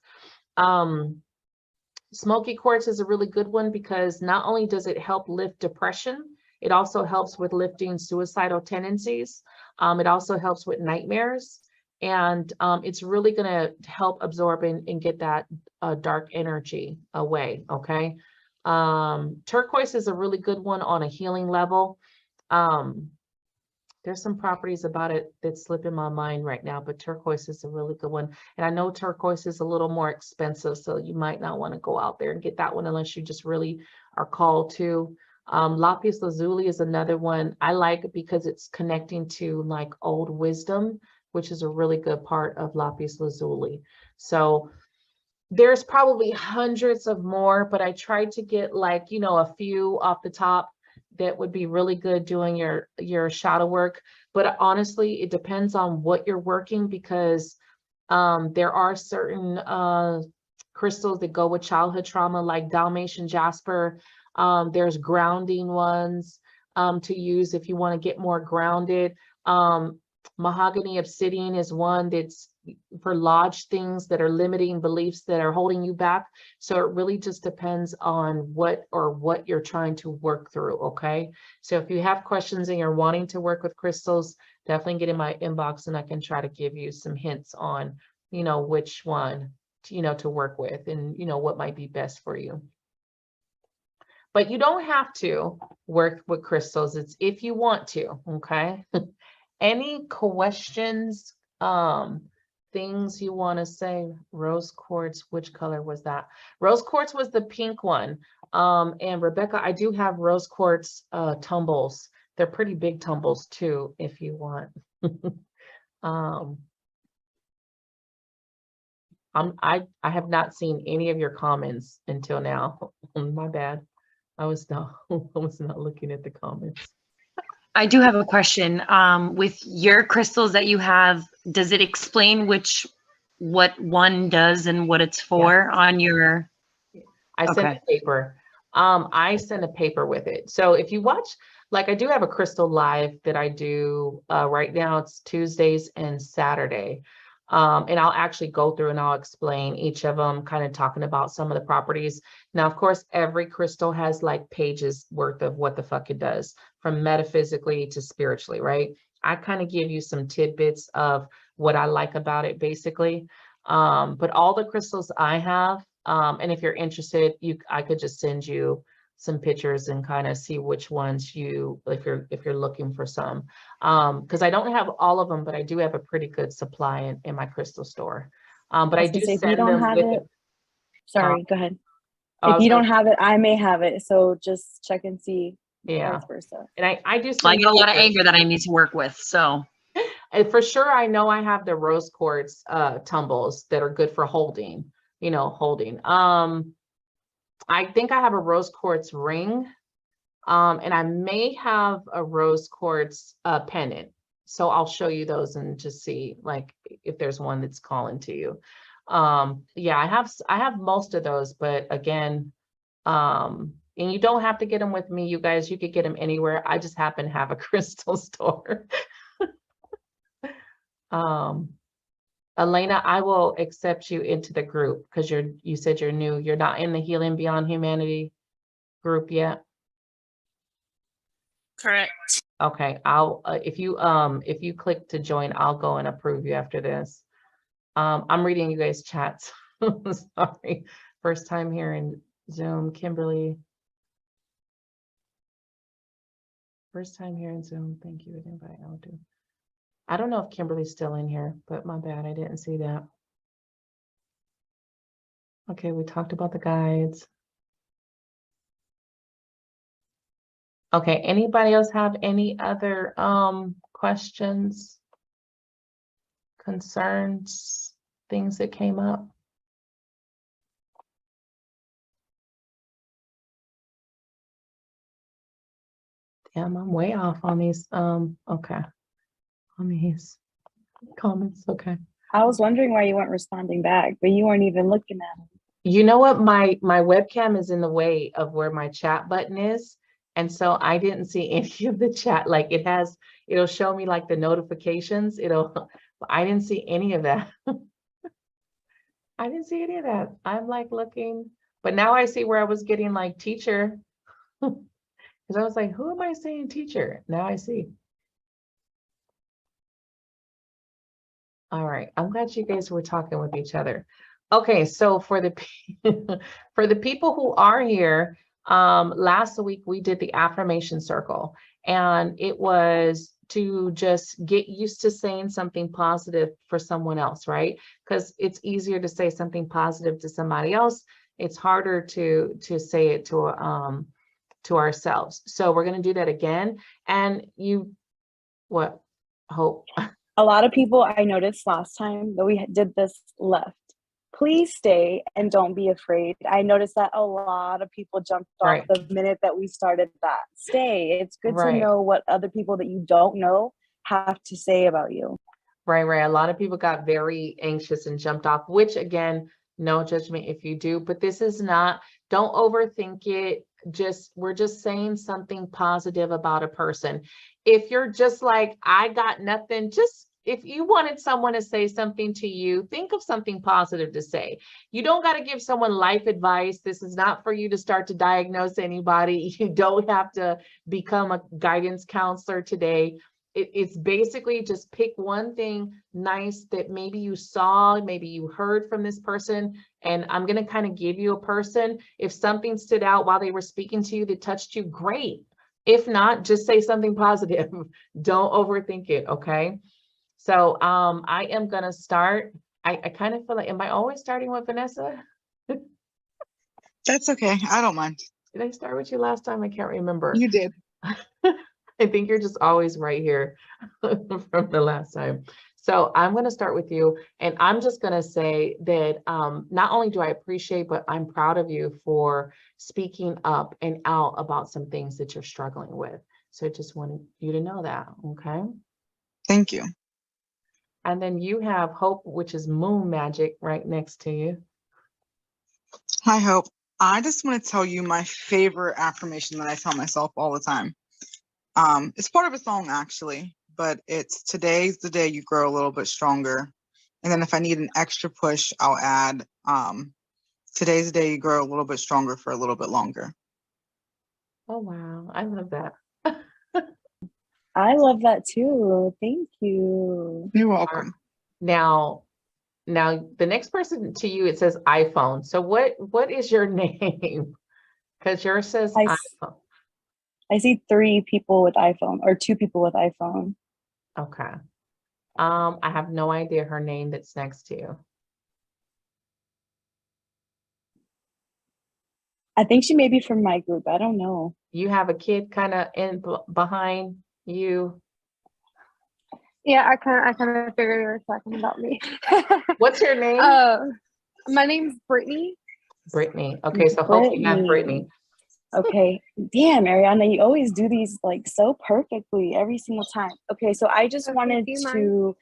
Smoky quartz is a really good one because not only does it help lift depression, it also helps with lifting suicidal tendencies. It also helps with nightmares. And it's really going to help absorb and get that dark energy away, okay? Turquoise is a really good one on a healing level. There's some properties about it that slip in my mind right now, but turquoise is a really good one. And I know turquoise is a little more expensive, so you might not want to go out there and get that one unless you just really are called to. Lapis lazuli is another one I like because it's connecting to like old wisdom, which is a really good part of lapis lazuli. So there's probably hundreds of more, but I tried to get like, you know, a few off the top that would be really good doing your shadow work. But honestly, it depends on what you're working because there are certain crystals that go with childhood trauma, like Dalmatian jasper. There's grounding ones to use if you want to get more grounded. Mahogany obsidian is one that's for lodged things that are limiting beliefs that are holding you back. So it really just depends on what you're trying to work through, okay? So if you have questions and you're wanting to work with crystals, definitely get in my inbox and I can try to give you some hints on, you know, which one, to work with and, you know, what might be best for you. But you don't have to work with crystals. It's if you want to, okay? Any questions, things you want to say? Rose quartz, which color was that? Rose quartz was the pink one. And Rebecca, I do have rose quartz tumbles. They're pretty big tumbles too, if you want. I have not seen any of your comments until now. My bad. I was not looking at the comments. I do have a question. With your crystals that you have, does it explain what one does and what it's for on your? I sent a paper. I sent a paper with it. So if you watch, like I do have a crystal live that I do right now. It's Tuesdays and Saturday. And I'll actually go through and I'll explain each of them, kind of talking about some of the properties. Now, of course, every crystal has like pages worth of what the fuck it does, from metaphysically to spiritually, right? I kind of give you some tidbits of what I like about it, basically. But all the crystals I have, and if you're interested, I could just send you some pictures and kind of see which ones if you're looking for some, because I don't have all of them, but I do have a pretty good supply in my crystal store. But I do send them with it. Sorry, go ahead. Oh, if you don't have it, I may have it, so just check and see. Yeah, vice versa. And I do. I get a lot of anger that I need to work with, so. And for sure, I know I have the rose quartz tumbles that are good for holding. I think I have a rose quartz ring, and I may have a rose quartz pendant. So I'll show you those and just see like if there's one that's calling to you. Yeah, I have most of those, but again, and you don't have to get them with me, you guys. You could get them anywhere. I just happen to have a crystal store. Elena, I will accept you into the group because you said you're new. You're not in the Healing Beyond Humanity group yet. Correct. Okay, I'll if you click to join, I'll go and approve you after this. I'm reading you guys' chats. Sorry, first time here in Zoom. Kimberly, first time here in Zoom. Thank you. I don't know if Kimberly's still in here, but my bad, I didn't see that. Okay, we talked about the guides. Okay, anybody else have any other questions, concerns, things that came up? Damn, I'm way off on these. Okay. On these comments. Okay. I was wondering why you weren't responding back, but you weren't even looking at them. You know what? My webcam is in the way of where my chat button is. And so I didn't see any of the chat. Like it'll show me like the notifications. I didn't see any of that. I didn't see any of that. I'm like looking, but now I see where I was getting like teacher. Because I was like, who am I saying teacher? Now I see. All right, I'm glad you guys were talking with each other. Okay, so for the for the people who are here, last week we did the affirmation circle, and it was to just get used to saying something positive for someone else, right? Because it's easier to say something positive to somebody else. It's harder to say it to ourselves. So we're going to do that again. And what, Hope? A lot of people I noticed last time that we did this left. Please stay and don't be afraid. I noticed that a lot of people jumped off the minute that we started that. Stay. It's good to know what other people that you don't know have to say about you. Right. A lot of people got very anxious and jumped off, which again, no judgment if you do, but this is not, don't overthink it. We're just saying something positive about a person. If you're just like, I got nothing, if you wanted someone to say something to you, think of something positive to say. You don't got to give someone life advice. This is not for you to start to diagnose anybody. You don't have to become a guidance counselor today. It's basically just pick one thing nice that maybe you saw, maybe you heard from this person. And I'm going to kind of give you a person. If something stood out while they were speaking to you that touched you, great. If not, just say something positive. Don't overthink it. Okay. So I am going to start. I kind of feel like, am I always starting with Vanessa? That's okay. I don't mind. Did I start with you last time? I can't remember. You did. I think you're just always right here from the last time. So I'm going to start with you. And I'm just going to say that not only do I appreciate, but I'm proud of you for speaking up and out about some things that you're struggling with. So I just wanted you to know that. Okay. Thank you. And then you have Hope, which is Moon Magic, right next to you. Hi, Hope. I just want to tell you my favorite affirmation that I tell myself all the time. It's part of a song actually, but it's today's the day you grow a little bit stronger. And then if I need an extra push, I'll add today's the day you grow a little bit stronger for a little bit longer. Oh, wow. I love that. I love that too. Thank you. You're welcome. Now the next person to you, it says iPhone. So what is your name? Because yours says iPhone. I see 3 people with iPhone or 2 people with iPhone. Okay. I have no idea her name that's next to you. I think she may be from my group. I don't know. You have a kid kind of behind you. Yeah, I kind of figured you were talking about me. What's your name? My name's Brittany. Brittany. Okay, so hope you have Brittany. Okay. Damn, Ariana, you always do these like so perfectly every single time. Okay, so I just wanted to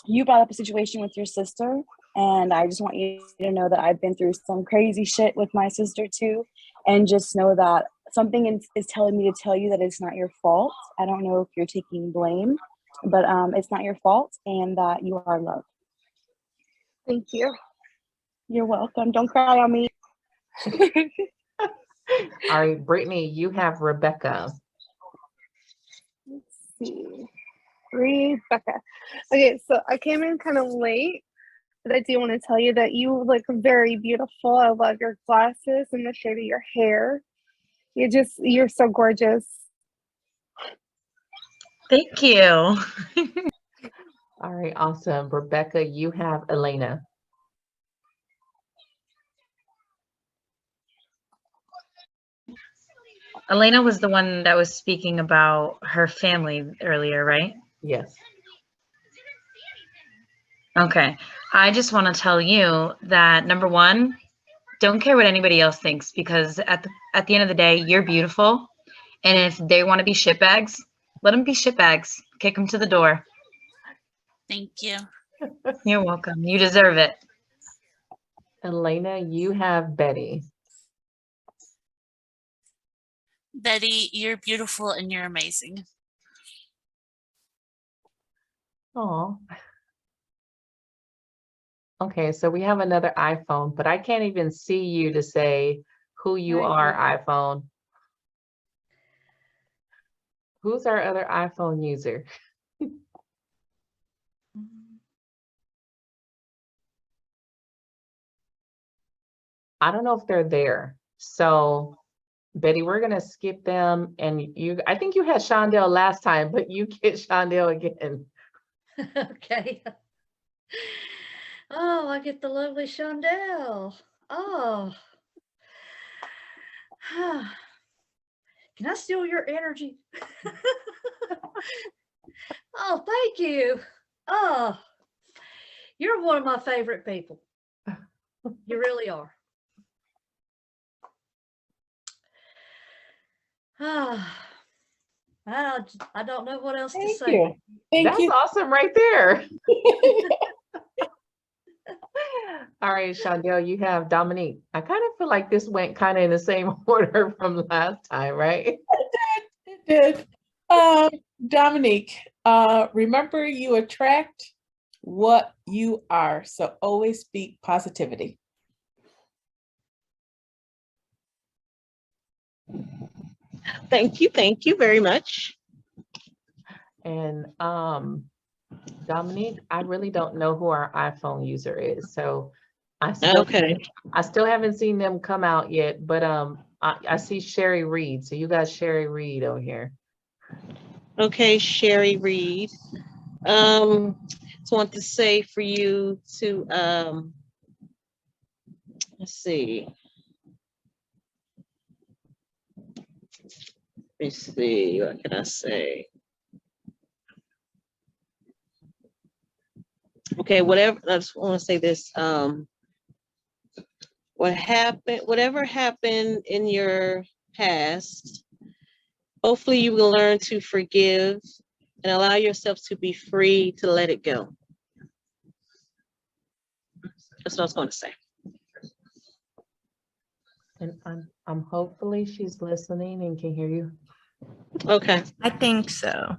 you brought up a situation with your sister, and I just want you to know that I've been through some crazy shit with my sister too, and just know that something is telling me to tell you that it's not your fault. I don't know if you're taking blame, but it's not your fault, and that you are loved. Thank you. You're welcome. Don't cry on me. All right, Brittany, you have Rebecca. Let's see. Rebecca. Okay, so I came in kind of late, but I do want to tell you that you look very beautiful. I love your glasses and the shade of your hair. You're so gorgeous. Thank you. All right, awesome. Rebecca, you have Elena. Elena was the one that was speaking about her family earlier, right? Yes. Okay. I just want to tell you that number one, don't care what anybody else thinks, because at the end of the day, you're beautiful. And if they want to be shitbags, let them be shitbags. Kick them to the door. Thank you. You're welcome. You deserve it. Elena, you have Betty. Betty, you're beautiful and you're amazing. Oh. Okay, so we have another iPhone, but I can't even see you to say who you Thank are, you. iPhone. Who's our other iPhone user? I don't know if they're there. So Betty, we're gonna skip them, and I think you had Shondell last time, but you get Shondell again. Okay. Oh, I get the lovely Shondell. Oh. Can I steal your energy? Oh, thank you. Oh, you're one of my favorite people. You really are. I don't know what else to Thank say. you. Thank That's you. awesome right there. All right, Shondell, you have Dominique. I kind of feel like this went kind of in the same order from last time, right? It did. Dominique, remember you attract what you are. So always speak positivity. Thank you very much. And Dominique, I really don't know who our iPhone user is. So I still haven't seen them come out yet, but I see Sherry Reed. So you got Sherry Reed over here. Okay, Sherry Reed. Just want to say for you to let's see. Let me see, what can I say? Okay, whatever, I just want to say this. Whatever happened in your past, hopefully you will learn to forgive and allow yourself to be free to let it go. That's what I was going to say. And I'm hopefully she's listening and can hear you. Okay. I think so.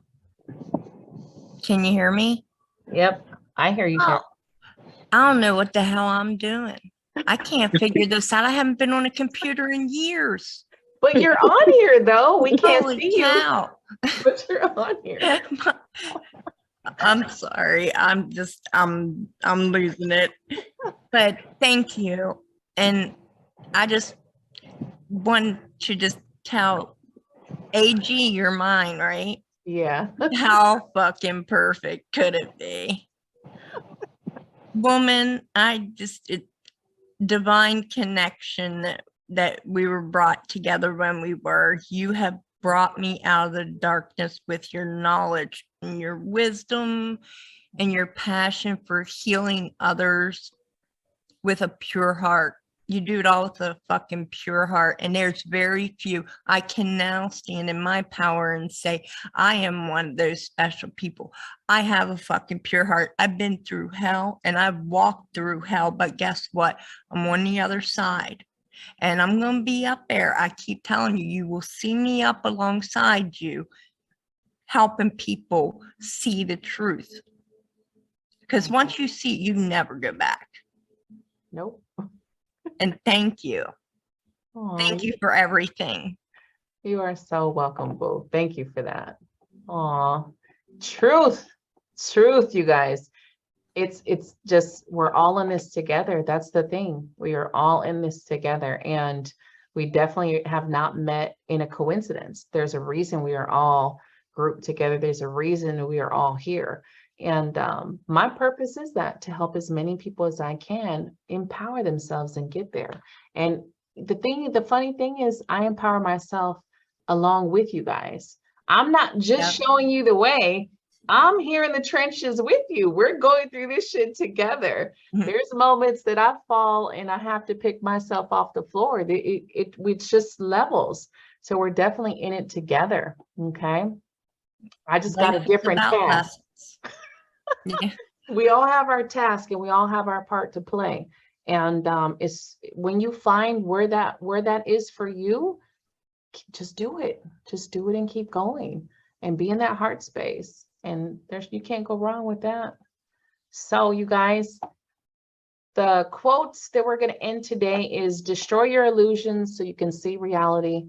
Can you hear me? Yep, I hear you, Sherry. I don't know what the hell I'm doing. I can't figure this out. I haven't been on a computer in years. But you're on here though. We can't Holy see cow. you, but you're on here. I'm sorry. I'm losing it. But thank you. And I just want to just tell AG you're mine, right? Yeah. How fucking perfect could it be? Woman, divine connection that we were brought together when we were. You have brought me out of the darkness with your knowledge and your wisdom and your passion for healing others with a pure heart. You do it all with a fucking pure heart. And there's very few. I can now stand in my power and say, I am one of those special people. I have a fucking pure heart. I've been through hell and I've walked through hell, but guess what? I'm on the other side and I'm going to be up there. I keep telling you, you will see me up alongside you, helping people see the truth. Because once you see, you never go back. Nope. And thank you. Aw, Thank you for everything. You are so welcome, Boo. Thank you for that. Aw, truth, you guys. It's just, we're all in this together. That's the thing. We are all in this together, and we definitely have not met in a coincidence. There's a reason we are all grouped together. There's a reason we are all here. And my purpose is that to help as many people as I can empower themselves and get there. And the funny thing is I empower myself along with you guys. I'm not just showing you the way. I'm here in the trenches with you. We're going through this shit together. There's moments that I fall and I have to pick myself off the floor. It's just levels. So we're definitely in it together. Okay. I just got a different task. Yeah. We all have our task and we all have our part to play. And it's when you find where that is for you, just do it. Just do it and keep going and be in that heart space. And you can't go wrong with that. So you guys, the quotes that we're going to end today is destroy your illusions so you can see reality.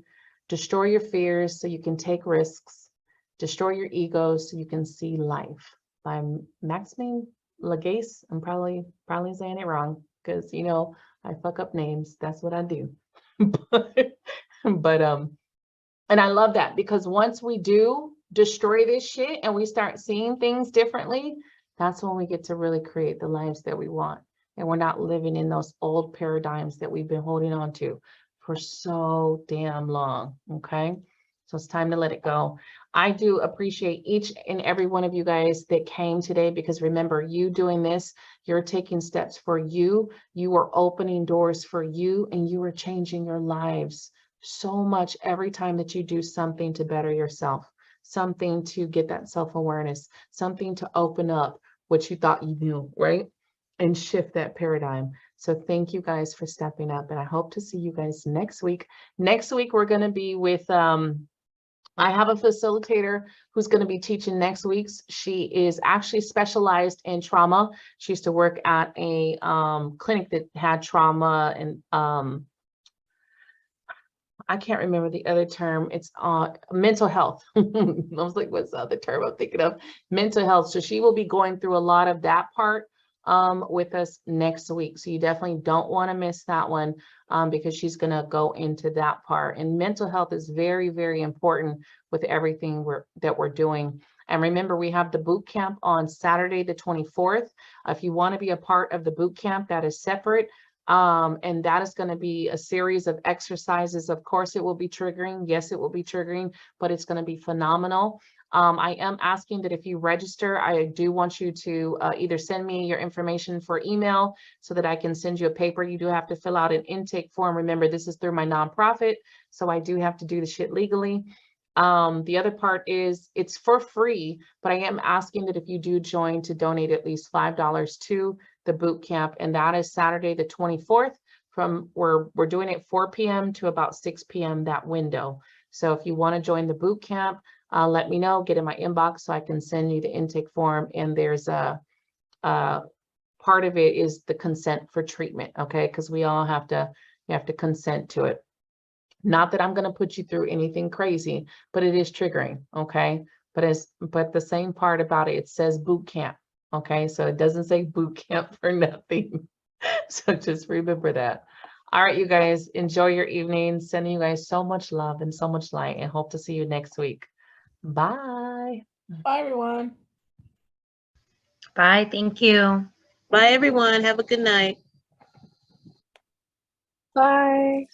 Destroy your fears so you can take risks. Destroy your egos so you can see life. By Maxime Lagace. I'm probably saying it wrong because, you know, I fuck up names. That's what I do. but and I love that because once we do destroy this shit and we start seeing things differently, that's when we get to really create the lives that we want. And we're not living in those old paradigms that we've been holding on to for so damn long. Okay. So it's time to let it go. I do appreciate each and every one of you guys that came today, because remember, you doing this, you're taking steps for you. You are opening doors for you, and you are changing your lives so much every time that you do something to better yourself, something to get that self-awareness, something to open up what you thought you knew, right? And shift that paradigm. So thank you guys for stepping up, and I hope to see you guys next week. Next week, we're going to be with, I have a facilitator who's going to be teaching next week. She is actually specialized in trauma. She used to work at a clinic that had trauma, and I can't remember the other term. It's mental health. I was like, what's the other term I'm thinking of? Mental health. So she will be going through a lot of that part with us next week. So you definitely don't want to miss that one because she's going to go into that part. And mental health is very, very important with everything that we're doing. And remember, we have the boot camp on Saturday, the 24th. If you want to be a part of the boot camp, that is separate. And that is going to be a series of exercises. Of course, it will be triggering. Yes, it will be triggering, but it's going to be phenomenal. I am asking that if you register, I do want you to either send me your information for email so that I can send you a paper. You do have to fill out an intake form. Remember, this is through my nonprofit, so I do have to do the shit legally. The other part is it's for free, but I am asking that if you do join to donate at least $5 to the boot camp, and that is Saturday the 24th. We're doing it 4 p.m. to about 6 p.m. that window. So if you want to join the boot camp, let me know, get in my inbox so I can send you the intake form. And there's a part of it is the consent for treatment, okay? Because we all have to consent to it. Not that I'm going to put you through anything crazy, but it is triggering, okay? But the same part about it says boot camp, okay? So it doesn't say boot camp for nothing. So just remember that. All right, you guys, enjoy your evening. Sending you guys so much love and so much light, and hope to see you next week. Bye. Bye, everyone. Bye. Thank you. Bye, everyone. Have a good night. Bye.